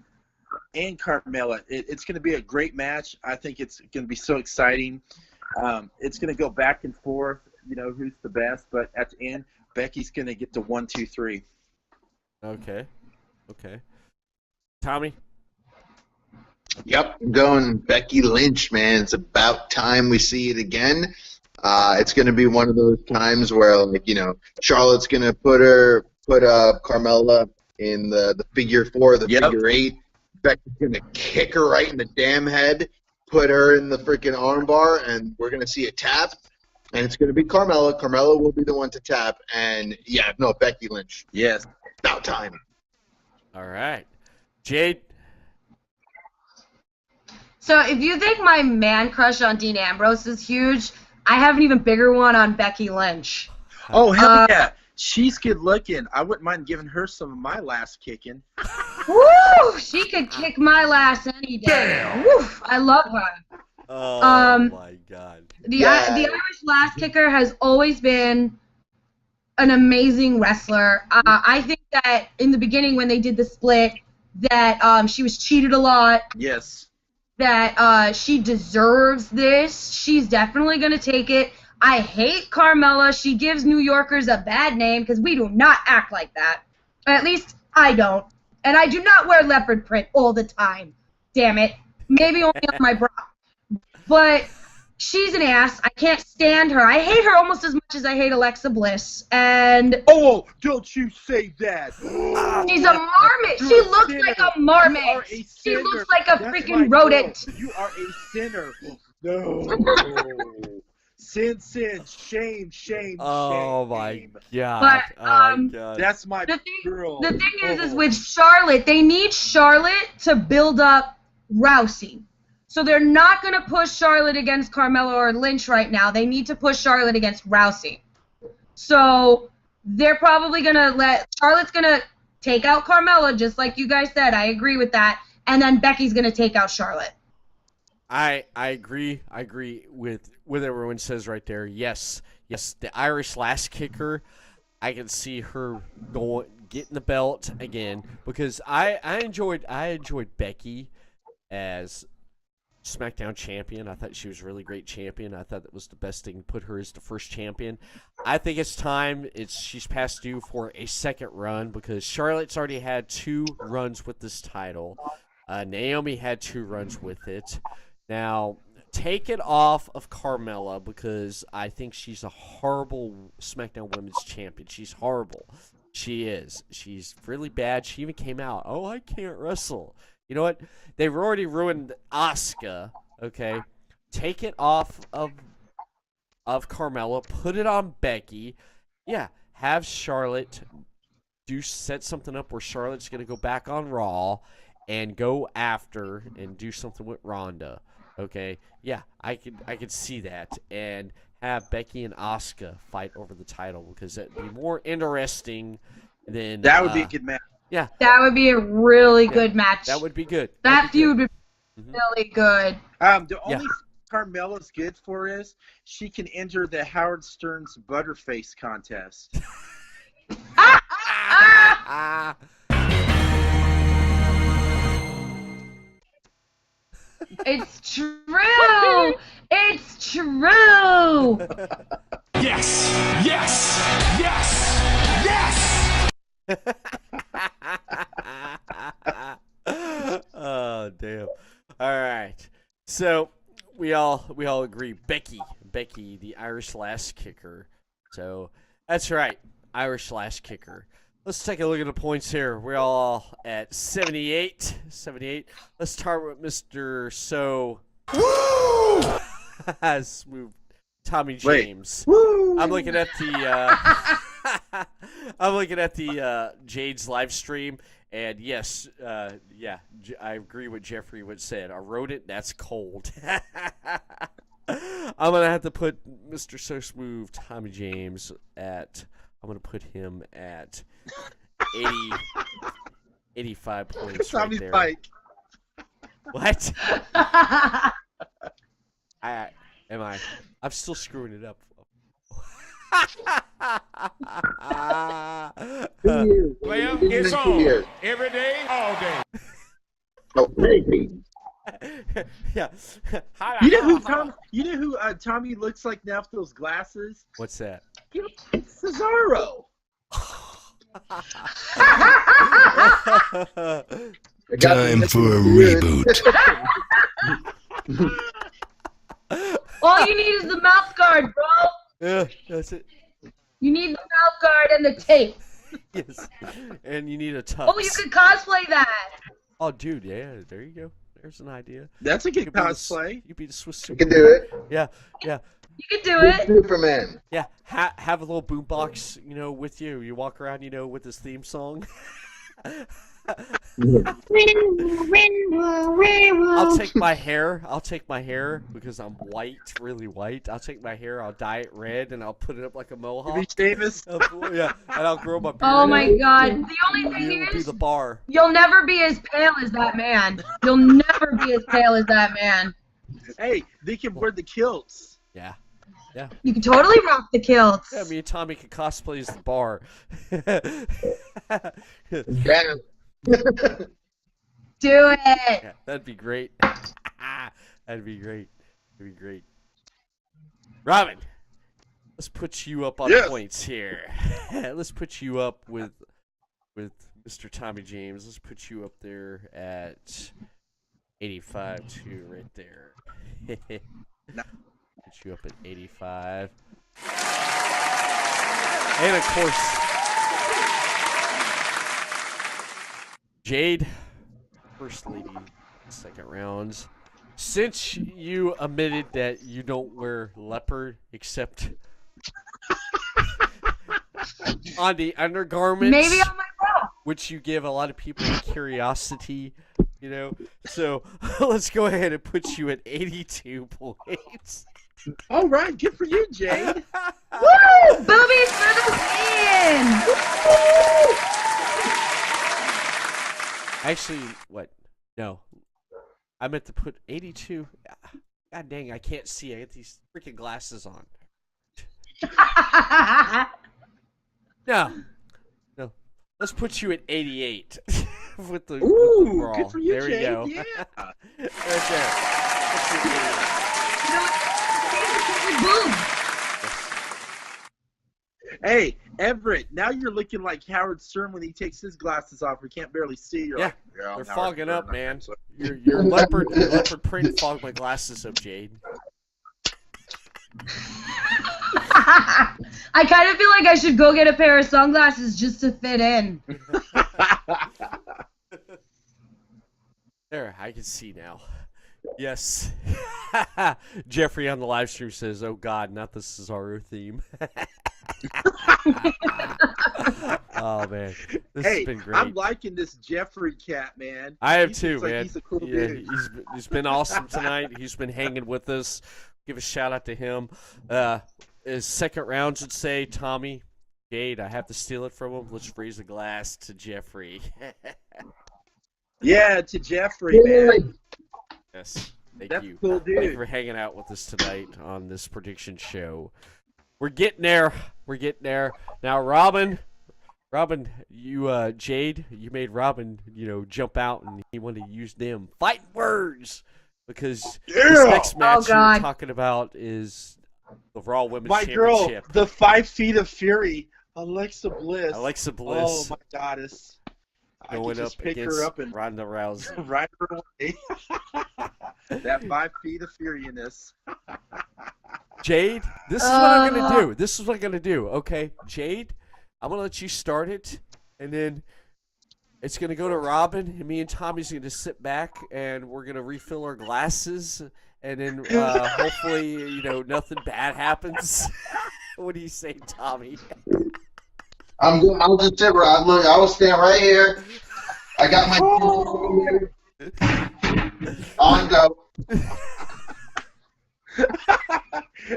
and Carmella. It's going to be a great match. I think it's going to be so exciting. It's going to go back and forth, who's the best. But at the end, Becky's going to get the 1, 2, 3. Okay. Tommy? Yep, I'm going Becky Lynch, man. It's about time we see it again. It's going to be one of those times where, Charlotte's going to put Carmella in the figure 4, figure 8. Becky's going to kick her right in the damn head, put her in the freaking armbar, and we're going to see a tap. And it's going to be Carmella. Carmella will be the one to tap. And, Becky Lynch. Yes. About time. All right. Jade? So if you think my man crush on Dean Ambrose is huge, I have an even bigger one on Becky Lynch. Oh, hell yeah. She's good looking. I wouldn't mind giving her some of my last kicking. Woo! She could kick my ass any day. Woof! I love her. Oh, my God. The Irish last kicker has always been an amazing wrestler. I think that in the beginning when they did the split, that she was cheated a lot. Yes. That she deserves this. She's definitely going to take it. I hate Carmella. She gives New Yorkers a bad name because we do not act like that. At least I don't. And I do not wear leopard print all the time. Damn it. Maybe only on my bra. But she's an ass. I can't stand her. I hate her almost as much as I hate Alexa Bliss. And oh, don't you say that. She's a marmot. She looks like a marmot. She looks like a freaking rodent. You are a sinner. No. Sin, shame. Oh my god. But oh my god. That's my girl. The thing is with Charlotte, they need Charlotte to build up Rousey. So they're not going to push Charlotte against Carmella or Lynch right now. They need to push Charlotte against Rousey. So they're probably going to Charlotte's going to take out Carmella, just like you guys said. I agree with that. And then Becky's going to take out Charlotte. I agree. I agree with what everyone says right there. Yes, the Irish lass kicker. I can see her getting the belt again because I enjoyed Becky as SmackDown champion. I thought she was a really great champion. I thought that was the best thing to put her as the first champion. I think it's time. She's past due for a second run because Charlotte's already had 2 runs with this title. Naomi had 2 runs with it. Now, take it off of Carmella because I think she's a horrible SmackDown Women's Champion. She's horrible. She is. She's really bad. She even came out, oh, I can't wrestle. You know what? They've already ruined Asuka, okay? Take it off of Carmella. Put it on Becky. Yeah, have Charlotte set something up where Charlotte's going to go back on Raw and go after and do something with Ronda. Okay, yeah, I could see that, and have Becky and Asuka fight over the title because that'd be more interesting than that would be a good match. Yeah, that would be a really good match. That would be good. That feud would be really good. The only Carmella's good for is she can enter the Howard Stern's Butterface contest. It's true! It's true! Yes! Yes! Yes! Yes! Oh, damn. All right. So, we all agree. Becky, the Irish lass kicker. So, that's right. Irish lass kicker. Let's take a look at the points here. We're all at 78. Let's start with Mr. Smooth Tommy James. Woo! I'm looking at the Jade's live stream, and yes, I agree with Jeffrey what said. A rodent, that's cold. I'm gonna have to put Mr. So Smooth Tommy James at. I'm going to put him at 85 points right there. Pike. What? I'm still screwing it up. 2 years. Player, it's on. Every day, all day. Oh, maybe. Yeah. You know who Tommy looks like now with those glasses? What's that? Cesaro. Time for a reboot. All you need is the mouth guard, bro. Yeah, that's it. You need the mouth guard and the tape. Yes. And you need a tux. Oh, you could cosplay that. Oh, dude, yeah, there you go. There's an idea. That's a good cosplay. You could be the Swiss You Superman. can do it. Yeah. You could do it. Superman. Yeah, have a little boombox, with you. You walk around, with this theme song. I'll take my hair because I'm white, really white. I'll take my hair, I'll dye it red, and I'll put it up like a mohawk. Reach Davis. Yeah, and I'll grow my beard. Oh my God! The only thing It'll be is, the bar. you'll never be as pale as that man. You'll never be as pale as that man. Hey, they can wear the kilts. Yeah. You can totally rock the kilts. Yeah, me and Tommy can cosplay as the bar. Yeah. Do it. Yeah, that'd be great. That'd be great. Robin, let's put you up on points here. Let's put you up with Mr. Tommy James. Let's put you up there at 85 too, right there. you up at 85. And, of course, Jade, First Lady, second rounds. Since you admitted that you don't wear leopard except on the undergarments, maybe on my bra, which you give a lot of people curiosity, so let's go ahead and put you at 82 points. All right, good for you, Jade. Woo! Boobies for the win! Actually, what? No. I meant to put 82. God dang, I can't see. I got these freaking glasses on. No. Let's put you at 88. with the brawl. Good for you, there Jade. We go. Yeah. Right there. Let's do 88. Hey, Everett, now you're looking like Howard Stern when he takes his glasses off. We can't barely see. You're like, they're I'm fogging Howard up, Stern. man. Your leopard print fogged my glasses up, Jade. I kind of feel like I should go get a pair of sunglasses just to fit in. There, I can see now. Yes. Jeffrey on the live stream says, "Oh God, not the Cesaro theme." Oh man, this has been great. I'm liking this Jeffrey cat, man. I have He too, seems like man. he's a cool Yeah, dude. he's been awesome tonight. He's been hanging with us. Give a shout out to him. His second round should say, Tommy, Jade, I have to steal it from him. Let's raise a glass to Jeffrey. Yeah, to Jeffrey, man. Yes, thank That's you. a cool dude. Thank you for hanging out with us tonight on this prediction show. We're getting there. We're getting there. Now, Robin, you, Jade, you made Robin, jump out, and he wanted to use them fighting words because this next match you're talking about is the Raw Women's Championship. Girl, the 5 Feet of Fury, Alexa Bliss. Alexa Bliss. Oh my goddess. Going up pick against her up and Ronda Rousey. ride her away. That 5 Feet of Furyness. Jade, this is what I'm going to do. This is what I'm going to do, okay? Jade, I'm going to let you start it, and then it's going to go to Robin, and me and Tommy's going to sit back, and we're going to refill our glasses, and then hopefully, nothing bad happens. What do you say, Tommy? I'm good. I'll just sit right. Look, I will stand right here. I got my on go.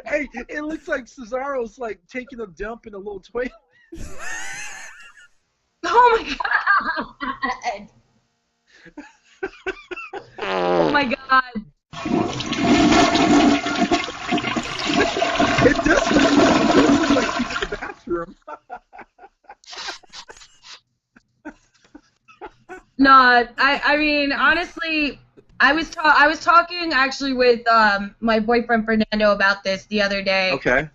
Hey, it looks like Cesaro's like taking a dump in a little toilet. Oh my god! Oh my god! It does look like he's in the bathroom. No, I mean, honestly, I was talking actually with my boyfriend Fernando about this the other day. Okay.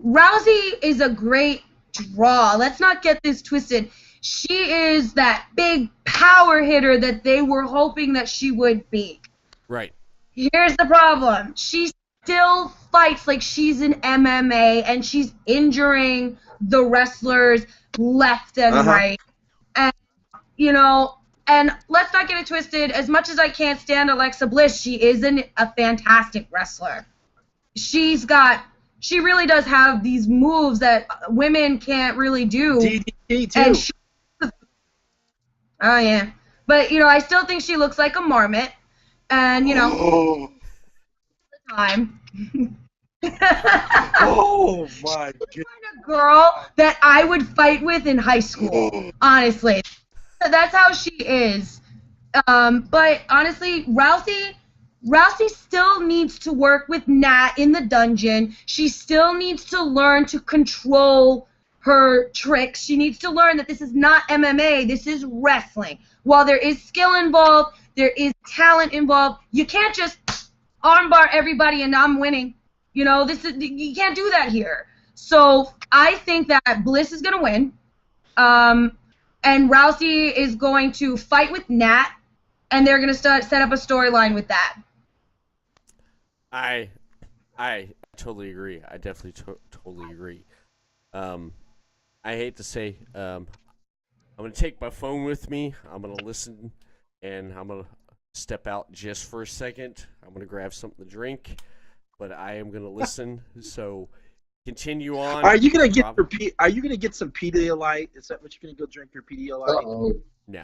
Rousey is a great draw. Let's not get this twisted. She is that big power hitter that they were hoping that she would be. Right. Here's the problem. She still fights like she's in MMA, and she's injuring the wrestlers left and right. And, and let's not get it twisted. As much as I can't stand Alexa Bliss, she is a fantastic wrestler. She really does have these moves that women can't really do. DDT too. And oh yeah, but I still think she looks like a marmot, and time. Oh my god. Kind of girl that I would fight with in high school. Honestly, that's how she is. But honestly, Rousey still needs to work with Nat in the dungeon. She still needs to learn to control her tricks. She needs to learn that this is not MMA. This is wrestling. While there is skill involved, there is talent involved. You can't just armbar everybody and I'm winning. You can't do that here. So I think that Bliss is going to win. And Rousey is going to fight with Nat, and they're going to set up a storyline with that. I totally agree. I definitely totally agree. I hate to say, I'm gonna take my phone with me. I'm gonna listen, and I'm gonna step out just for a second. I'm gonna grab something to drink, but I am gonna listen. So continue on. Are you gonna get Are you gonna get some Pedialyte? Is that what you're gonna go drink your Pedialyte? Uh-oh. No.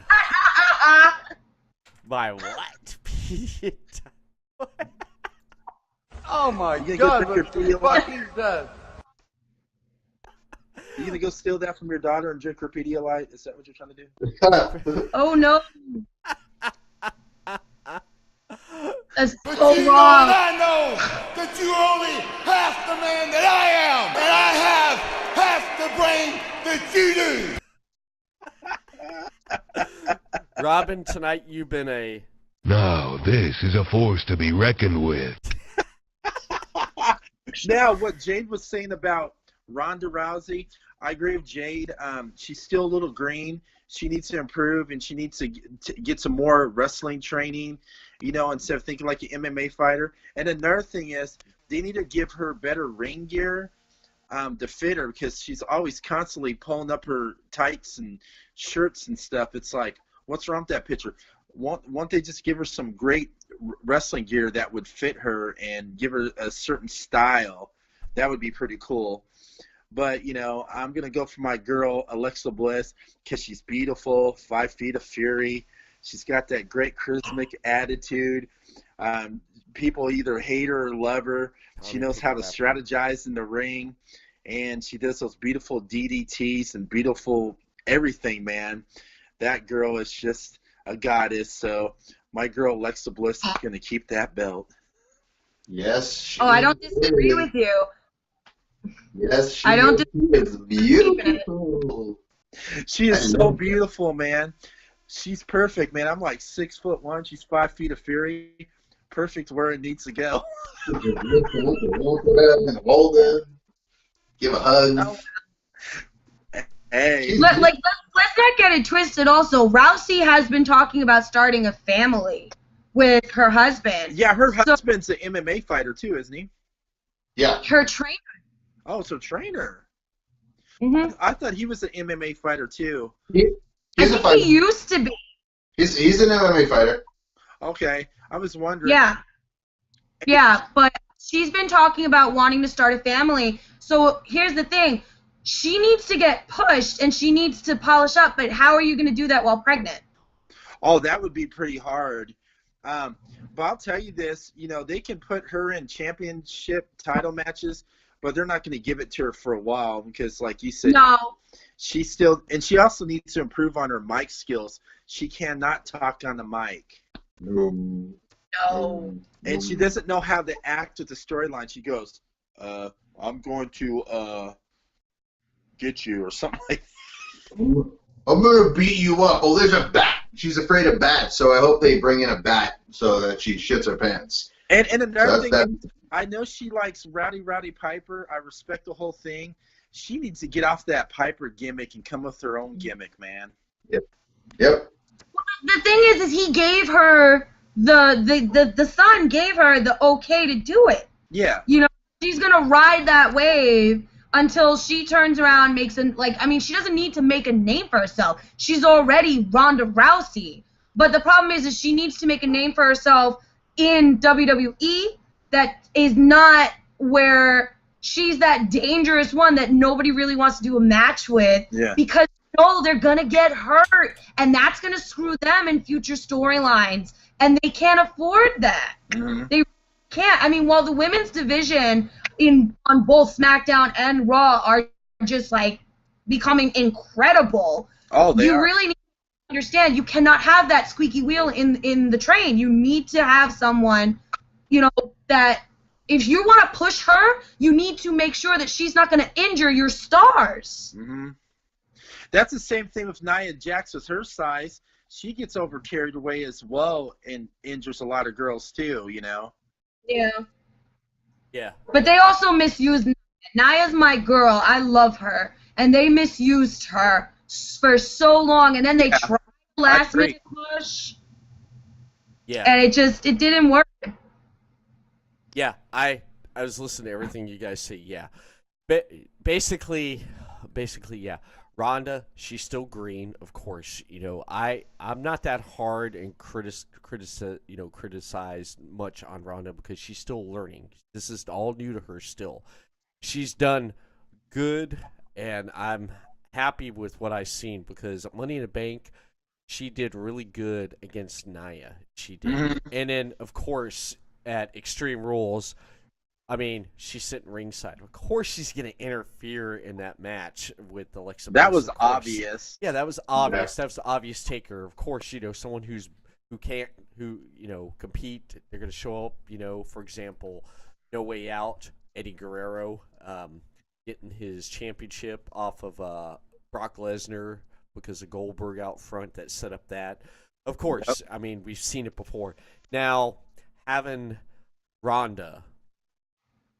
By what? Oh my You gonna God! go drink your What the fuck Pedialyte? is that? You gonna go steal that from your daughter and drink her Pedialyte? Is that what you're trying to do? Oh no. That's But so you know wrong. and I know that you're only half the man that I am, and I have half the brain that you do. Robin, tonight you've been a... Now this is a force to be reckoned with. Now, what Jade was saying about Ronda Rousey, I agree with Jade. She's still a little green. She needs to improve, and she needs to get some more wrestling training, instead of thinking like an MMA fighter. And another thing is, they need to give her better ring gear to fit her, because she's always constantly pulling up her tights and shirts and stuff. It's like, what's wrong with that picture? Won't they just give her some great wrestling gear that would fit her and give her a certain style? That would be pretty cool. But, I'm going to go for my girl, Alexa Bliss, because she's beautiful, 5 feet of fury. She's got that great charismatic attitude. People either hate her or love her. She knows how to strategize in the ring. And she does those beautiful DDTs and beautiful everything, man. That girl is just a goddess. So my girl, Alexa Bliss, is going to keep that belt. Yes. Oh, I don't disagree with you. Yes, she I don't is beautiful. She is so beautiful, man. She's perfect, man. I'm like 6'1". She's 5 feet of fury. Perfect where it needs to go. Hold it. Give a hug. Oh. Hey. Let's not get it twisted. Also, Rousey has been talking about starting a family with her husband. Yeah, her husband's an MMA fighter too, isn't he? Yeah. Her trainer. Oh, so trainer. Mm-hmm. I thought he was an MMA fighter too. He's I think he used to be. He's an MMA fighter. Okay, I was wondering. Yeah, but she's been talking about wanting to start a family. So here's the thing. She needs to get pushed and she needs to polish up, but how are you going to do that while pregnant? Oh, that would be pretty hard. But I'll tell you this, they can put her in championship title matches, but they're not going to give it to her for a while because, like you said, she also needs to improve on her mic skills. She cannot talk on the mic. No. And she doesn't know how to act with the storyline. She goes, I'm going to get you or something like that. I'm going to beat you up. Oh, there's a bat. She's afraid of bats, so I hope they bring in a bat so that she shits her pants. And another thing, I know she likes Rowdy Piper. I respect the whole thing. She needs to get off that Piper gimmick and come with her own gimmick, man. Yep. Well, the thing is he gave her the son gave her the okay to do it. Yeah. She's gonna ride that wave until she turns around, she doesn't need to make a name for herself. She's already Ronda Rousey. But the problem is she needs to make a name for herself in WWE that is not where she's that dangerous one that nobody really wants to do a match with. Yeah. Because they're gonna get hurt, and that's gonna screw them in future storylines, and they can't afford that. Mm-hmm. They can't. While the women's division on both SmackDown and Raw are just becoming incredible. Oh, they are. Really need to understand you cannot have that squeaky wheel in the train. You need to have someone, that if you want to push her, you need to make sure that she's not going to injure your stars. Mm-hmm. That's the same thing with Nia Jax with her size. She gets over carried away as well and injures a lot of girls too, Yeah. Yeah. But they also misused Nia. Nia's my girl. I love her. And they misused her for so long. And then they tried last minute push. Yeah. And it didn't work. Yeah, I was listening to everything you guys say. Yeah, basically, yeah. Ronda, she's still green, of course. I'm not that hard and criticize much on Ronda because she's still learning. This is all new to her still. She's done good, and I'm happy with what I've seen because Money in the Bank, she did really good against Nia. She did, and then of course at Extreme Rules. I mean, she's sitting ringside. Of course, she's going to interfere in that match with Alexa Bliss. That was obvious. Yeah, that was obvious. That was the obvious taker. Of course, someone who can't compete. They're going to show up. For example, No Way Out, Eddie Guerrero, getting his championship off of Brock Lesnar because of Goldberg out front that set up that. Of course, I mean, we've seen it before. Now, having Ronda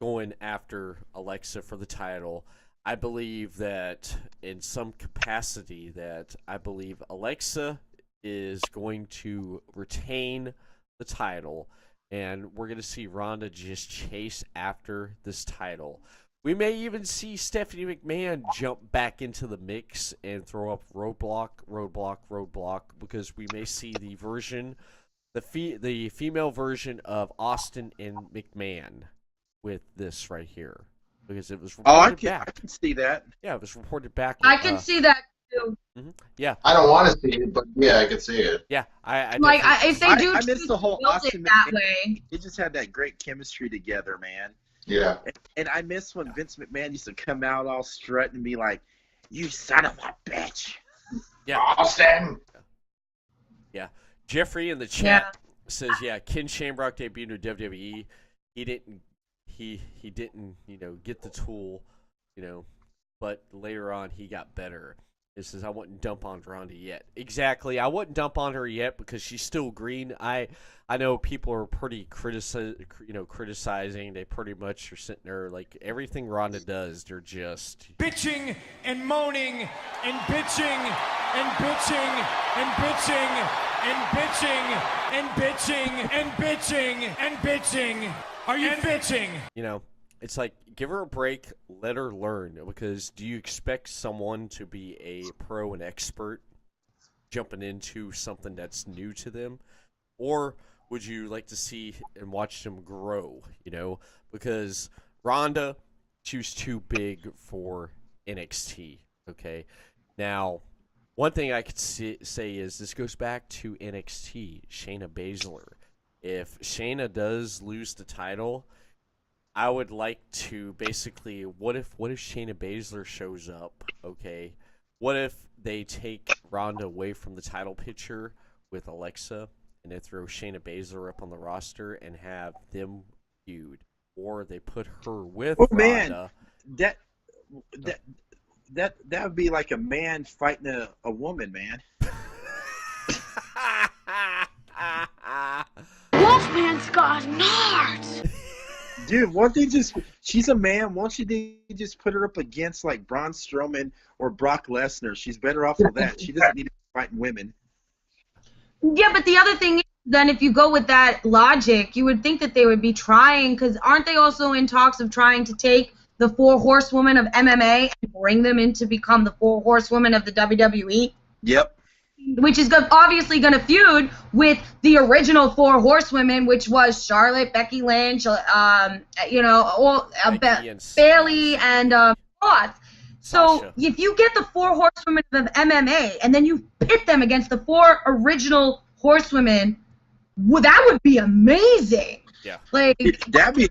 going after Alexa for the title, I believe that in some capacity that I believe Alexa is going to retain the title, and we're going to see Ronda just chase after this title. We may even see Stephanie McMahon jump back into the mix and throw up roadblock, because we may see the version, the female version of Austin and McMahon with this right here, because it was reported back. I can see that. Yeah, it was reported back. I can see that too. Yeah, I don't want to see it, but yeah, I can see it. Yeah, if they do, I missed the whole Austin that McMahon. way. They just had that great chemistry together, man. Yeah. And I miss when Vince McMahon used to come out all strutting and be like, "You son of a bitch." Yeah. Austin. Yeah. Jeffrey in the chat says, yeah, Ken Shamrock debuted in WWE. He didn't get the tool, but later on he got better. It says, I wouldn't dump on Ronda yet. Exactly. I wouldn't dump on her yet because she's still green. I know people are pretty criticizing. They pretty much are sitting there like everything Ronda does, they're just bitching and moaning and bitching and bitching and bitching and bitching and bitching and bitching and bitching. Are you bitching? It's like, give her a break, let her learn, because do you expect someone to be a pro and expert jumping into something that's new to them? Or would you like to see and watch them grow, Because Ronda, she was too big for NXT, okay? Now, one thing I could say is this goes back to NXT, Shayna Baszler. If Shayna does lose the title, I would like to basically, what if Shayna Baszler shows up, okay? What if they take Ronda away from the title picture with Alexa and they throw Shayna Baszler up on the roster and have them feud? Or they put her with Ronda. Man, that would be like a man fighting a woman, man. Wolfman's got nards. Dude, she's a man. Won't you just put her up against like Braun Strowman or Brock Lesnar? She's better off with that. She doesn't need to be fighting women. Yeah, but the other thing is, then if you go with that logic, you would think that they would be trying, because aren't they also in talks of trying to take the 4 horsewomen of MMA and bring them in to become the 4 horsewomen of the WWE? Yep. Which is obviously going to feud with the original 4 horsewomen, which was Charlotte, Becky Lynch, Bayley, and Roth. So Sasha. if you get the 4 horsewomen of MMA and then you pit them against the 4 original horsewomen, that would be amazing. Yeah. Like that'd be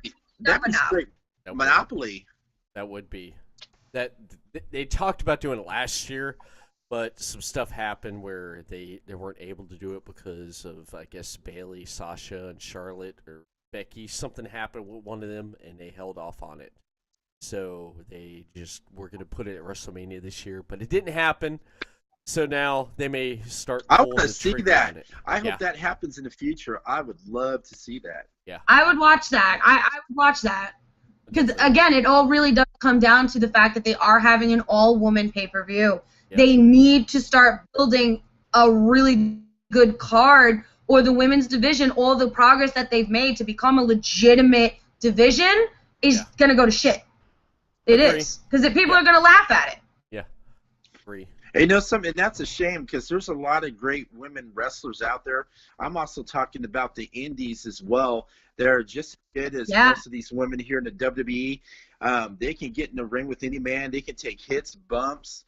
straight Monopoly. That would be. That they talked about doing it last year. But some stuff happened where they weren't able to do it because of, I guess, Bayley, Sasha, and Charlotte, or Becky. Something happened with one of them, and they held off on it. So they just were going to put it at WrestleMania this year, but it didn't happen. So now they may start I pulling want to the see trigger that. on it. I hope that happens in the future. I would love to see that. Yeah. I would watch that. I would watch that. Because, again, it all really does come down to the fact that they are having an all-woman pay-per-view. Yeah. They need to start building a really good card, or the women's division, all the progress that they've made to become a legitimate division is gonna go to shit. It is, because people are gonna laugh at it. Yeah, agree. Hey, you know something, and that's a shame because there's a lot of great women wrestlers out there. I'm also talking about the indies as well. They're just as good as most of these women here in the WWE. They can get in the ring with any man. They can take hits, bumps.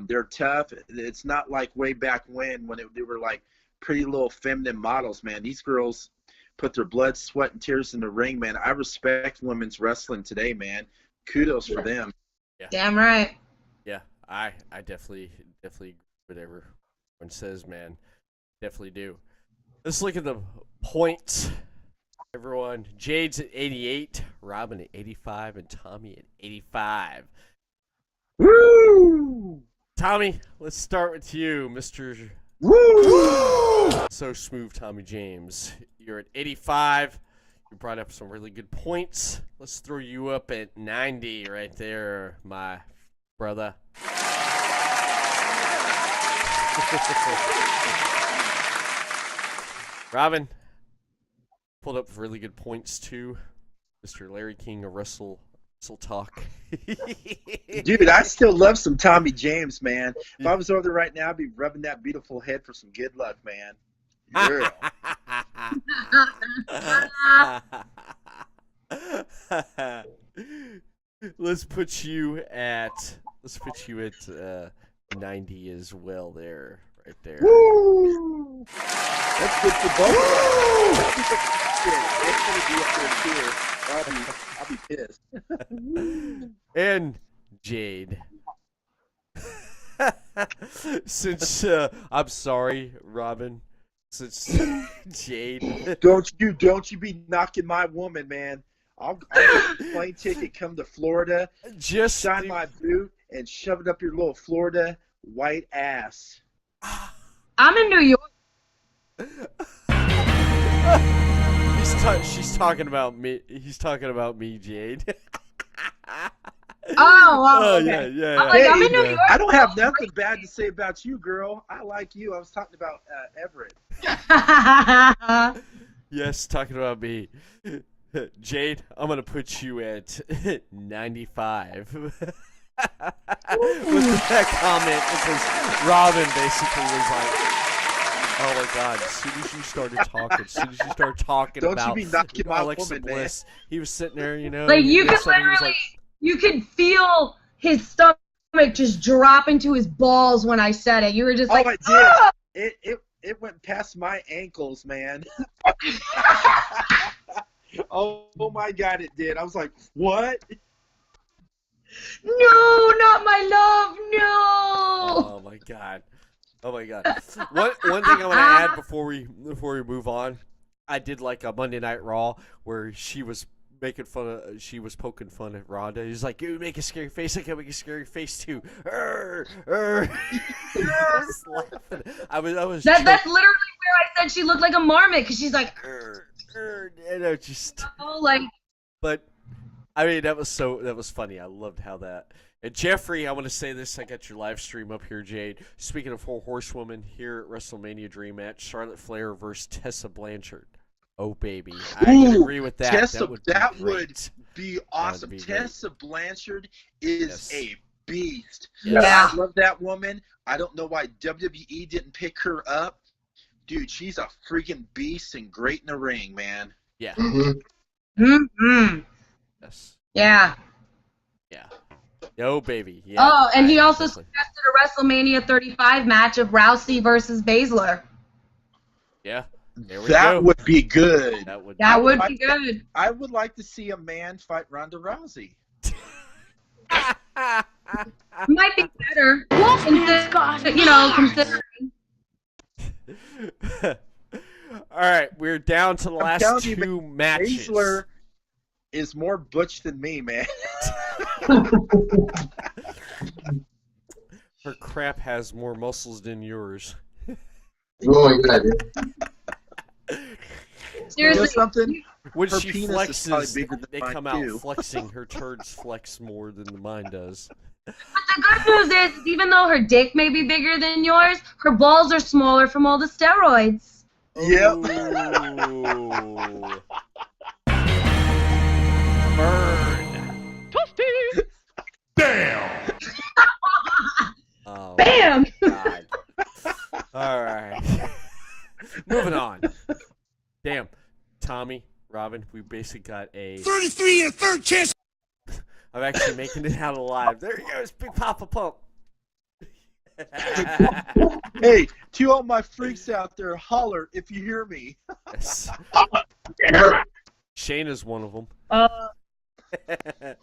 They're tough. It's not like way back when they were like pretty little feminine models, man. These girls put their blood, sweat, and tears in the ring, man. I respect women's wrestling today, man. Kudos for them. Yeah. Damn right. Yeah, I definitely agree with whatever everyone says, man. Definitely do. Let's look at the points. Everyone, Jade's at 88, Robin at 85, and Tommy at 85. Woo! Tommy, let's start with you, Mr. Woo! So smooth, Tommy James. You're at 85. You brought up some really good points. Let's throw you up at 90 right there, my brother. Robin pulled up really good points too. Mr. Larry King of Wrestle Talk. Dude, I still love some Tommy James, man. If I was over there right now, I'd be rubbing that beautiful head for some good luck, man. Girl. Let's put you at 90 as well there, right there. Woo! That's good for both of us. I'll be pissed. And Jade. Since I'm sorry, Robin. Since Jade. Don't you be knocking my woman, man. I'll get a plane ticket, come to Florida, just shine my boot, and shove it up your little Florida white ass. I'm in New York. She's talking about me. He's talking about me, Jade. Oh, okay. Yeah. I'm like, I'm in New York. I don't have nothing bad to say about you, girl. I like you. I was talking about Everett. Yes, talking about me. Jade, I'm going to put you at 95. With that comment, because Robin basically was like, oh my God, as soon as you started talking, Don't about you be knocking my Alexa woman, Bliss, man. he was sitting there, you know. Like, you and could suddenly he was literally, like, you could feel his stomach just drop into his balls when I said it. You were just like, I did. ah! It went past my ankles, man. Oh my God, it did. I was like, what? No, not my love, no. Oh my God. One thing I want to add before we move on, I did like a Monday Night Raw where she was poking fun at Ronda. He's like, "You make a scary face, I can make a scary face too." I was laughing. I was. That's literally where I said she looked like a marmot because she's like, you know, just. oh, like. But I mean, that was funny. I loved how that. And Jeffrey, I want to say this. I got your live stream up here, Jade. Speaking of 4 horsewomen here at WrestleMania Dream Match, Charlotte Flair versus Tessa Blanchard. Oh baby, I can agree with that. Tessa, that would be awesome. Be Tessa Blanchard is a beast. Yeah. I love that woman. I don't know why WWE didn't pick her up. Dude, she's a freaking beast and great in the ring, man. Yeah. Mm-hmm. Yes. Yeah. Yeah. Yo, baby. Yeah. Oh, and he also suggested a WrestleMania 35 match of Rousey versus Baszler. Yeah. There we That go. would be good. That would be good. I would like to see a man fight Ronda Rousey. Might be better. Considering. All right, we're down to the last 2 matches. Baszler is more butch than me, man. Her crap has more muscles than yours. Oh, yeah. Seriously, you know something? When Her she penis is probably flexes, bigger than they mine, come out too. flexing. Her turds flex more than mine does. But the good news is, even though her dick may be bigger than yours, her balls are smaller from all the steroids. Yep. burn. Damn! Oh, Bam! God. All right. Moving on. Damn. Tommy, Robin, we basically got a 33 and a third chance. I'm actually making it out alive. There he goes, Big Papa Pump. Hey, to all my freaks out there, holler if you hear me. Yes. Shane is one of them.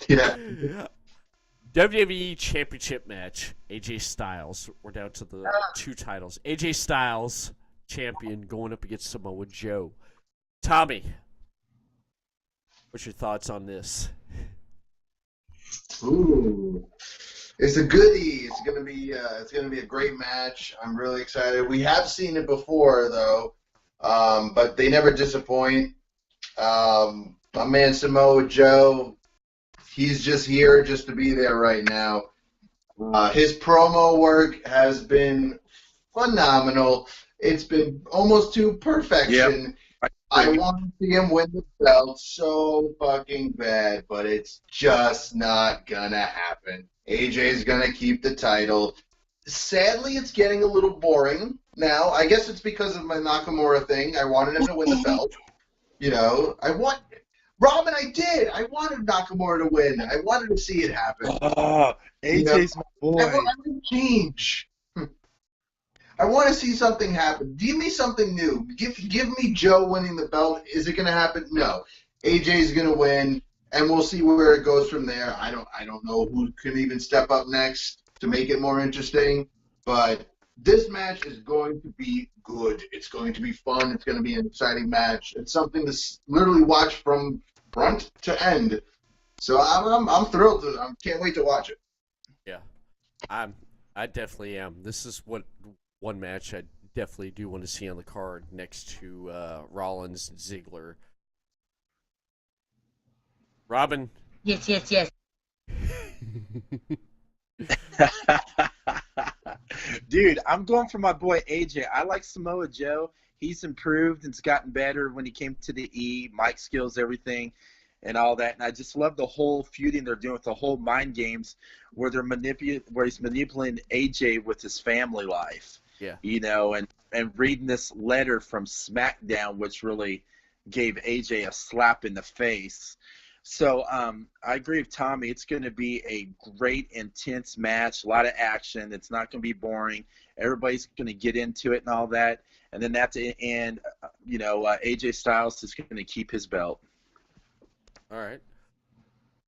Yeah. WWE Championship match. AJ Styles. We're down to the 2 titles. AJ Styles, champion, going up against Samoa Joe. Tommy, what's your thoughts on this? Ooh, it's a goodie. It's gonna be a great match. I'm really excited. We have seen it before though, but they never disappoint. My man Samoa Joe, he's just here just to be there right now. His promo work has been phenomenal. It's been almost to perfection. Yep. I want to see him win the belt so fucking bad, but it's just not gonna happen. AJ's gonna keep the title. Sadly, it's getting a little boring now. I guess it's because of my Nakamura thing. I wanted him to win the belt. You know, Robin, I did. I wanted Nakamura to win. I wanted to see it happen. Oh, AJ's my boy. I want to change. I want to see something happen. Give me something new. Give me Joe winning the belt. Is it going to happen? No. AJ's going to win, and we'll see where it goes from there. I don't know who can even step up next to make it more interesting, but this match is going to be good. It's going to be fun. It's going to be an exciting match. It's something to literally watch from front to end. So I'm thrilled. I can't wait to watch it. Yeah, I definitely am. This is one match I definitely do want to see on the card next to Rollins and Ziggler. Robin. Yes. Dude, I'm going for my boy AJ. I like Samoa Joe. He's improved and it's gotten better when he came to the E, mic skills, everything, and all that. And I just love the whole feuding they're doing with the whole mind games where he's manipulating AJ with his family life. Yeah. You know, and reading this letter from SmackDown, which really gave AJ a slap in the face. So I agree with Tommy. It's going to be a great, intense match, a lot of action. It's not going to be boring. Everybody's going to get into it and all that. And then at the end, AJ Styles is going to keep his belt. All right.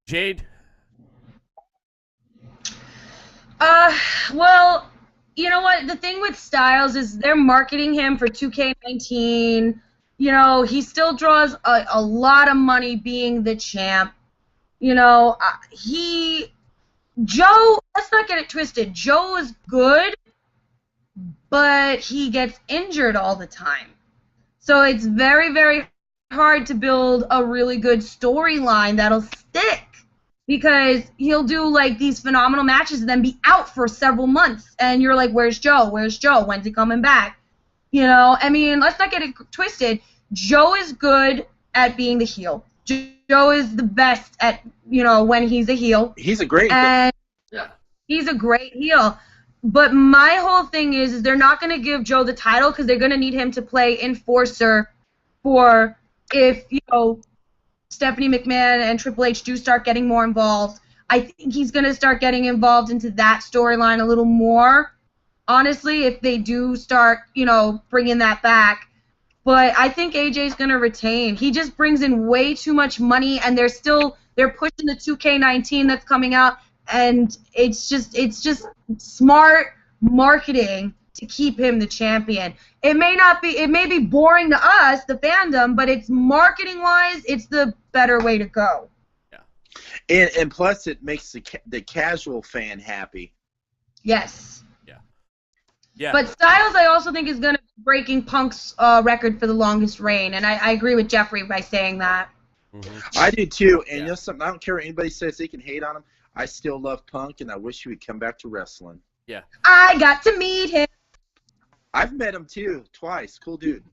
Jade? Well, you know what? The thing with Styles is they're marketing him for 2K19. You know, he still draws a lot of money being the champ. You know, Joe, let's not get it twisted. Joe is good, but he gets injured all the time. So it's very, very hard to build a really good storyline that'll stick. Because he'll do, like, these phenomenal matches and then be out for several months. And you're like, where's Joe? Where's Joe? When's he coming back? You know, I mean, let's not get it twisted. Joe is good at being the heel. Joe is the best at, when he's a heel. He's a great heel. Yeah. He's a great heel. But my whole thing is they're not going to give Joe the title because they're going to need him to play enforcer for if, Stephanie McMahon and Triple H do start getting more involved. I think he's going to start getting involved into that storyline a little more, honestly, if they do start, bringing that back. But I think AJ's going to retain. He just brings in way too much money, and they're pushing the 2K19 that's coming out, and it's just smart marketing to keep him the champion. It may be boring to us, the fandom, but it's marketing-wise, it's the better way to go. Yeah. And plus, it makes the casual fan happy. Yes. Yeah. But Styles, I also think, is going to be breaking Punk's record for the longest reign, and I agree with Jeffrey by saying that. Mm-hmm. I do too, and you know something? I don't care what anybody says. They can hate on him. I still love Punk, and I wish he would come back to wrestling. Yeah. I got to meet him. I've met him too, twice. Cool dude.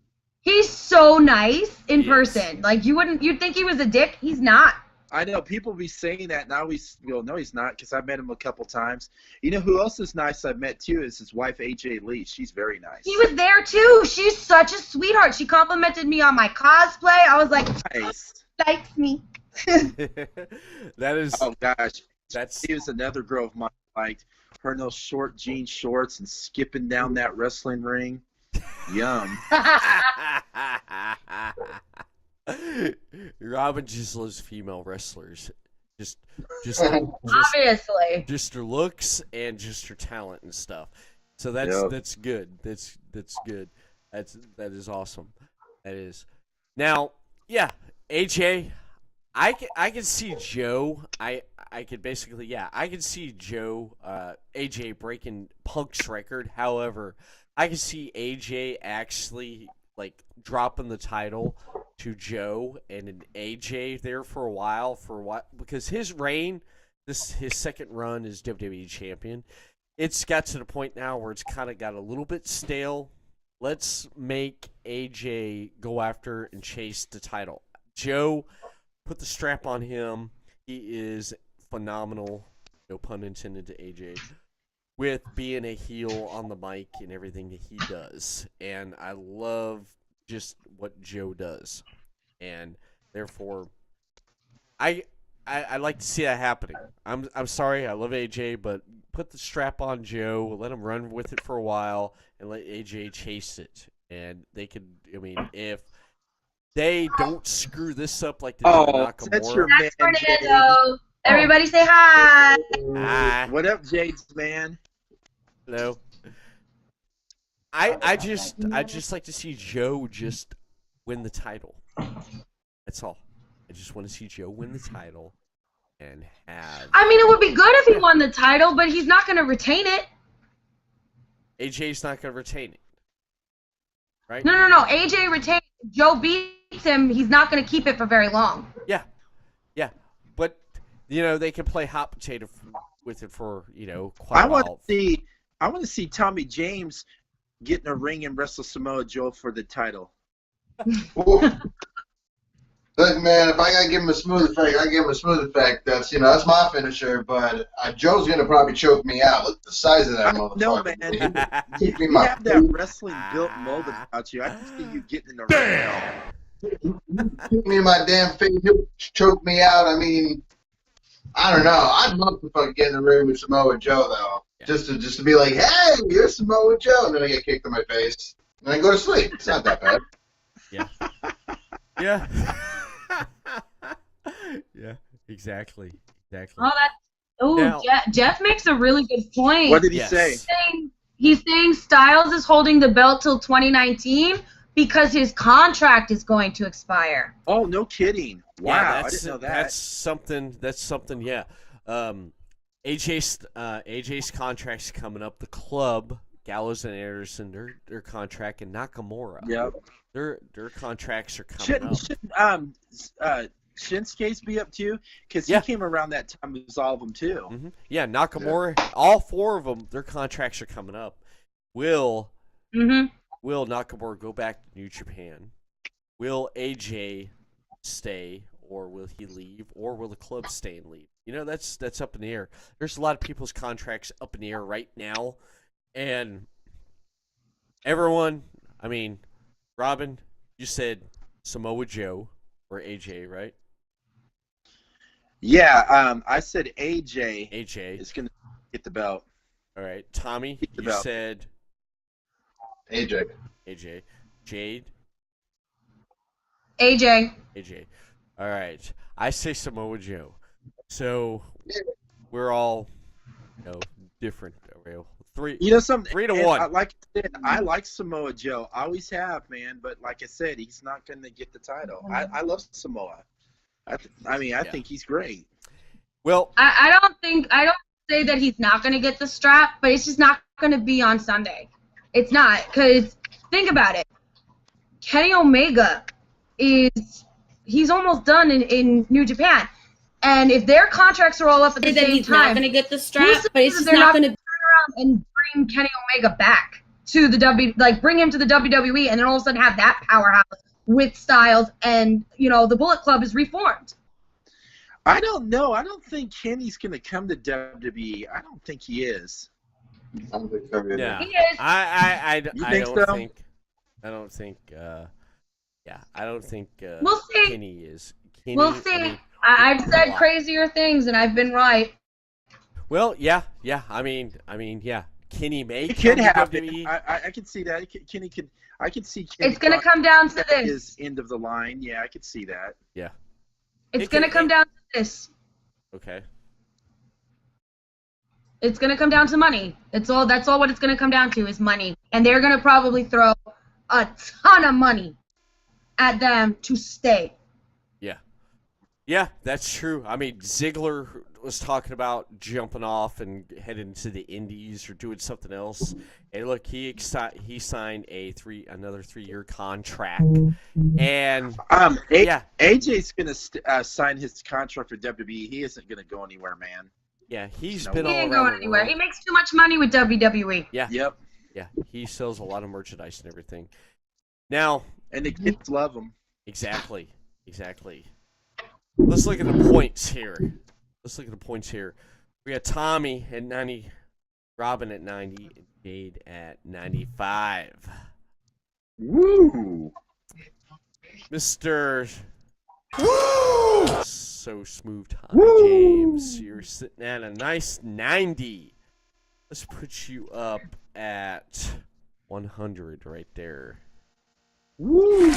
He's so nice in person. Like you'd think he was a dick. He's not. I know people be saying that, and I always go, no, he's not, because I've met him a couple times. You know who else is nice I've met, too, is his wife, AJ Lee. She's very nice. He was there, too. She's such a sweetheart. She complimented me on my cosplay. I was like, Nice. likes me. That is. Oh, gosh. That's. She was another girl of mine, liked her in those short jean shorts and skipping down that wrestling ring. Yum. Robin just loves female wrestlers. Just Obviously. just her looks and just her talent and stuff. So that's Yep. that's good. That's good. That is awesome. That is. Now, yeah, AJ, I can see Joe. I could basically I can see Joe AJ breaking Punk's record. However, I can see AJ actually like dropping the title to Joe and an AJ there for a while because his reign, his second run as WWE champion, it's got to the point now where it's kind of got a little bit stale. Let's make AJ go after and chase the title. Joe, put the strap on him. He is phenomenal, no pun intended to AJ, with being a heel on the mic and everything that he does. And I love just what Joe does. And therefore, I like to see that happening. I'm sorry, I love AJ, but put the strap on Joe, let him run with it for a while, and let AJ chase it. And they could, I mean, if they don't screw this up like they did with Nakamura. That's your man, Fernando. Everybody say hi. Hi. What up, Jade's man? Hello. I just like to see Joe just win the title. That's all. I just want to see Joe win the title and have. I mean, it would be good if he won the title, but he's not going to retain it. AJ's not going to retain it, right? No. AJ retains. Joe beats him. He's not going to keep it for very long. Yeah. But they can play hot potato with it for quite a while. I want to see Tommy James get in a ring and wrestle Samoa Joe for the title. Look, man, if I gotta give him a smooth effect, I give him a smooth effect. That's my finisher. But Joe's gonna probably choke me out. Look at the size of that motherfucker. No, man. You have that wrestling built mold about you. I can see you getting in the ring. Kick me in my damn face. He'll choke me out. I mean, I don't know. I'd love to fucking get in the ring with Samoa Joe though. Yeah. Just to be like, hey, you're Samoa Joe, and then I get kicked in my face, and I go to sleep. It's not that bad. Yeah. Yeah, exactly. Now, Jeff makes a really good point. What did he say? He's saying Styles is holding the belt till 2019 because his contract is going to expire. Oh, no kidding! Wow, yeah, I didn't know that. That's something. Yeah. AJ's contract's coming up. The club, Gallows and Anderson, their contract, and Nakamura. Yep. Their contracts are coming up. Shouldn't Shinsuke's be up too? Because he came around that time with all of them too. Mm-hmm. Yeah, Nakamura, all four of them, their contracts are coming up. Will Nakamura go back to New Japan? Will AJ stay, or will he leave, or will the club stay and leave? That's up in the air. There's a lot of people's contracts up in the air right now, and everyone, I mean, Robin, you said Samoa Joe or AJ, right? Yeah, I said AJ. AJ is going to get the belt. All right, Tommy, you said AJ. Jade. AJ. All right, I say Samoa Joe. So we're all, different. 3 to 1. Like I said, I like Samoa Joe. I always have, man. But like I said, he's not going to get the title. I love Samoa. I think he's great. Well, I don't say that he's not going to get the strap, but it's just not going to be on Sunday. It's not, because think about it. Kenny Omega he's almost done in New Japan. And if their contracts are all up at the same time, he's not going to get the strap, but it's just not going to turn around and bring Kenny Omega back to the bring him to the WWE, and then all of a sudden have that powerhouse with Styles, and the Bullet Club is reformed. I don't know. I don't think Kenny's going to come to WWE. I don't think he is. I don't think so either. Yeah. He is. I You don't think so? think. I don't think. I don't think. We'll see. Kenny is. Kenny, We'll see. I mean, I've a said lot. crazier things, and I've been right. Well, yeah. I mean, yeah. Kenny may It come could to happen. WWE. I can see that. Kenny could. I could see Kenny. It's going to come down to at this. his end of the line. Yeah, I could see that. Yeah. It's It going to could- come down to this. Okay. It's going to come down to money. That's all what it's going to come down to is money. And they're going to probably throw a ton of money at them to stay. Yeah. Yeah, that's true. I mean, Ziggler was talking about jumping off and heading to the Indies or doing something else. And look, he signed another 3-year contract. And yeah, AJ's gonna sign his contract for WWE. He isn't gonna go anywhere, man. yeah, he's No. been He all ain't around going the anywhere. world. He makes too much money with WWE. Yeah. Yep. Yeah, he sells a lot of merchandise and everything. Now, And the kids love him. exactly. Let's look at the points here. We got Tommy at 90, Robin at 90, and Jade at 95. Woo! Mr. Woo! So smooth, Tommy James. You're sitting at a nice 90. Let's put you up at 100 right there. Woo!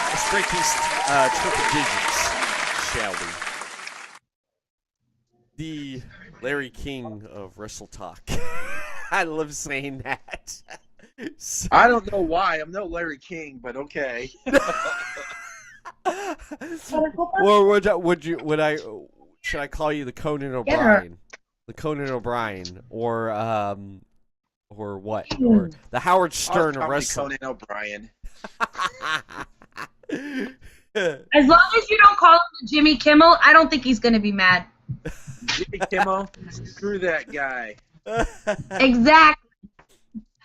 Let's break these triple digits, shall we? The Larry King of Wrestle Talk. I love saying that. I don't know why. I'm no Larry King, but okay. Or should I call you the Conan O'Brien? The Conan O'Brien, or what? Or the Howard Stern of I'll call me wrestling. Conan O'Brien. As long as you don't call him the Jimmy Kimmel, I don't think he's going to be mad. Jimmy Kimmel, screw that guy. Exactly.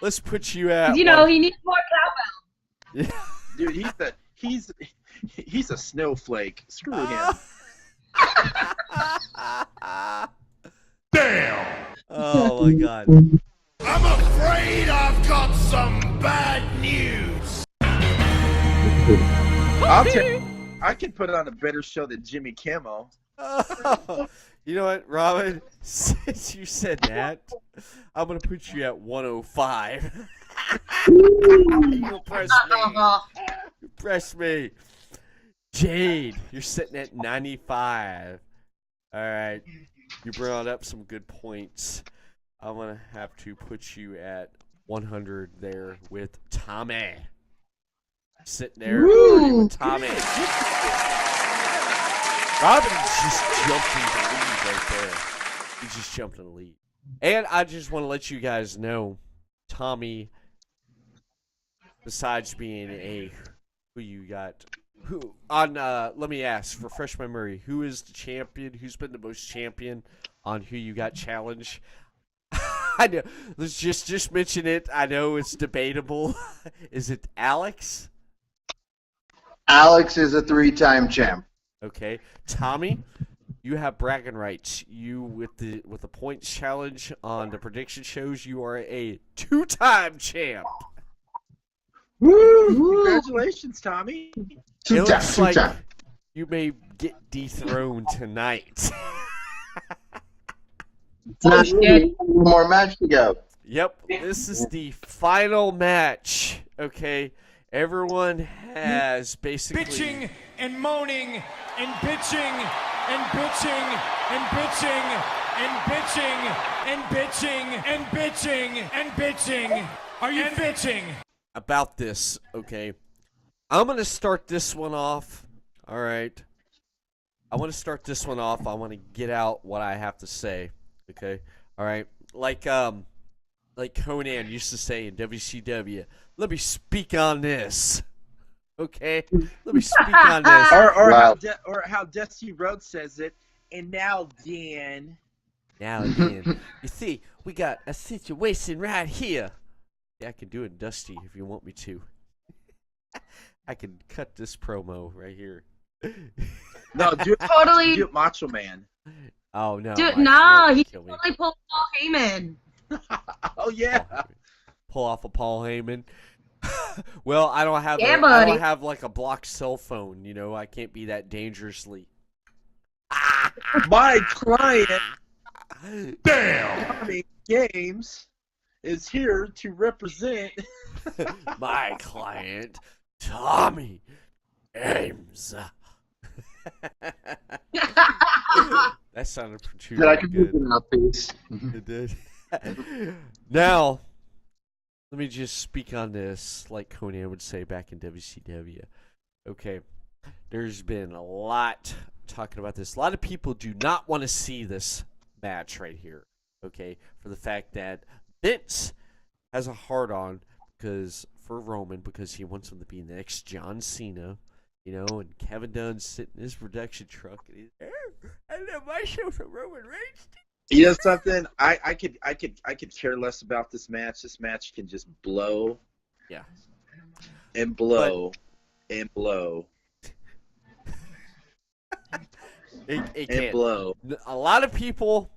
Let's put you at. You know, he needs more cowbell. Dude, he's a snowflake. Screw him. Damn! Oh my God. I'm afraid I've got some bad news. I'll tell you, I can put on a better show than Jimmy Kimmel. You know what, Robin? Since you said that, I'm gonna put you at 105. You impressed me. Jade, you're sitting at 95. All right, you brought up some good points. I'm gonna have to put you at 100 there with Tommy. Sitting there with Tommy. Robin just jumped in the lead right there. He just jumped in the lead. And I just want to let you guys know, Tommy, besides being let me ask, refresh my memory, who is the champion? Who's been the most champion on Who You Got Challenge? I know. Let's just mention it. I know it's debatable. Is it Alex? Alex is a 3-time champ. Okay, Tommy, you have bragging rights. You with the points challenge on the prediction shows, you are a 2-time champ. Woo! Congratulations, Tommy. It looks like you may get dethroned tonight. One more match to go. Yep, this is the final match. Okay, everyone has basically Bitching and moaning and bitching and bitching and bitching and bitching and bitching and bitching and bitching. Are you bitching? about this. Okay, I'm gonna start this one off. All right, I want to start this one off. I want to get out what I have to say. Okay, all right, like Conan used to say in WCW. Let me speak on this. Okay, let me speak on this. Or how Dusty Rhodes says it. And now then. Now again, you see, we got a situation right here. Yeah, I can do it, Dusty, if you want me to. I can cut this promo right here. No, do it. Totally. Do it, Macho Man. Oh no. Dude, Mike, no, you'll he kill me. totally pulled Paul Heyman. Oh yeah. Pull off a Paul Heyman. Well, I don't have Yeah, I buddy. don't have like a blocked cell phone, you know. I can't be that dangerously. My client, Damn! Tommy Games, is here to represent. My client, Tommy Ames. That sounded too Did I can good. it enough, please? It did. Now, let me just speak on this like Conan would say back in WCW. Okay, there's been a lot talking about this. A lot of people do not want to see this match right here. Okay, for the fact that Vince has a hard-on for Roman because he wants him to be the next John Cena. You know, and Kevin Dunn's sitting in his production truck and he's I love my show for Roman Reigns. You know something? I could care less about this match. This match can just blow. Yeah. And blow. And blow. It and can. blow. A lot of people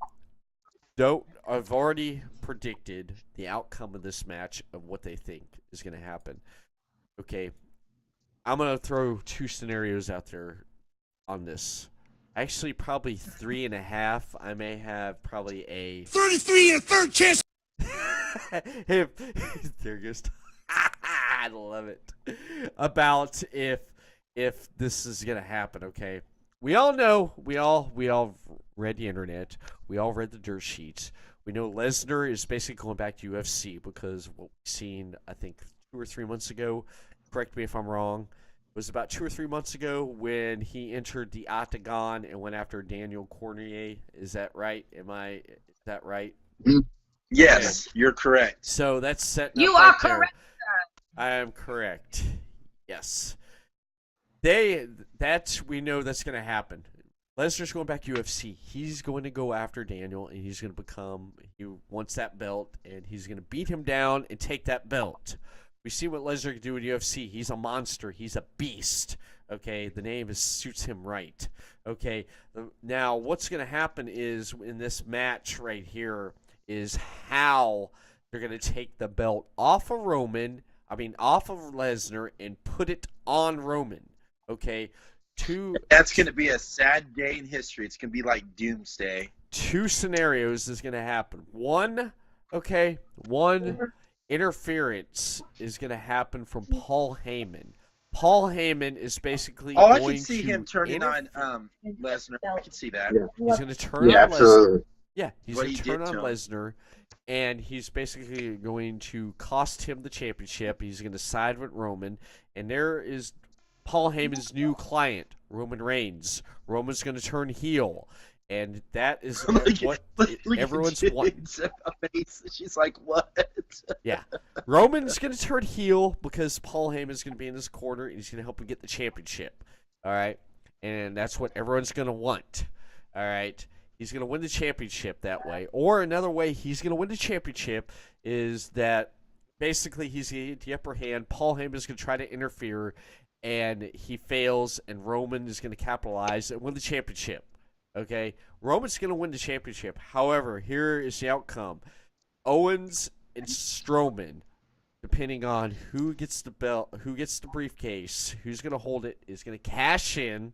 have already predicted the outcome of this match of what they think is going to happen. Okay. I'm going to throw two scenarios out there on this. Actually, probably 3.5. I may have probably a 33 and third chance. There goes. I love it. About if this is gonna happen. Okay, we all know. We all read the internet. We all read the dirt sheets. We know Lesnar is basically going back to UFC because what we've seen, I think, 2 or 3 months ago. Correct me if I'm wrong. Was about 2 or 3 months ago when he entered the Octagon and went after Daniel Cormier. Is that right? Is that right? Yes, you're correct. So that's setting You up are right there. correct. I am correct. Yes. We know that's going to happen. Lesnar's going back to UFC. He's going to go after Daniel, and he's going to he wants that belt, and he's going to beat him down and take that belt. We see what Lesnar can do in UFC. He's a monster. He's a beast. Okay, the name suits him right. Okay, now what's going to happen is in this match right here is how they're going to take the belt off of Lesnar and put it on Roman. Okay, That's going to be a sad day in history. It's going to be like Doomsday. 2 scenarios is going to happen. One interference is going to happen from Paul Heyman. Paul Heyman is basically I going can see to him turning on Lesnar. I can see that. Yeah. He's going to turn on absolutely. Lesnar. Yeah, he's going to turn on Lesnar, and he's basically going to cost him the championship. He's going to side with Roman, and there is Paul Heyman's new client, Roman Reigns. Roman's going to turn heel. And that is what everyone's wanting. She's like, what? Yeah. Roman's going to turn heel because Paul Heyman's going to be in his corner and he's going to help him get the championship. All right? And that's what everyone's going to want. All right? He's going to win the championship that way. Or another way he's going to win the championship is that basically he's going to get the upper hand. Paul Heyman's going to try to interfere and he fails and Roman is going to capitalize and win the championship. Okay, Roman's going to win the championship. However, here is the outcome. Owens and Strowman, depending on who gets the belt, who gets the briefcase, who's going to hold it, is going to cash in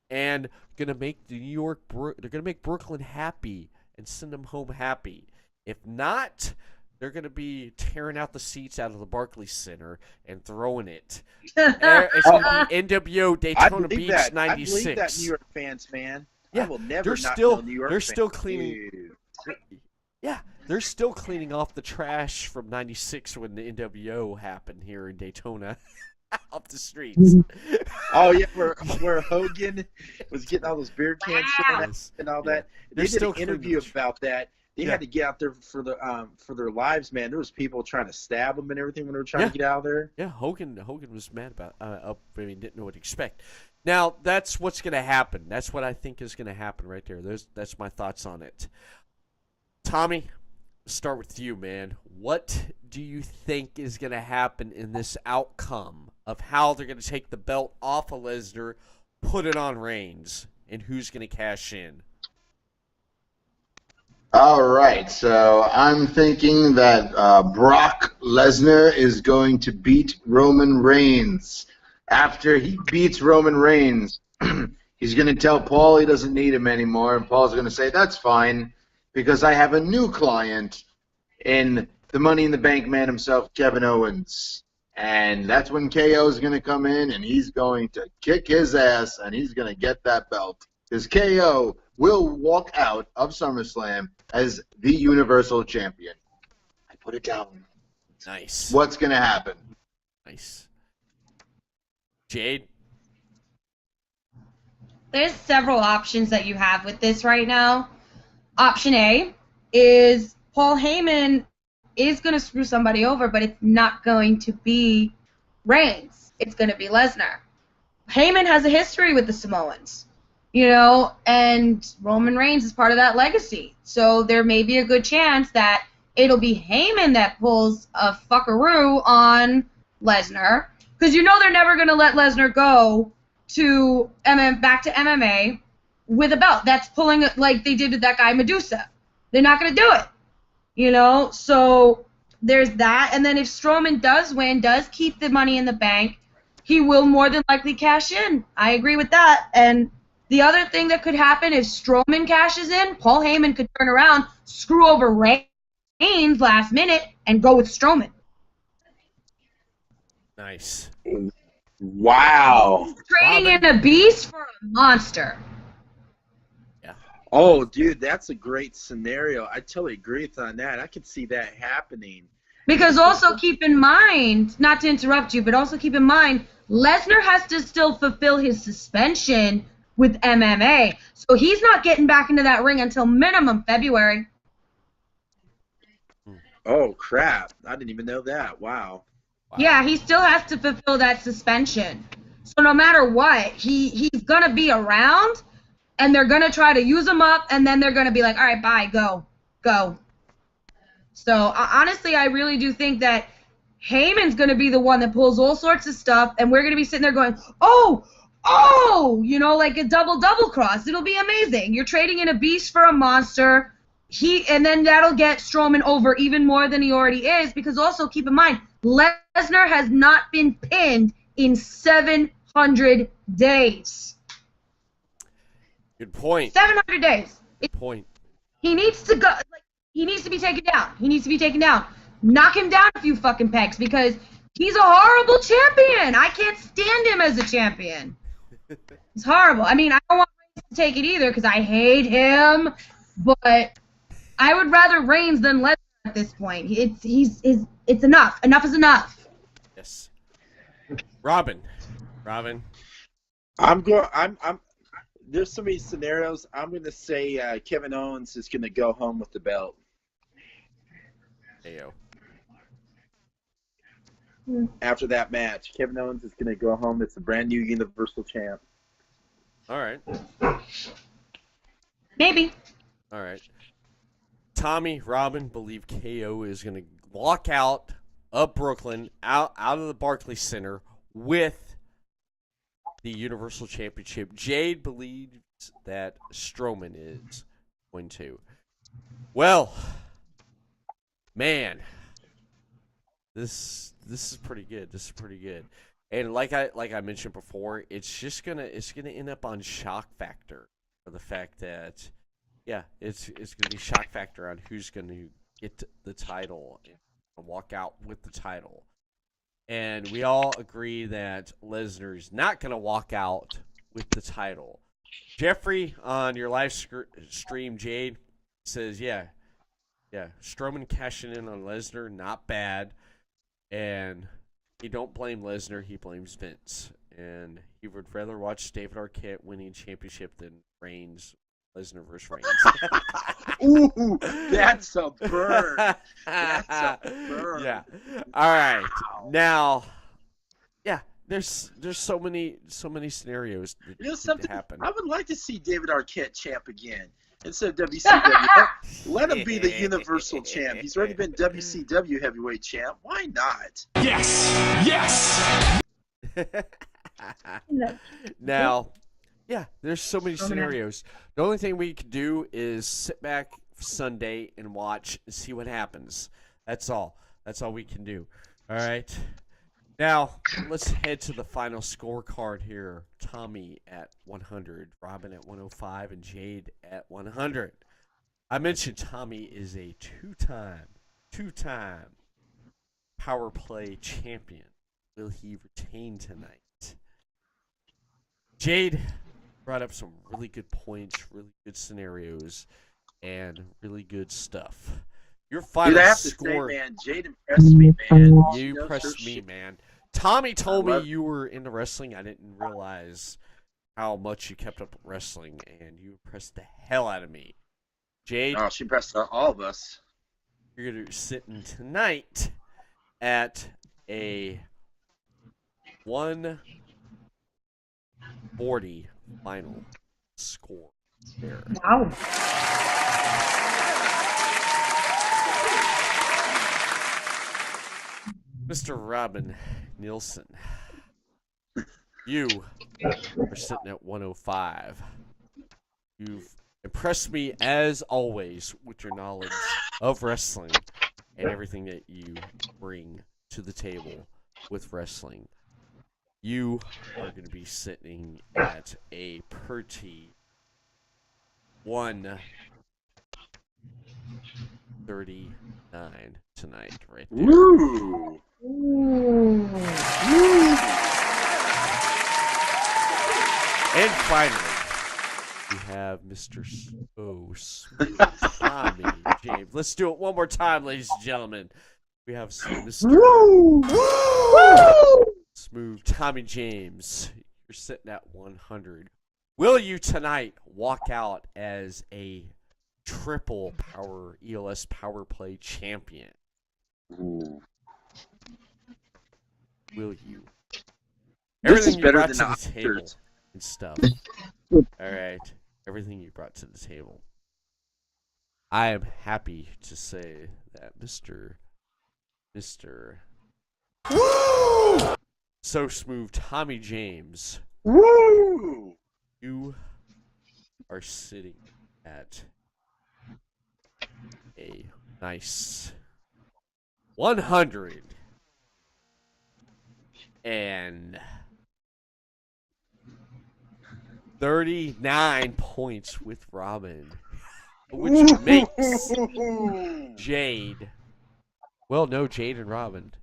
and going to make they're going to make Brooklyn happy and send them home happy. If not, they're going to be tearing out the seats out of the Barclays Center and throwing it. It's going to be NWO Daytona Beach 96. I believe that, New York fans, man. Yeah, I will never New York they're fans. still cleaning. Yeah, they're still cleaning off the trash from '96 when the NWO happened here in Daytona, off the streets. Oh yeah, where Hogan was getting all those beer cans and all that. They did an interview about that. They had to get out there for their lives, man. There was people trying to stab them and everything when they were trying to get out of there. Yeah, Hogan was mad about. Didn't know what to expect. Now, that's what's going to happen. That's what I think is going to happen right there. That's my thoughts on it. Tommy, let's start with you, man. What do you think is going to happen in this outcome of how they're going to take the belt off of Lesnar, put it on Reigns, and who's going to cash in? All right, so I'm thinking that Brock Lesnar is going to beat Roman Reigns. After he beats Roman Reigns, he's going to tell Paul he doesn't need him anymore, and Paul's going to say, that's fine, because I have a new client in the Money in the Bank man himself, Kevin Owens. And that's when KO is going to come in, and he's going to kick his ass, and he's going to get that belt. Because KO will walk out of SummerSlam as the Universal Champion. I put it down. Nice. What's going to happen? Nice. Jade? There's several options that you have with this right now. Option A is Paul Heyman is going to screw somebody over, but it's not going to be Reigns. It's going to be Lesnar. Heyman has a history with the Samoans, and Roman Reigns is part of that legacy. So there may be a good chance that it'll be Heyman that pulls a fuckaroo on Lesnar, because they're never going to let Lesnar go to back to MMA with a belt. That's pulling it like they did with that guy Medusa. They're not going to do it. So there's that. And then if Strowman does win, does keep the Money in the Bank, he will more than likely cash in. I agree with that. And the other thing that could happen if Strowman cashes in, Paul Heyman could turn around, screw over Reigns last minute, and go with Strowman. Nice. Wow. Trading in a beast for a monster. Oh, dude, that's a great scenario. I totally agree with on that. I could see that happening. Because also keep in mind, not to interrupt you, but also keep in mind, Lesnar has to still fulfill his suspension with MMA. So he's not getting back into that ring until minimum February. Oh, crap. I didn't even know that. Wow. Yeah, he still has to fulfill that suspension. So no matter what, he's going to be around, and they're going to try to use him up, and then they're going to be like, all right, bye, go. So, honestly, I really do think that Heyman's going to be the one that pulls all sorts of stuff, and we're going to be sitting there going, oh, like a double cross. It'll be amazing. You're trading in a beast for a monster. And then that'll get Strowman over even more than he already is, because also keep in mind, Lesnar has not been pinned in 700 days. Good point. 700 days. Good point. He needs to go. He needs to be taken down. Knock him down a few fucking pegs, because he's a horrible champion. I can't stand him as a champion. He's horrible. I mean, I don't want Reigns to take it either, because I hate him. But I would rather Reigns than Lesnar at this point. It's enough. Enough is enough. Yes. Robin. There's so many scenarios. I'm going to say Kevin Owens is going to go home with the belt. Ayo. After that match, Kevin Owens is going to go home as the brand new Universal Champ. All right. Maybe. All right. Tommy, Robin believe KO is going to walk out of Brooklyn, out of the Barclays Center with the Universal Championship. Jade believes that Strowman is going to. Well, man, this is pretty good. And like I mentioned before, it's gonna end up on shock factor for the fact that it's gonna be shock factor on who's gonna get the title and walk out with the title. And we all agree that Lesnar's not going to walk out with the title. Jeffrey, on your live stream, Jade, says, yeah, Strowman cashing in on Lesnar, not bad. And he don't blame Lesnar, he blames Vince. And he would rather watch David Arquette winning championship than Reigns, Lesnar versus Reigns. Ooh, that's a burn. That's a burn. Yeah. All right. Now, there's so many scenarios that could happen. I would like to see David Arquette champ again instead of WCW. Let him be the Universal champ. He's already been WCW heavyweight champ. Why not? Yes. Now, Yeah, there's so many scenarios. The only thing we can do is sit back Sunday and watch and see what happens. That's all. That's all we can do. All right. Now, let's head to the final scorecard here. Tommy at 100, Robin at 105, and Jade at 100. I mentioned Tommy is a two-time power play champion. Will he retain tonight? Jade brought up some really good points, really good scenarios, and really good stuff. Your final Dude, I have score. to say, man, Jade impressed me, man. You impressed me, man. Tommy told me you were into wrestling. I didn't realize how much you kept up with wrestling, and you impressed the hell out of me. Jade. Oh, she impressed all of us. You're going to be sitting tonight at a 140 final score. There. Wow. Mr. Robin Nielsen, you are sitting at 105. You've impressed me as always with your knowledge of wrestling and everything that you bring to the table with wrestling. You are going to be sitting at a pretty 139 tonight, right there. Woo! And finally, we have Mr. Smooth Tommy James. Let's do it one more time, ladies and gentlemen. We have Mr. Smooth Tommy James. You're sitting at 100. Will you tonight walk out as a triple power ELS power play champion? Will you? Everything you brought to the table and stuff. All right, everything you brought to the table. I am happy to say that Mr. So Smooth Tommy James. Woo! You are sitting at a nice 139 points with Robin, which makes Jade. Well, no, Jade and Robin.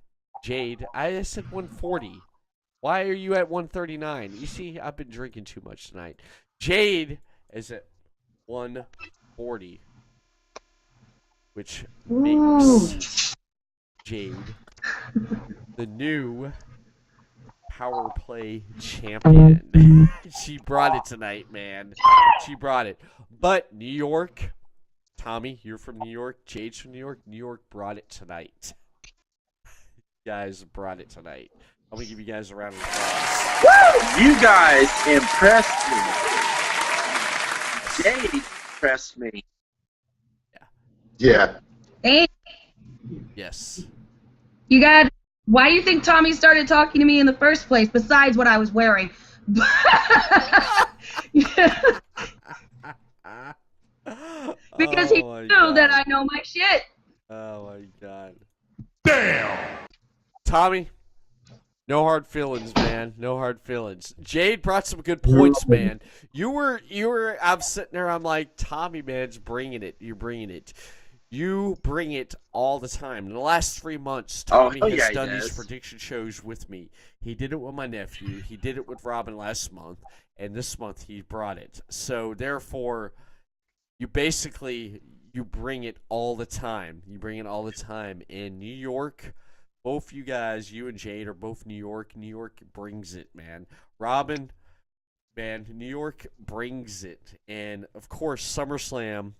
Jade, I said 140. Why are you at 139? You see, I've been drinking too much tonight. Jade is at 140, which makes Jade the new power play champion. She brought it tonight, man. She brought it. But New York, Tommy, you're from New York. Jade's from New York. New York brought it tonight. You guys brought it tonight. I'm going to give you guys a round of applause. Woo! You guys impressed me. Jade impressed me. Yeah. Hey, Yes. you got. Why do you think Tommy started talking to me in the first place? Besides what I was wearing. Because he knew that I know my shit. Oh my god. Damn! Tommy, no hard feelings, man. No hard feelings. Jade brought some good points, man. You were. I'm sitting there. I'm like, Tommy, man's bringing it. You're bringing it. You bring it all the time. In the last 3 months, Tommy has done these prediction shows with me. He did it with my nephew. He did it with Robin last month, and this month he brought it. So therefore, you basically bring it all the time. You bring it all the time. In New York, both you guys, you and Jade, are both New York. New York brings it, man. Robin, man, New York brings it. And, of course, SummerSlam,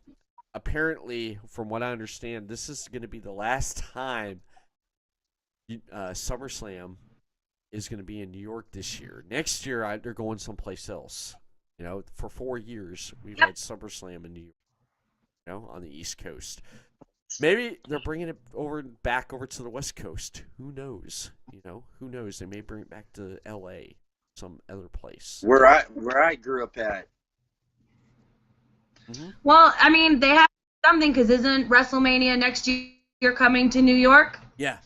apparently, from what I understand, this is going to be the last time SummerSlam is going to be in New York this year. Next year, they're going someplace else. You know, for 4 years, we've had SummerSlam in New York, you know, on the East Coast. Maybe they're bringing it back over to the West Coast. Who knows? You know, who knows? They may bring it back to L.A. some other place. Where I grew up at. Mm-hmm. Well, I mean, they have something because isn't WrestleMania next year coming to New York? Yeah.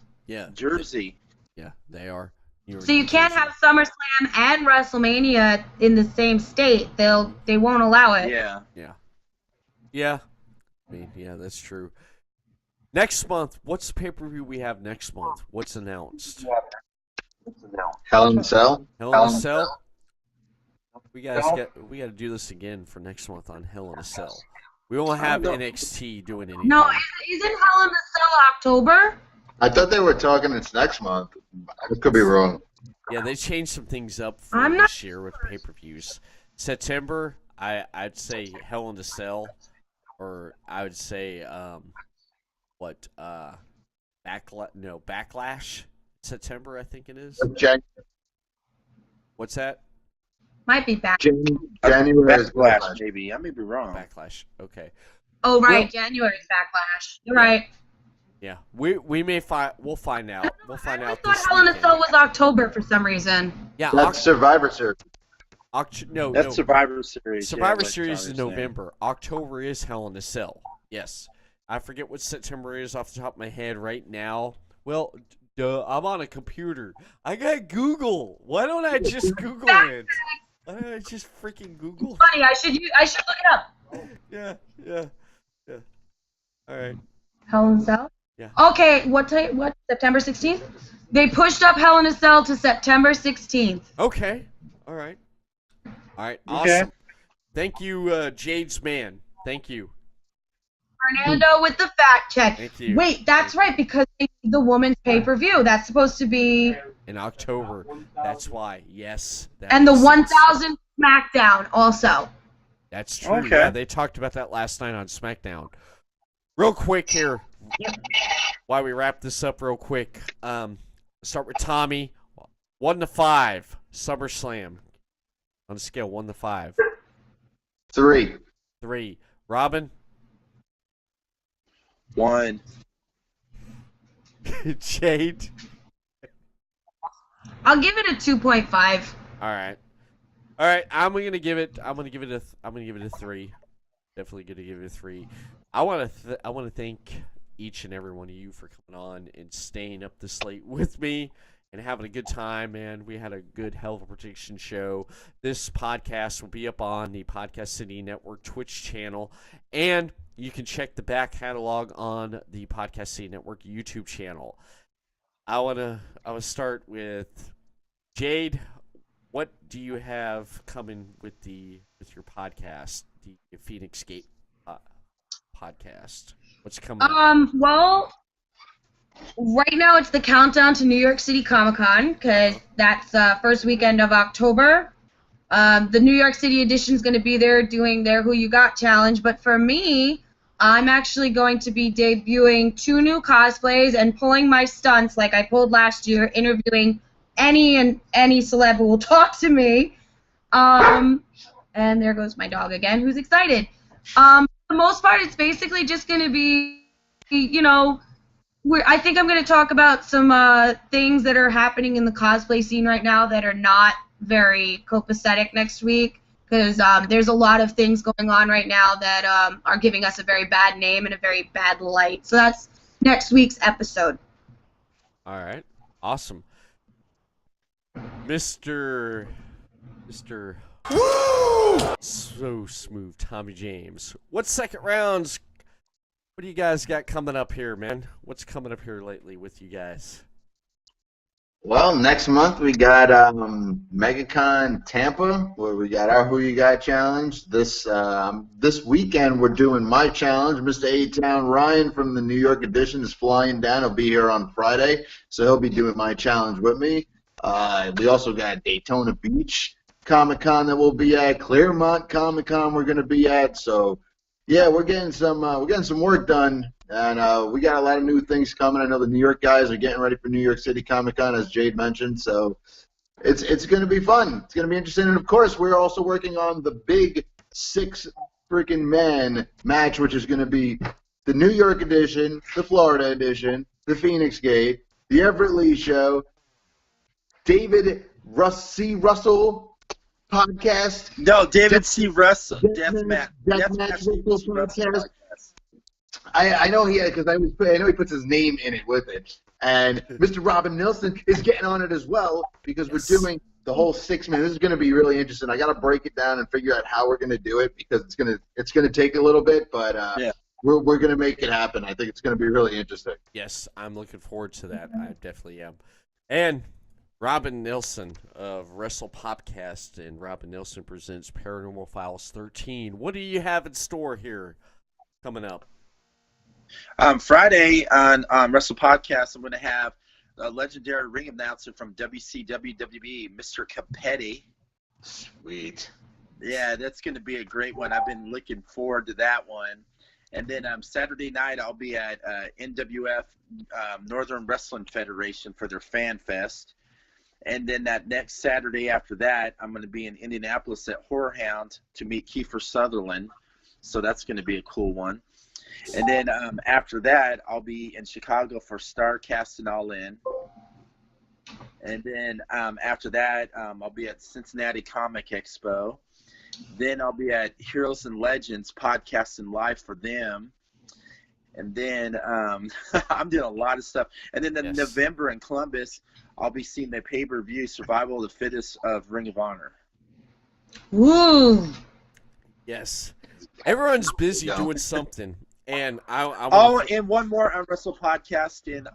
Jersey. Yeah, they are. So you can't have SummerSlam and WrestleMania in the same state. They won't allow it. Yeah. I mean, yeah, that's true. Next month, what's the pay-per-view we have next month? What's announced? Hell in a Cell. Hell in a Cell. We got to do this again for next month on Hell in a Cell. We won't have NXT doing anything. No, isn't Hell in a Cell October? I thought they were talking it's next month. I could be wrong. Yeah, they changed some things up for this year with pay-per-views. September, I'd say Hell in a Cell, or I would say Backlash. September, I think it is. What's that? Might be January is Backlash, maybe. I may be wrong. Backlash. Okay. Oh right, January's Backlash. You're right. Yeah, we may find. We'll find out. We'll find out. I thought Hell in a Cell was October for some reason. Yeah, that's Survivor Series. That's Survivor Series. Survivor Series is November. October is Hell in a Cell. Yes, I forget what September is off the top of my head right now. Well, I'm on a computer. I got Google. Why don't I just Google it? Why don't I just freaking Google? It's funny. I should look it up. Yeah. All right. Hell in a Cell. Yeah. Okay, what September 16th? They pushed up Hell in a Cell to September 16th. Okay. All right. Awesome. Okay. Thank you, Jade's man. Thank you. Fernando with the fact check. Thank you. Wait, that's right, because the women's pay-per-view. That's supposed to be in October. That's why. Yes. And the 1,000 SmackDown also. That's true. Okay. Yeah, they talked about that last night on SmackDown. Real quick here, while we wrap this up real quick, start with Tommy. 1 to 5, SummerSlam. On a scale 1 to 5. 3. 3. Robin? 1. Jade? I'll give it a 2.5. All right. I'm gonna give it a 3. Definitely gonna give it a 3. I want to thank each and every one of you for coming on and staying up this late with me and having a good time, man. We had a good Hell of a Prediction show. This podcast will be up on the Podcast City Network Twitch channel, and you can check the back catalog on the Podcast City Network YouTube channel. I want to start with Jade. What do you have coming with your podcast, the Feinics Gate podcast? What's coming up? Well, right now it's the countdown to New York City Comic Con because that's first weekend of October. The New York City edition is going to be there doing their Who You Got challenge, but for me, I'm actually going to be debuting 2 new cosplays and pulling my stunts like I pulled last year, interviewing any celeb who will talk to me. And there goes my dog again, who's excited. For the most part, it's basically just going to be, I think I'm going to talk about some things that are happening in the cosplay scene right now that are not very copacetic next week, because there's a lot of things going on right now that are giving us a very bad name and a very bad light. So that's next week's episode. All right. Awesome. Mr. Woo! So smooth, Tommy James. What second rounds? What do you guys got coming up here, man? What's coming up here lately with you guys? Well, next month we got MegaCon Tampa, where we got our Who You Got challenge. This weekend we're doing my challenge. Mr. A-Town Ryan from the New York edition is flying down. He'll be here on Friday, so he'll be doing my challenge with me. We also got Daytona Beach Comic-Con that we'll be at, Claremont Comic-Con we're going to be at. So, yeah, we're getting some work done, and we got a lot of new things coming. I know the New York guys are getting ready for New York City Comic-Con, as Jade mentioned. So, it's going to be fun. It's going to be interesting, and of course, we're also working on the big 6 freaking man match, which is going to be the New York edition, the Florida edition, the Feinics Gate, the Everett Lee Show, David Russ C. Russell podcast. No, David C. Russell. Deathmatch podcast. I know he because I know he puts his name in it with it. And Mr. Robin Nilsson is getting on it as well because we're doing the whole 6 minutes. This is going to be really interesting. I got to break it down and figure out how we're going to do it because it's going to take a little bit, but we're going to make it happen. I think it's going to be really interesting. Yes, I'm looking forward to that. I definitely am. And Robin Nilsson of Wrestle Popcast and Robin Nilsson presents Paranormal Files 13. What do you have in store here coming up? Friday on Wrestle Podcast, I'm going to have a legendary ring announcer from WCW WWE, Mr. Capetti. Sweet. Yeah, that's going to be a great one. I've been looking forward to that one. And then Saturday night, I'll be at NWF Northern Wrestling Federation for their Fan Fest. And then that next Saturday after that, I'm going to be in Indianapolis at Horror Hound to meet Kiefer Sutherland. So that's going to be a cool one. And then after that, I'll be in Chicago for StarCast and All In. And then after that, I'll be at Cincinnati Comic Expo. Then I'll be at Heroes and Legends podcasting live for them. And then I'm doing a lot of stuff. And then in November in Columbus, I'll be seeing the pay-per-view Survival of the Fittest of Ring of Honor. Woo! Yes. Everyone's busy doing something. And and one more on Wrestle Podcast in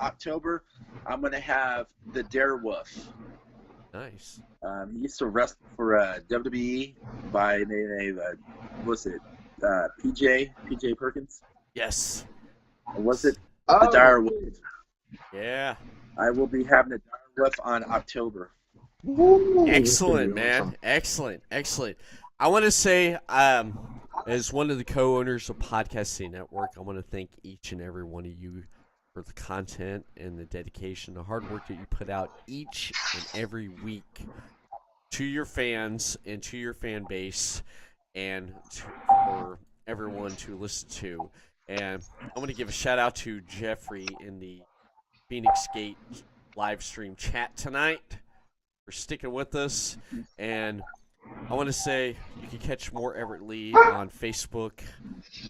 October. I'm going to have the Darewolf. Nice. He used to wrestle for WWE by name PJ Perkins? Yes. Was it the Direwolf? Yeah. I will be having the Direwolf on October. Excellent, man. Excellent. I want to say, as one of the co-owners of Podcasting Network, I want to thank each and every one of you for the content and the dedication, the hard work that you put out each and every week to your fans and to your fan base and for everyone to listen to. And I want to give a shout out to Jeffrey in the Phoenix Gate live stream chat tonight for sticking with us. And I want to say you can catch more Everett Lee on Facebook.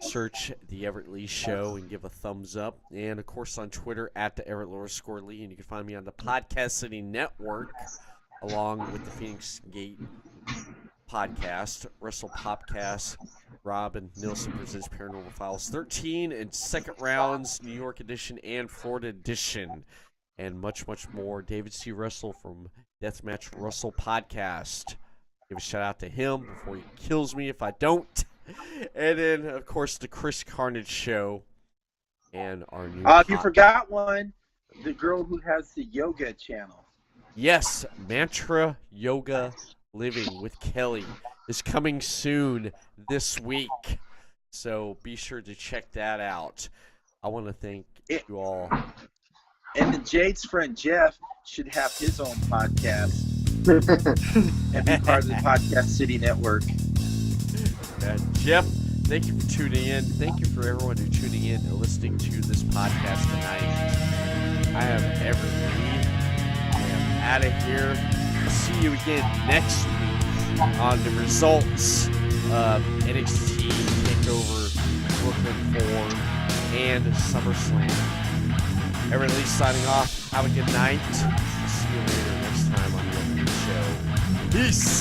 Search The Everett Lee Show and give a thumbs up. And, of course, on Twitter at the Everett_Lee. And you can find me on the Podcast City Network along with the Phoenix Gate podcast, Wrestle Popcast. Robin Nilsson presents Paranormal Files 13 and Second Rounds, New York edition and Florida edition. And much, much more. David C. Russell from Deathmatch Russell Podcast. Give a shout out to him before he kills me if I don't. And then, of course, the Chris Carnage Show and our new you forgot one. The girl who has the yoga channel. Yes, Mantra Yoga Living with Kelly is coming soon this week. So be sure to check that out. I want to thank you all. And the Jade's friend Jeff should have his own podcast. And be part of the Podcast City Network. Jeff, thank you for tuning in. Thank you for everyone who's tuning in and listening to this podcast tonight. I am Everett Lee. I am out of here. I'll see you again next week on the results of NXT Takeover, Brooklyn 4, and SummerSlam. Everett Lee signing off. Have a good night. See you later next time on the Everett Lee Show. Peace.